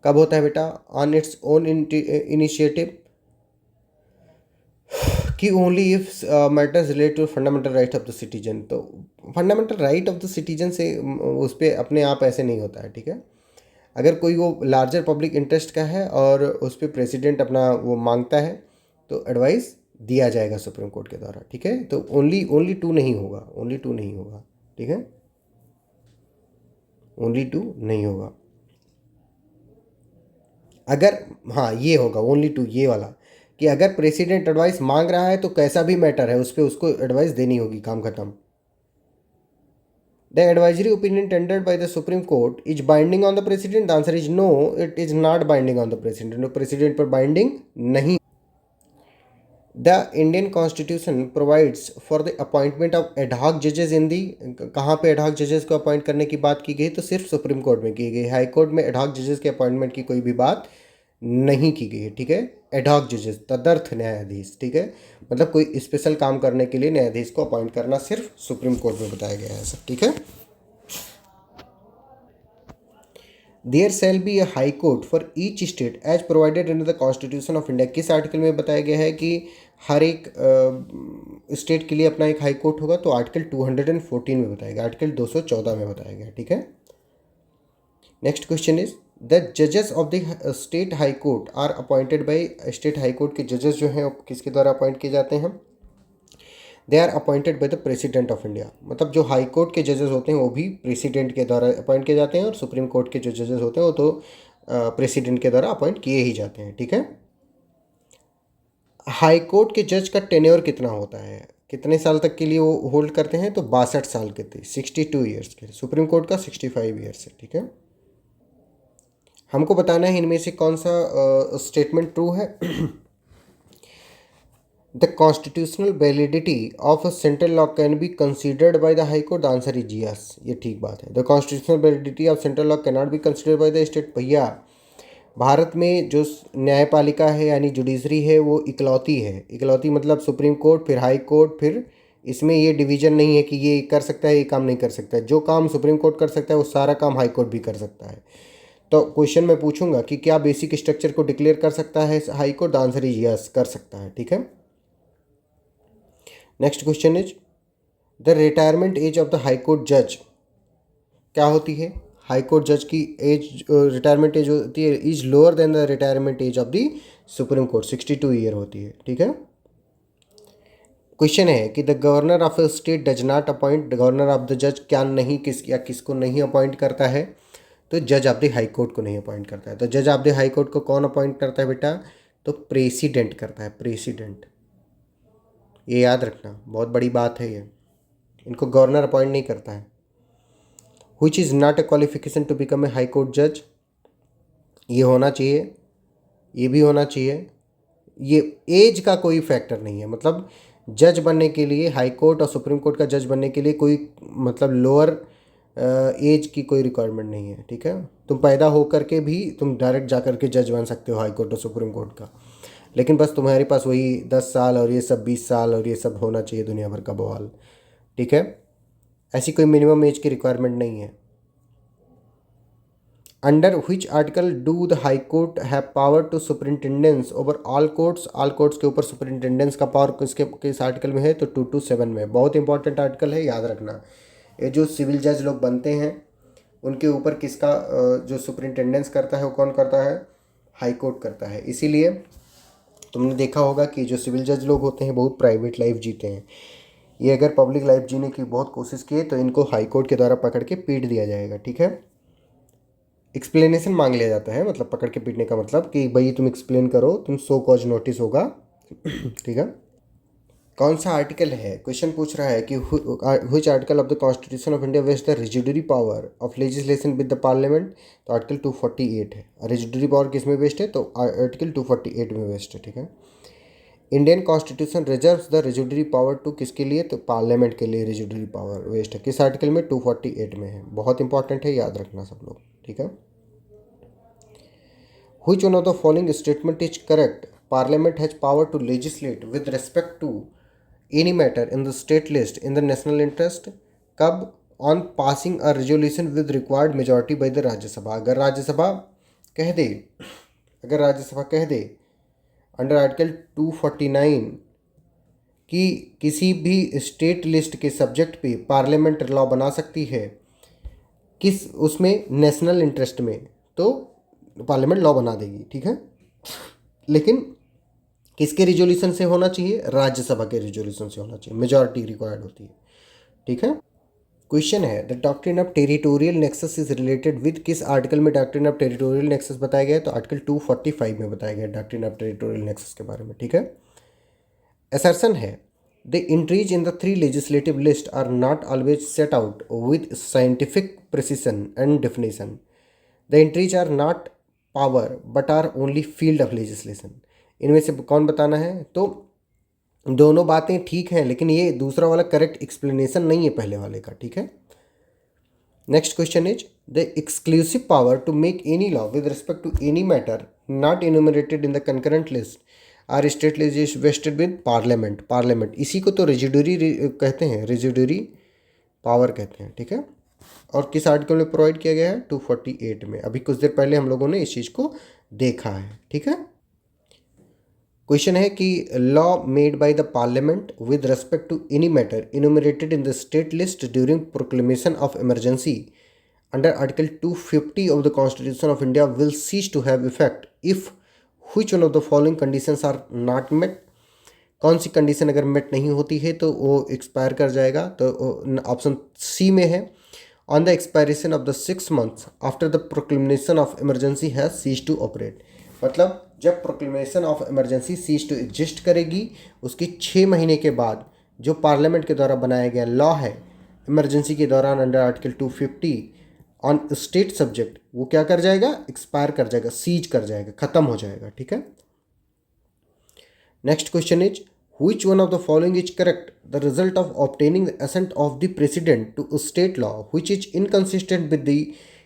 कब होता है बेटा? ऑन इट्स ओन इनिशिएटिव, कि only if matters relate to fundamental right of the citizen. तो fundamental right of the citizen से उस पर अपने आप ऐसे नहीं होता है, ठीक है। अगर कोई वो लार्जर पब्लिक इंटरेस्ट का है और उस पर प्रेसिडेंट अपना वो मांगता है तो एडवाइस दिया जाएगा सुप्रीम कोर्ट के द्वारा, ठीक है। तो ओनली टू नहीं होगा, ओनली टू नहीं होगा, ठीक है, ओनली टू नहीं होगा। अगर, हाँ ये होगा ओनली टू, ये वाला, कि अगर प्रेसिडेंट एडवाइस मांग रहा है तो कैसा भी मैटर है उस पर उसको एडवाइस देनी होगी, काम खत्म। The advisory opinion tendered by the supreme court is binding on the president? The answer is no, it is not binding on the president. President पर बाइंडिंग नहीं। The Indian constitution provides for the appointment of ad hoc जजेस in दी, कहाँ पे ad hoc जजेस को appoint करने की बात की गई? तो सिर्फ सुप्रीम कोर्ट में की गई। हाई कोर्ट में एडहॉक जजेस के अपॉइंटमेंट की कोई भी बात नहीं की गई है, ठीक है। एडहॉक जजेस तदर्थ न्यायाधीश, ठीक है, मतलब कोई स्पेशल काम करने के लिए न्यायाधीश को अपॉइंट करना सिर्फ सुप्रीम कोर्ट में बताया गया है सब, ठीक है। There shall be a high court for each state as provided in the constitution of India. किस आर्टिकल में बताया गया है कि हर एक स्टेट के लिए अपना एक हाई कोर्ट होगा? तो आर्टिकल 214 में बताया गया, आर्टिकल 214 में बताया गया, ठीक है। नेक्स्ट क्वेश्चन इज द जजेस of the state high court are appointed by, state high court के जजेस जो हैं किसके द्वारा अपॉइंट किए जाते हैं? They are appointed by the president of India. मतलब जो हाई कोर्ट के जजेस होते हैं वो भी प्रेसिडेंट के द्वारा अपॉइंट किए जाते हैं, और सुप्रीम कोर्ट के जो जजेस होते हैं वो तो प्रेसिडेंट के द्वारा अपॉइंट किए ही जाते हैं, ठीक है। हाई कोर्ट के जज का टेन्योर कितना होता है? कितने साल तक के लिए वो होल्ड करते हैं? तो 62 साल के थे, 62 ईयर्स के। सुप्रीम कोर्ट का 65 ईयर्स है, ठीक है। हमको बताना है इनमें से कौन सा स्टेटमेंट ट्रू है। The constitutional validity of a central law can be considered by the high court? The answer is yes, ये ठीक बात है। The constitutional validity of central law can not be considered by the state. भैया भारत में जो न्यायपालिका है यानी जुडिशरी है वो इकलौती है। इकलौती मतलब सुप्रीम कोर्ट, फिर हाई कोर्ट, फिर इसमें ये डिवीजन नहीं है कि ये कर सकता है ये काम नहीं कर सकता है। जो काम सुप्रीम कोर्ट कर सकता है वो सारा काम हाई कोर्ट भी कर सकता है। तो क्वेश्चन मैं पूछूंगा कि क्या बेसिक स्ट्रक्चर को डिक्लेयर कर सकता है high court? The answer is yes, कर सकता है, ठीक है। Next question is the retirement age of the high court जज क्या होती है? हाई कोर्ट जज की एज, रिटायरमेंट एज होती है is lower than the retirement age of the supreme court, 62 year होती है, ठीक है। क्वेश्चन है कि the governor of a state does not appoint, governor of the जज क्या नहीं, किस या किसको नहीं अपॉइंट करता है? तो जज ऑफ द हाई कोर्ट को नहीं अपॉइंट करता है। तो जज ऑफ द हाई कोर्ट को कौन अपॉइंट करता है बेटा? तो प्रेसिडेंट करता है, प्रेसिडेंट। ये याद रखना, बहुत बड़ी बात है ये, इनको गवर्नर अपॉइंट नहीं करता है। Which is not a qualification to become a high court जज, ये होना चाहिए, ये भी होना चाहिए। ये एज का कोई फैक्टर नहीं है, मतलब जज बनने के लिए, हाई कोर्ट और सुप्रीम कोर्ट का जज बनने के लिए कोई मतलब लोअर एज की कोई रिक्वायरमेंट नहीं है, ठीक है। तुम पैदा हो करके भी तुम डायरेक्ट जा करके जज बन सकते हो हाई कोर्ट और सुप्रीम कोर्ट का, लेकिन बस तुम्हारे पास वही 10 साल और ये सब 20 साल और ये सब होना चाहिए दुनिया भर का बवाल, ठीक है। ऐसी कोई मिनिमम एज की रिक्वायरमेंट नहीं है। Under which article do the high court have power to superintendence over all courts, all courts के ऊपर सुपरिंटेंडेंस का पावर किस आर्टिकल में है, तो 227 में। बहुत इंपॉर्टेंट आर्टिकल है, याद रखना। ये जो सिविल जज लोग बनते हैं उनके ऊपर किसका जो सुपरिंटेंडेंस करता है वो कौन करता है, हाई कोर्ट करता है। इसीलिए तुमने देखा होगा कि जो सिविल जज लोग होते हैं बहुत प्राइवेट लाइफ जीते हैं। ये अगर पब्लिक लाइफ जीने की बहुत कोशिश किए तो इनको हाई कोर्ट के द्वारा पकड़ के पीट दिया जाएगा, ठीक है। एक्सप्लेनेशन मांग लिया जाता है, मतलब पकड़ के पीटने का मतलब कि भाई तुम एक्सप्लेन करो, तुम सो कॉज नोटिस होगा, ठीक है। कौन सा आर्टिकल है, क्वेश्चन पूछ रहा है कि which article of the constitution of India vest the residuary power of legislation with the parliament, तो आर्टिकल 248 है। रेजिडरी पावर किस में वेस्ट है, तो आर्टिकल 248 में वेस्ट है, ठीक है। Indian constitution reserves the residuary power to किसके लिए, तो पार्लियामेंट के लिए रेजिडरी पावर वेस्ट है। किस आर्टिकल में, 248 में है। बहुत इंपॉर्टेंट है, याद रखना सब लोग, ठीक है। Which one of the following statement is correct? Parliament has power to legislate with respect to any matter in the state list in the national interest. कब, on passing a resolution with required majority by the राज्य सभा। अगर राज्य सभा कह दे under article 249 कि किसी भी स्टेट लिस्ट के सब्जेक्ट पे पार्लियामेंट लॉ बना सकती है, किस उसमें नेशनल इंटरेस्ट में, तो पार्लियामेंट लॉ बना देगी, ठीक है। लेकिन किसके रिजोल्यूशन से होना चाहिए, राज्यसभा के रिजोल्यूशन से होना चाहिए, मेजॉरिटी रिक्वायर्ड होती है, ठीक है। क्वेश्चन है the doctrine of territorial nexus is related with, किस आर्टिकल में डॉक्ट्रिन ऑफ टेरिटोरियल नेक्सस बताया गया है, तो आर्टिकल 245 में बताया गया है डॉक्ट्रिन ऑफ टेरिटोरियल नेक्सस के बारे में, ठीक है। असर्शन है the entries in the 3 legislative list are not always set out with scientific precision and definition. The entries are not power but are only field of legislation. इनमें से कौन बताना है, तो दोनों बातें ठीक हैं, लेकिन ये दूसरा वाला करेक्ट एक्सप्लेनेशन नहीं है पहले वाले का, ठीक है। Next question is the exclusive power to make any law with respect to any matter not enumerated in the concurrent list or state legislation vested with parliament. इसी को तो रेजिडरी कहते हैं, रेजिडरी पावर कहते हैं, ठीक है। और किस आर्टिकल में प्रोवाइड किया गया है, 248 में। अभी कुछ देर पहले हम लोगों ने इस चीज़ को देखा है, ठीक है। क्वेश्चन है कि law made by the parliament with respect to any matter enumerated in the state list during proclamation of emergency under article 250 of the constitution of India will cease to have effect if which one of the following conditions are not met. कौन सी condition अगर met नहीं होती है तो वो expire कर जाएगा, तो ऑप्शन सी में है on the expiration of the 6 months after the proclamation of emergency has ceased to operate। मतलब जब proclamation of emergency cease to exist करेगी उसके 6 महीने के बाद जो पार्लियामेंट के द्वारा बनाया गया लॉ है इमरजेंसी के दौरान under article 250 on state subject, वो क्या कर जाएगा, एक्सपायर कर जाएगा, सीज कर जाएगा, खत्म हो जाएगा, ठीक है। Next question is which one of the following is correct? The result of obtaining the assent of the president to a state law which is inconsistent with the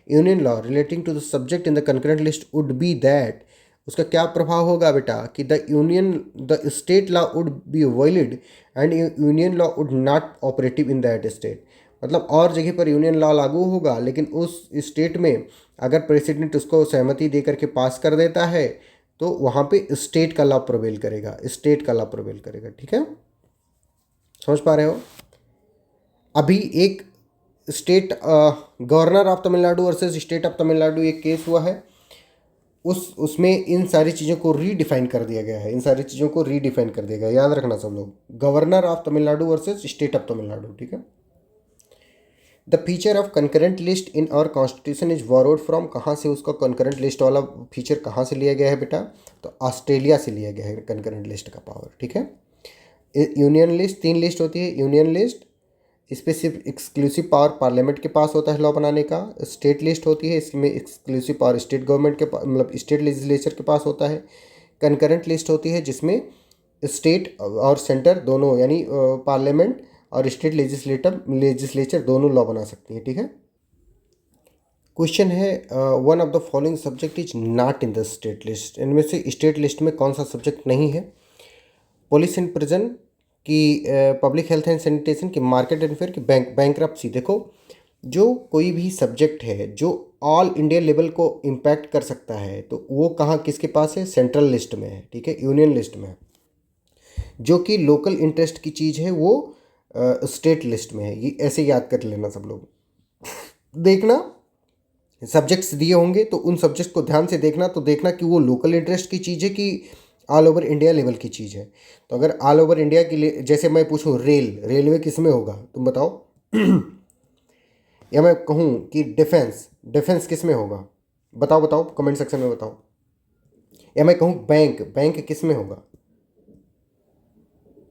union law relating to the subject in the concurrent list would be that, उसका क्या प्रभाव होगा बेटा कि the state law would be valid and union law would not operative in that state। मतलब और जगह पर यूनियन लॉ लागू होगा लेकिन उस स्टेट में अगर प्रेसिडेंट उसको सहमति दे करके पास कर देता है तो वहाँ पे स्टेट का लॉ प्रिवेल करेगा, ठीक है। समझ पा रहे हो। अभी एक state governor of Tamil Nadu versus state of Tamil Nadu एक केस हुआ है, उसमें इन सारी चीज़ों को रीडिफाइन कर दिया गया है, याद रखना सब लोग, governor of Tamil Nadu versus state of Tamil Nadu, ठीक है। The feature of concurrent list in our constitution is borrowed from, कहाँ से उसका कंकरेंट लिस्ट वाला फीचर कहाँ से लिया गया है बेटा, तो ऑस्ट्रेलिया से लिया गया है कंकरेंट लिस्ट का पावर, ठीक है। यूनियन लिस्ट 3 लिस्ट होती है, यूनियन लिस्ट इस पर सिर्फ एक्सक्लूसिव पावर पार्लियामेंट के पास होता है लॉ बनाने का। स्टेट लिस्ट होती है, इसमें एक्सक्लूसिव पावर स्टेट गवर्नमेंट के मतलब स्टेट लेजिस्लेचर के पास होता है। कंकरेंट लिस्ट होती है जिसमें स्टेट और सेंटर दोनों यानी पार्लियामेंट और स्टेट लेजिस्लेचर दोनों लॉ बना सकती हैं, ठीक है। क्वेश्चन है one of the following subject is not in the state list. इनमें से स्टेट लिस्ट में कौन सा सब्जेक्ट नहीं है? पुलिस एंड प्रिजन की, पब्लिक हेल्थ एंड सैनिटेशन की, मार्केट एंड फेयर की, बैंकरप्सी। देखो, जो कोई भी सब्जेक्ट है जो ऑल इंडिया लेवल को इम्पैक्ट कर सकता है तो वो कहाँ किसके पास है? सेंट्रल लिस्ट में है, ठीक है, यूनियन लिस्ट में है। जो कि लोकल इंटरेस्ट की चीज़ है वो स्टेट लिस्ट में है। ये ऐसे याद कर लेना सब लोग। देखना सब्जेक्ट्स दिए होंगे तो उन सब्जेक्ट को ध्यान से देखना, तो देखना कि वो लोकल इंटरेस्ट की चीज़ है कि ऑल ओवर इंडिया लेवल की चीज़ है। तो अगर ऑल ओवर इंडिया के लिए, जैसे मैं पूछूं रेलवे किस में होगा, तुम बताओ। या मैं कहूँ कि डिफेंस किस में होगा? बताओ बताओ, कमेंट सेक्शन में बताओ। या मैं कहूँ बैंक किस में होगा?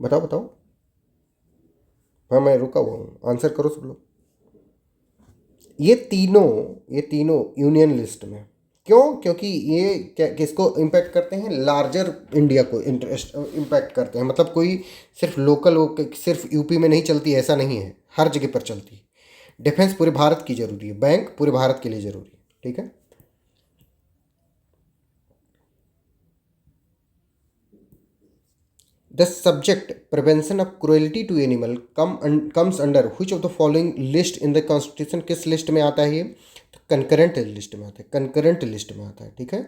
बताओ बताओ। हाँ, मैं रुका हुआ हूँ, आंसर करो सब लोग। ये तीनों यूनियन लिस्ट में। क्यों? क्योंकि ये क्या किसको इम्पैक्ट करते हैं? लार्जर इंडिया को इंटरेस्ट इम्पैक्ट करते हैं। मतलब कोई सिर्फ लोकल, सिर्फ यूपी में नहीं चलती, ऐसा नहीं है, हर जगह पर चलती है। डिफेंस पूरे भारत की जरूरी है, बैंक पूरे भारत के लिए जरूरी है, ठीक है। The subject prevention of cruelty to animal comes under which of the following list in the constitution? किस लिस्ट में आता है ये? कंकरेंट लिस्ट में आता है, कंकरेंट लिस्ट में आता है, ठीक है।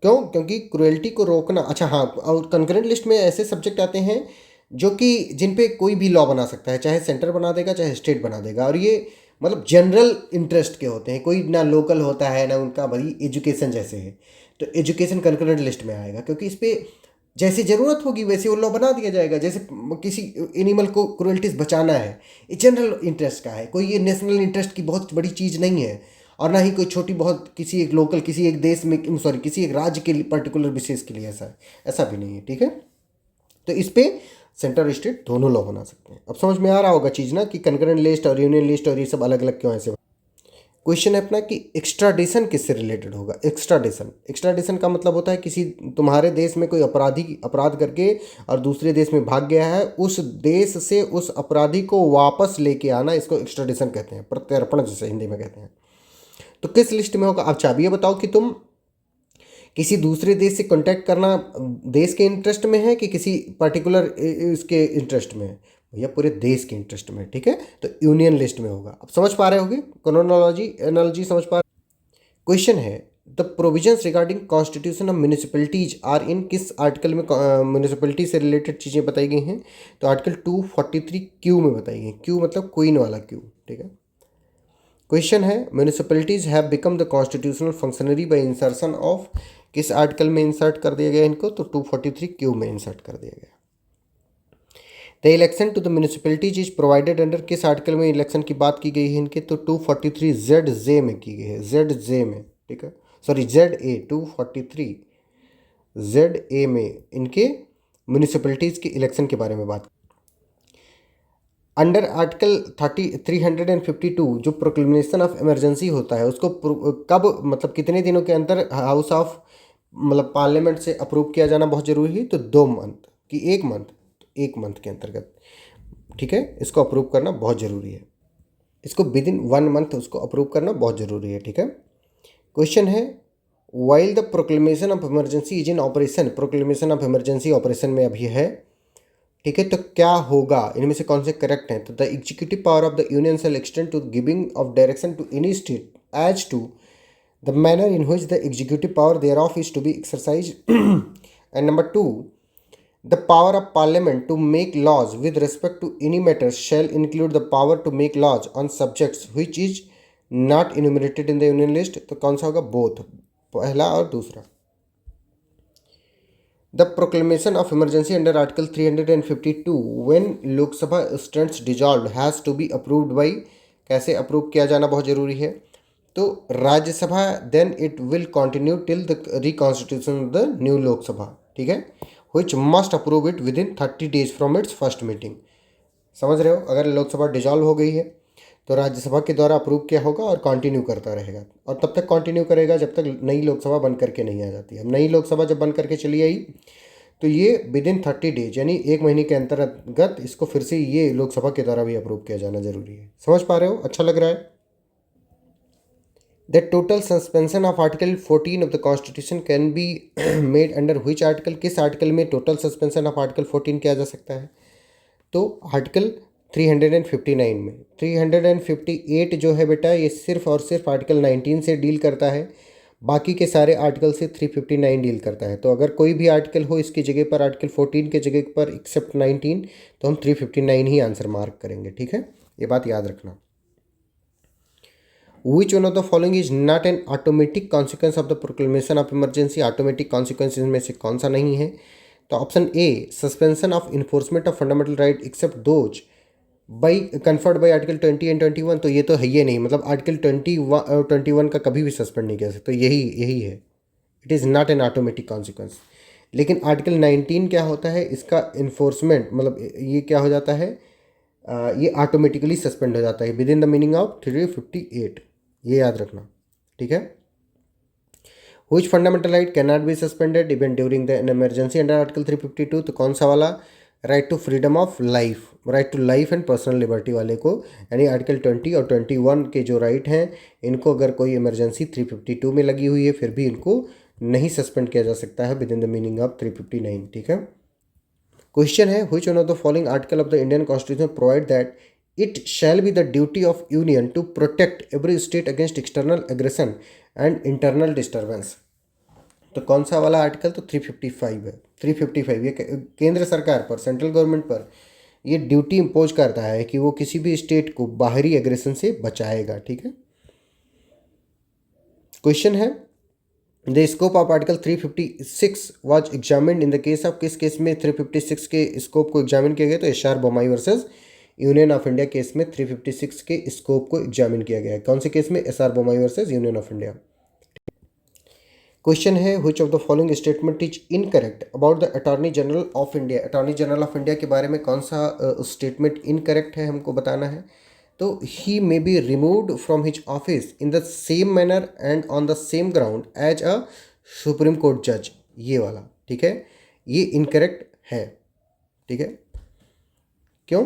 क्यों? क्योंकि क्रुएल्टी को रोकना, अच्छा हाँ, और कंकरेंट लिस्ट में ऐसे सब्जेक्ट आते हैं जो कि जिन पे कोई भी लॉ बना सकता है, चाहे सेंटर बना देगा चाहे स्टेट बना देगा, और ये मतलब जनरल इंटरेस्ट के होते हैं, कोई ना लोकल होता है ना उनका, भाई एजुकेशन जैसे है। तो एजुकेशन कंकरेंट लिस्ट में आएगा, क्योंकि इस पे जैसी ज़रूरत होगी वैसे वो लॉ बना दिया जाएगा। जैसे किसी एनिमल को क्रुएल्टीज बचाना है, ये जनरल इंटरेस्ट का है, कोई ये नेशनल इंटरेस्ट की बहुत बड़ी चीज़ नहीं है, और ना ही कोई छोटी बहुत किसी एक लोकल, किसी एक देश में, सॉरी, किसी एक राज्य के लिए पर्टिकुलर विशेष के लिए ऐसा है, ऐसा भी नहीं है, ठीक है। तो इस पे सेंटर स्टेट दोनों लॉ बना सकते हैं। अब समझ में आ रहा होगा चीज़ ना कि कंकरेंट लिस्ट और यूनियन लिस्ट और ये सब अलग अलग क्यों ऐसे। क्वेश्चन है अपना कि एक्स्ट्राडिशन किससे रिलेटेड होगा? एक्स्ट्राडिशन का मतलब होता है किसी, तुम्हारे देश में कोई अपराधी अपराध करके और दूसरे देश में भाग गया है, उस देश से उस अपराधी को वापस लेके आना, इसको एक्स्ट्राडिशन कहते हैं, प्रत्यर्पण जिसे हिंदी में कहते हैं। तो किस लिस्ट में होगा? अब चाबिए बताओ कि तुम किसी दूसरे देश से कांटेक्ट करना देश के इंटरेस्ट में है कि किसी पर्टिकुलर इसके इंटरेस्ट में है? भैया पूरे देश के इंटरेस्ट में, ठीक है। तो यूनियन लिस्ट में होगा। अब समझ पा रहे होगे, क्रोनोलॉजी एनालॉजी समझ पा रहे। क्वेश्चन है the provisions regarding constitution of municipalities are in, किस आर्टिकल में म्यूनिसिपैलिटी से रिलेटेड चीज़ें बताई गई हैं? तो आर्टिकल 243 क्यू में बताई गई। क्यू मतलब क्वीन वाला क्यू, ठीक है। क्वेश्चन है municipalities have become the constitutional functionary by insertion of, किस आर्टिकल में इंसर्ट कर दिया गया इनको? तो 243 क्यू में इंसर्ट कर दिया गया। The election to the municipalities is provided under, किस आर्टिकल में इलेक्शन की बात की गई है इनके? तो 243 जेड जे में की गई है, जेड जे में, ठीक है, sorry Z A, 243 Z A में इनके म्यूनिसिपैलिटीज़ के इलेक्शन के बारे में बात। अंडर आर्टिकल 352 जो प्रोक्लेमेशन ऑफ इमरजेंसी होता है उसको कब, मतलब कितने दिनों के अंदर हाउस ऑफ, मतलब पार्लियामेंट से अप्रूव किया जाना बहुत ज़रूरी है? तो 2 मंथ की, 1 मंथ, तो 1 मंथ के अंतर्गत, ठीक है, इसको अप्रूव करना बहुत ज़रूरी है। इसको विद इन 1 मंथ उसको अप्रूव करना बहुत ज़रूरी है, ठीक है। क्वेश्चन है while the proclamation of emergency is in operation, proclamation of emergency operation में अभी है, ठीक है, तो क्या होगा? इनमें से कौन से करेक्ट हैं? तो the executive power of the union shall extend to giving of direction to any state as to the manner in which the executive power there of is to be exercise. And number 2, the power of parliament to make laws with respect to any matters shall include the power to make laws on subjects which is not enumerated in the union list. तो कौन सा होगा? Both, पहला और दूसरा। The proclamation of emergency under Article 352 when Lok Sabha stands dissolved has to be approved by, कैसे approve किया जाना बहुत ज़रूरी है? तो Rajya Sabha, then it will continue till the reconstitution of the new Lok Sabha, ठीक है, which must approve it within 30 days from its first meeting। समझ रहे हो? अगर लोकसभा डिजॉल्व हो गई है तो राज्यसभा के द्वारा अप्रूव किया होगा और कंटिन्यू करता रहेगा, और तब तक कंटिन्यू करेगा जब तक नई लोकसभा बन करके नहीं आ जाती। अब नई लोकसभा जब बन करके चली आई तो ये विद इन 30 डेज यानी 1 महीने के अंतर्गत इसको फिर से ये लोकसभा के द्वारा भी अप्रूव किया जाना जरूरी है। समझ पा रहे हो? अच्छा लग रहा है? The total suspension of article 14 of the constitution can be made under which article, किस आर्टिकल में टोटल सस्पेंशन ऑफ आर्टिकल 14 किया जा सकता है? तो आर्टिकल 359 में। 358 जो है बेटा ये सिर्फ और सिर्फ आर्टिकल 19 से डील करता है, बाकी के सारे आर्टिकल से 359 डील करता है। तो अगर कोई भी आर्टिकल हो इसकी जगह पर आर्टिकल 14 के जगह पर एक्सेप्ट 19, तो हम 359 ही आंसर मार्क करेंगे। ठीक है, ये बात याद रखना। Which one of the following is not an automatic consequence of the proclamation of emergency? Automatic consequence में से कौन सा नहीं है? तो option A, suspension of enforcement of fundamental right except those by conferred by article 20 and 21। तो ये तो है ही नहीं, मतलब आर्टिकल 21 का कभी भी सस्पेंड नहीं किया सकता, तो यही है, it is not an automatic consequence. लेकिन आर्टिकल 19 क्या होता है, इसका इन्फोर्समेंट मतलब ये क्या हो जाता है, ये ऑटोमेटिकली सस्पेंड हो जाता है with in the meaning of 358, ये याद रखना। ठीक है, which fundamental right can not be suspended even during the an emergency under article 352? तो कौन सा वाला? Right to freedom of life, right to life and personal liberty वाले को, यानी आर्टिकल 20 और 21 के जो राइट हैं इनको अगर कोई इमरजेंसी 352 में लगी हुई है फिर भी इनको नहीं सस्पेंड किया जा सकता है with in the meaning of 359। ठीक है, क्वेश्चन है which one of the following article of the Indian constitution provide that it shall be the duty of union to protect every state against external aggression and internal disturbance? तो कौन सा वाला article? तो 355 है। 355 ये केंद्र सरकार पर, सेंट्रल गवर्नमेंट पर ये ड्यूटी इम्पोज करता है कि वो किसी भी स्टेट को बाहरी एग्रेशन से बचाएगा। ठीक है, क्वेश्चन है the scope of article 356 was examined in the case of, किस केस में 356 के स्कोप को एग्जामिन किया गया? तो S R Bommai versus union of India case में 356 के स्कोप को एग्जामिन किया गया है। कौन से केस में? S R Bommai versus union of India. Question है which of the following statement is incorrect about the attorney general of India? Attorney general of India के बारे में कौन सा स्टेटमेंट इनकरेक्ट है हमको बताना है। तो he may be removed from his office in the same manner and on the same ground as a supreme court जज, ये वाला। ठीक है, ये इनकरेक्ट है। ठीक है, क्यों?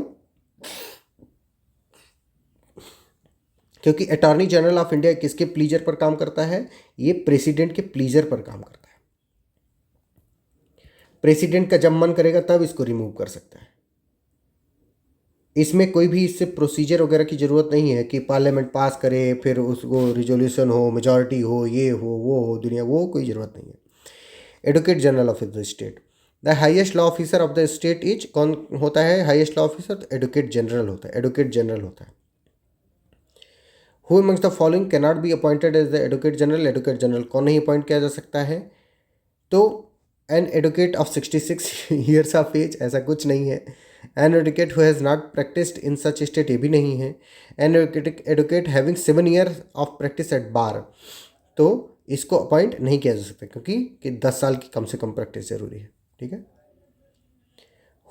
क्योंकि अटॉर्नी जनरल ऑफ इंडिया किसके प्लीजर पर काम करता है? ये प्रेसिडेंट के प्लीजर पर काम करता है। प्रेसिडेंट का जब मन करेगा तब इसको रिमूव कर सकता है। इसमें कोई भी इससे प्रोसीजर वगैरह की ज़रूरत नहीं है कि पार्लियामेंट पास करे फिर उसको रिजोल्यूशन हो, मेजॉरिटी हो, ये हो वो हो, दुनिया वो कोई ज़रूरत नहीं है। Advocate general of the state, the highest law officer of the state is, कौन होता है highest law officer? Advocate general होता है, एडवोकेट जनरल होता है। Who amongst the following can not be appointed as the advocate general? Advocate general को नहीं appoint किया जा सकता है? तो an advocate of 66 years of age, ऐसा कुछ नहीं है। An advocate who has not practised in such state, ये भी नहीं है। An advocate having 7 years of practice at bar, तो इसको अपॉइंट नहीं किया जा सकता क्योंकि 10 साल की कम से कम प्रैक्टिस जरूरी है। ठीक है,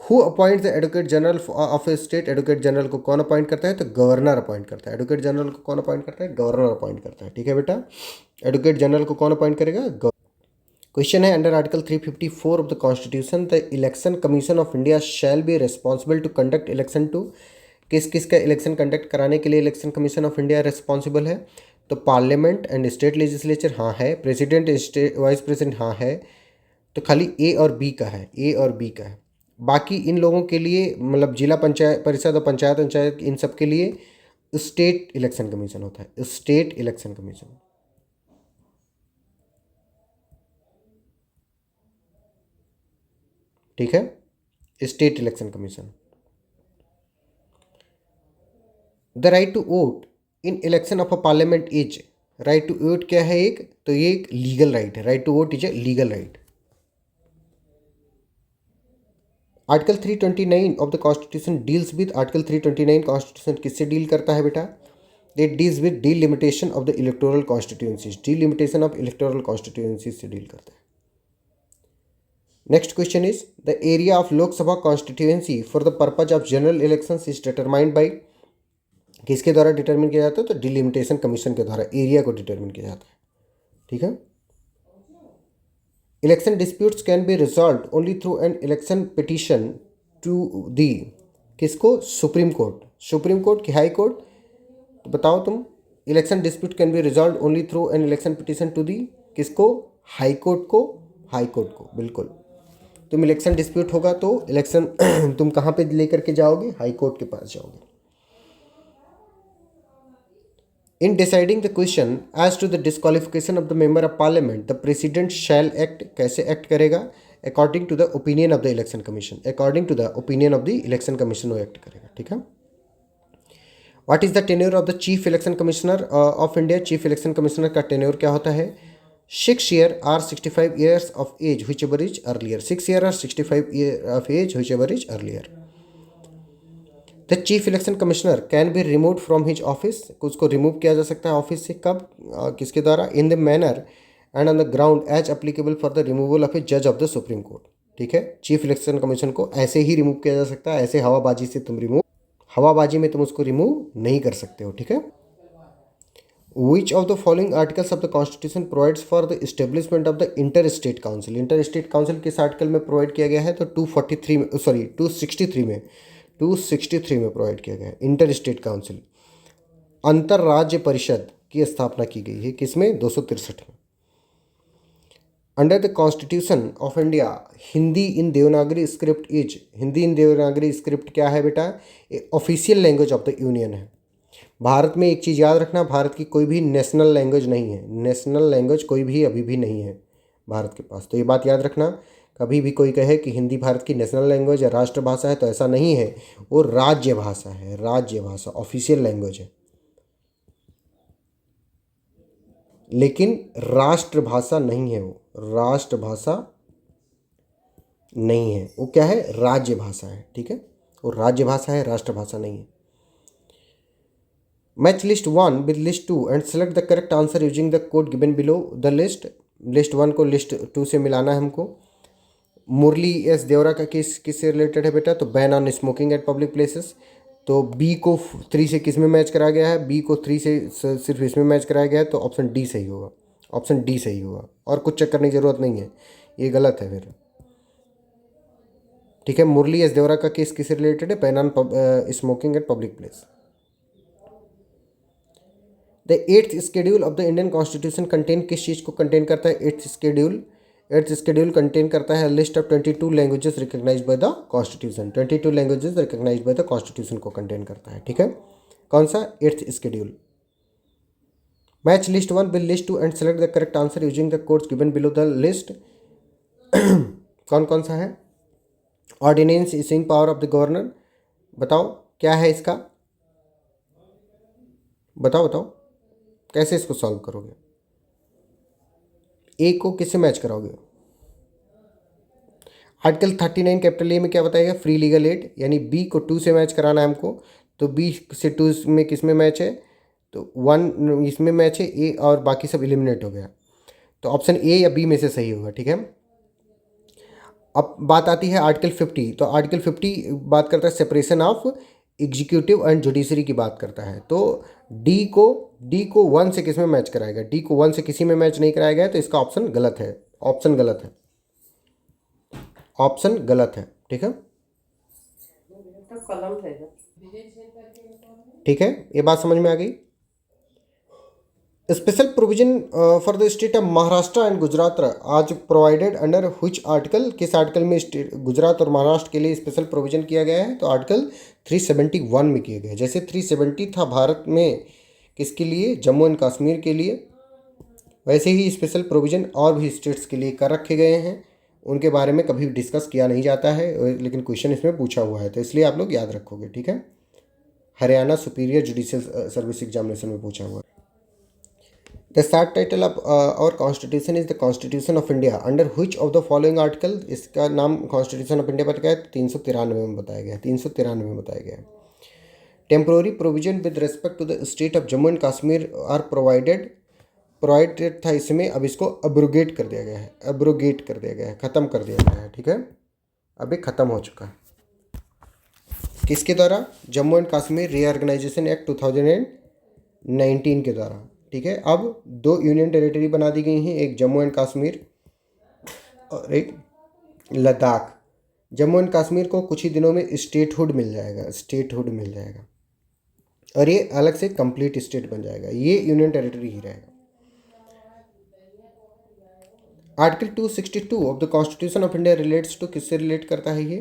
who appoint the advocate general of a state? Advocate general को कौन अपॉइंट करता है? तो गवर्नर अपॉइंट करता है। एडवोकेट जनरल को कौन अपॉइंट करता है? गवर्नर अपॉइंट करता है। ठीक है बेटा, एडवोकेट जनरल को कौन अपॉइंट करेगा? क्वेश्चन है under article 354 of the constitution the election commission of India shall be responsible to conduct election to, किस किस का इलेक्शन कंडक्ट कराने के लिए election commission of India responsible है? तो पार्लियामेंट एंड स्टेट लेजिस्लेचर हाँ है, प्रेसिडेंट स्टेट वाइस प्रेसिडेंट हाँ है, तो खाली ए और बी का है, ए और बी का है। बाकी इन लोगों के लिए मतलब जिला पंचायत परिषद और पंचायत इन सब के लिए स्टेट इलेक्शन कमीशन होता है, स्टेट इलेक्शन कमीशन। ठीक है, state election commission. The right to vote in election of a parliament is, right to vote क्या है एक? तो ये एक लीगल राइट है, right to vote is a legal right. Article 329 of the constitution deals with, article 329 constitution किससे deal करता है बेटा? It deals with delimitation of the electoral constituencies, delimitation of electoral constituencies से डील करता है। Next question is the area of Lok Sabha constituency for the purpose of general elections is determined by, किसके द्वारा determine किया जाता है? तो डिलिमिटेशन कमीशन के द्वारा एरिया को डिटरमिन किया जाता है। ठीक है, election disputes can be resolve only through an election petition to the, किसको? Supreme court. सुप्रीम कोर्ट की हाई कोर्ट? तो बताओ तुम, election dispute can be resolve only through an election petition to the, किसको? हाई कोर्ट को, high court को, बिल्कुल। तुम इलेक्शन डिस्प्यूट होगा तो इलेक्शन तुम कहाँ पे लेकर के जाओगे? हाई कोर्ट के पास जाओगे। In deciding the question as to the disqualification of the member of parliament the president shall act, कैसे एक्ट करेगा? According to the opinion of the election commission, according to the opinion of the election commission वो act करेगा, ठीक है। What is the tenure of the chief election commissioner of India? Chief election commissioner का tenure क्या होता है? 6 year or 65 years of age whichever is earlier, 6 year or 65 year of age whichever is earlier. The chief election commissioner can be removed from his office, उसको remove किया जा सकता है office से, कब? किसके द्वारा? In the manner and on the ground as applicable for the removal of a जज ऑफ द सुप्रीम कोर्ट, ठीक है। चीफ इलेक्शन कमीशन को ऐसे ही रिमूव किया जा सकता है, ऐसे हवाबाजी से तुम रिमूव, हवाबाजी में तुम उसको रिमूव नहीं कर सकते हो, ठीक है। Which of the following articles of the Constitution provides for the establishment of the Interstate Council? Interstate Council किस आर्टिकल में प्रोवाइड किया गया है? तो 243 में, सॉरी 263 में प्रोवाइड किया गया है। इंटरस्टेट काउंसिल, अंतर्राज्य परिषद की स्थापना की गई है, किसमें? 263 में। Under the constitution of India Hindi in Devanagari script is, Hindi in Devanagari script क्या है बेटा? Official language of the union है। भारत में एक चीज़ याद रखना, भारत की कोई भी नेशनल लैंग्वेज नहीं है, नेशनल लैंग्वेज कोई भी अभी भी नहीं है भारत के पास, तो ये बात याद रखना। कभी भी कोई कहे कि हिंदी भारत की नेशनल लैंग्वेज या राष्ट्रभाषा है, तो ऐसा नहीं है, वो राज्य भाषा है, राज्य भाषा, ऑफिशियल लैंग्वेज है, लेकिन राष्ट्रभाषा नहीं है, वो राष्ट्रभाषा नहीं है, वो क्या है? राज्य भाषा है, ठीक है। वो राज्य भाषा है, राष्ट्रभाषा नहीं है। Match list 1 with list 2 and select the correct answer using the code given below the list. List 1 को लिस्ट 2 से मिलाना है हमको। मुरली एस देवरा का केस किससे रिलेटेड है बेटा? तो ban on smoking at public places. तो बी को 3 से किस में मैच कराया गया है? बी को 3 से सिर्फ इसमें मैच कराया गया है, तो ऑप्शन डी सही होगा, ऑप्शन डी सही होगा, और कुछ चेक करने की ज़रूरत नहीं है, ये गलत है फिर, ठीक है। मुरली एस देवरा का केस किससे रिलेटेड है? Ban on smoking at public place. The 8th schedule of the Indian constitution contain, किस चीज़ को कंटेन करता है? 8th शेड्यूल कंटेन करता है list of 22 languages recognised by the constitution. 22 languages recognised by the constitution को contain करता है, ठीक है। कौन सा? 8th schedule. Match list 1 with list 2 and select the correct answer using the codes given below the list. कौन कौन सा है? Ordinance issuing power of the governor, बताओ क्या है इसका? बताओ बताओ कैसे इसको सॉल्व करोगे? ए को किससे मैच कराओगे? आर्टिकल 39 कैपिटल ए में क्या बताएगा? फ्री लीगल एड, यानी बी को 2 से मैच कराना है हमको, तो बी से 2 में किस में मैच है? तो 1 इसमें मैच है, ए और बाकी सब एलिमिनेट हो गया, तो ऑप्शन ए या बी में से सही होगा, ठीक है। अब बात आती है आर्टिकल 50, तो आर्टिकल 50 बात करता है separation of executive and judiciary की बात करता है, तो डी को 1 से किस में मैच कराएगा? डी को 1 से किसी में मैच नहीं कराया गया, तो इसका ऑप्शन गलत है, ऑप्शन गलत है, ऑप्शन गलत है, ठीक है। ठीक है, ये बात समझ में आ गई। Special provision for the state of Maharashtra and Gujarat आज प्रोवाइडेड अंडर व्हिच आर्टिकल, किस आर्टिकल में स्टेट गुजरात और महाराष्ट्र के लिए स्पेशल प्रोविजन किया गया है? तो आर्टिकल 371 में किया गया है। जैसे 370 था भारत में किसके लिए? जम्मू एंड कश्मीर के लिए, वैसे ही स्पेशल प्रोविजन और भी स्टेट्स के लिए कर रखे गए हैं, उनके बारे में कभी डिस्कस किया नहीं जाता है, लेकिन क्वेश्चन इसमें पूछा हुआ है, तो इसलिए आप लोग याद रखोगे, ठीक है। Haryana superior judicial service examination में पूछा हुआ है। The short title of our constitution is the Constitution of India under which of the following article, इसका नाम Constitution of India बताया गया है, 393 में बताया गया है, 393 में बताया गया है। Temporary provision with respect to the state of Jammu and Kashmir are provided था, इसमें अब इसको अब्रोगेट कर दिया गया है, अब्रोगेट कर दिया गया है, ख़त्म कर दिया गया है, ठीक है। अब ये ख़त्म हो चुका है किसके द्वारा? Jammu and Kashmir reorganisation act 2019 के द्वारा, ठीक है। अब 2 यूनियन टेरिटरी बना दी गई हैं, एक जम्मू एंड कश्मीर और एक लद्दाख। जम्मू एंड कश्मीर को कुछ ही दिनों में स्टेटहुड मिल जाएगा, स्टेटहुड मिल जाएगा। और ये अलग से कंप्लीट स्टेट बन जाएगा, ये यूनियन टेरिटरी ही रहेगा। Article 262 of the constitution of India relates to, किससे रिलेट करता है ये?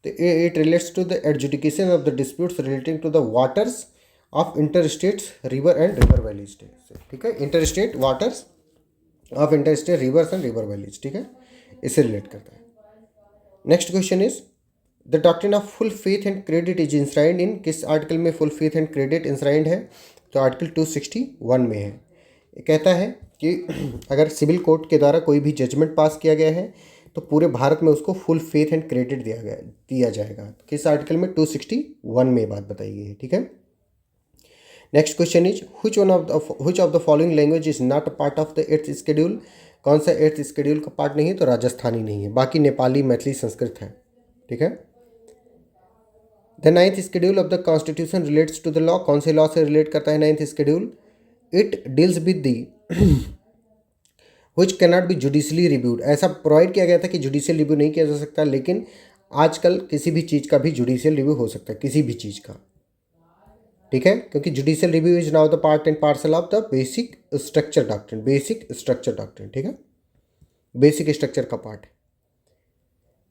तो it relates to the adjudication of the disputes relating to the waters of inter states river and river valley state, ठीक है, inter state waters of inter state rivers and river valleys, ठीक है, इससे relate करता है। Next question is the doctrine of full faith and credit is enshrined इन, किस article में full faith and credit इंश्राइंड है? तो आर्टिकल 261 में है। ये कहता है कि अगर सिविल कोर्ट के द्वारा कोई भी जजमेंट पास किया गया है तो पूरे भारत में उसको फुल फेथ एंड क्रेडिट दिया जाएगा। किस आर्टिकल में? 261 में बात बताई गई है, ठीक है। Next question is which of the following language is not a part of the 8th schedule? कौन सा 8th शेड्यूल का पार्ट नहीं है? तो राजस्थानी नहीं है, बाकी नेपाली, मैथिली, संस्कृत है, ठीक है। The 9th schedule of the constitution relates to the law, कौन से लॉ से रिलेट करता है 9th schedule? It deals with the which cannot be judicially reviewed. ऐसा प्रोवाइड किया गया था कि जुडिशियल रिव्यू नहीं किया जा सकता, लेकिन आजकल किसी भी चीज़ का भी जुडिशियल रिव्यू हो सकता है, किसी भी चीज़ का, ठीक है, क्योंकि judicial review is now the part and parcel of the basic structure doctrine, basic structure doctrine, ठीक है, बेसिक स्ट्रक्चर का पार्ट है।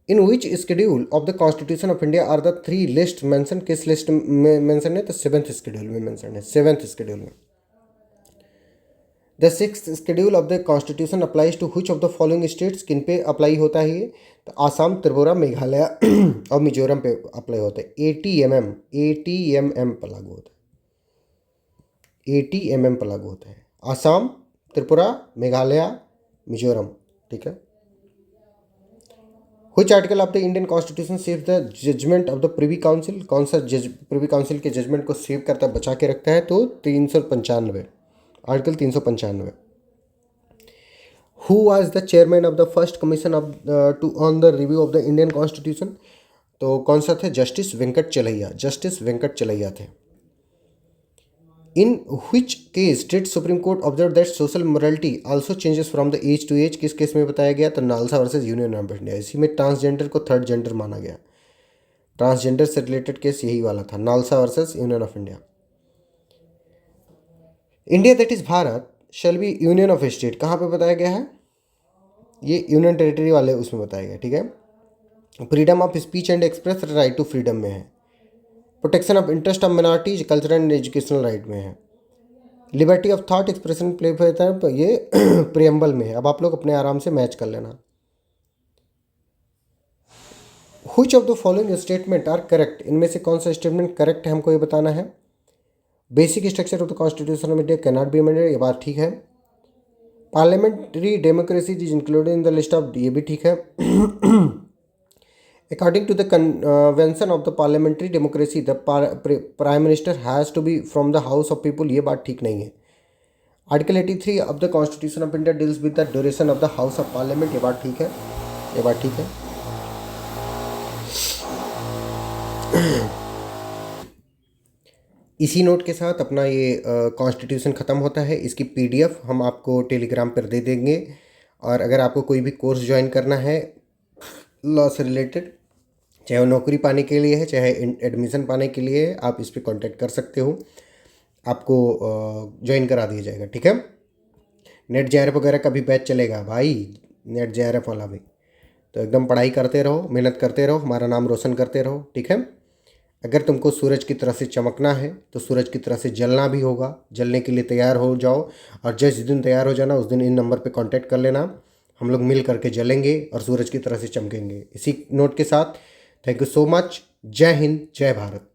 In which schedule of the constitution of India are the 3 list mention, किस list में mention है? तो 7th schedule में mention है, 7th शेड्यूल में। The 6th schedule of the constitution applies to which of the following states, किन पे apply होता है ये? तो आसाम, त्रिपुरा, मेघालय और मिजोरम पे अप्लाई होता है। ATMM पर लागू होता है, ATMM पर लागू होता है, आसाम, त्रिपुरा, मेघालय, मिजोरम, ठीक है। Which article of the Indian Constitution saves the judgment of the Privy Council? कौन सा प्रिवी काउंसिल के जजमेंट को सेव करता है, बचा के रखता है? तो 395, article 395। Who was the chairman of the first commission of on the review of the Indian Constitution? तो कौन सा थे? जस्टिस वेंकट चलैया, जस्टिस वेंकट चलैया थे। In which case did supreme court observe that social morality also changes from the age to age? किस case में बताया गया? तो NALSA versus union of India. इसी में ट्रांसजेंडर को थर्ड जेंडर माना गया, ट्रांसजेंडर से रिलेटेड केस यही वाला था, NALSA versus union of India. India that is Bharat shall B union of state, कहाँ पे बताया गया है? ये यूनियन टेरिटरी वाले उसमें बताया गया, ठीक है। Freedom of speech and express right to freedom में है। Protection of interest of minorities cultural and educational right में है। Liberty of thought expression play होता है, ये प्रियम्बल में है। अब आप लोग अपने आराम से मैच कर लेना। Which of the following statement are correct, इनमें से कौन सा स्टेटमेंट करेक्ट है हमको ये बताना है। Basic structure of the constitution of India can not be amended, ये बात ठीक है। Parliamentary democracy is included in the list of, ये भी ठीक है। According to the convention of the parliamentary democracy, the prime minister has to be from the house of people, ये बात ठीक नहीं है। Article 83 of the constitution of India deals with the duration of the house of parliament, ये बात ठीक है, ये बात ठीक है। इसी नोट के साथ अपना ये कॉन्स्टिट्यूशन ख़त्म होता है। इसकी PDF हम आपको टेलीग्राम पर दे देंगे, और अगर आपको कोई भी कोर्स ज्वाइन करना है लॉ से रिलेटेड, चाहे वो नौकरी पाने के लिए है, चाहे एडमिशन पाने के लिए है, आप इस पर कांटेक्ट कर सकते हो, आपको ज्वाइन करा दिया जाएगा, ठीक है। नेट JRF वगैरह का भी बैच चलेगा भाई, नेट JRF वाला भी, तो एकदम पढ़ाई करते रहो, मेहनत करते रहो, हमारा नाम रोशन करते रहो, ठीक है। अगर तुमको सूरज की तरह से चमकना है तो सूरज की तरह से जलना भी होगा, जलने के लिए तैयार हो जाओ, और जिस दिन तैयार हो जाना उस दिन इन नंबर पे कांटेक्ट कर लेना, हम लोग मिल करके जलेंगे और सूरज की तरह से चमकेंगे। इसी नोट के साथ थैंक यू सो मच। जय हिंद, जय भारत।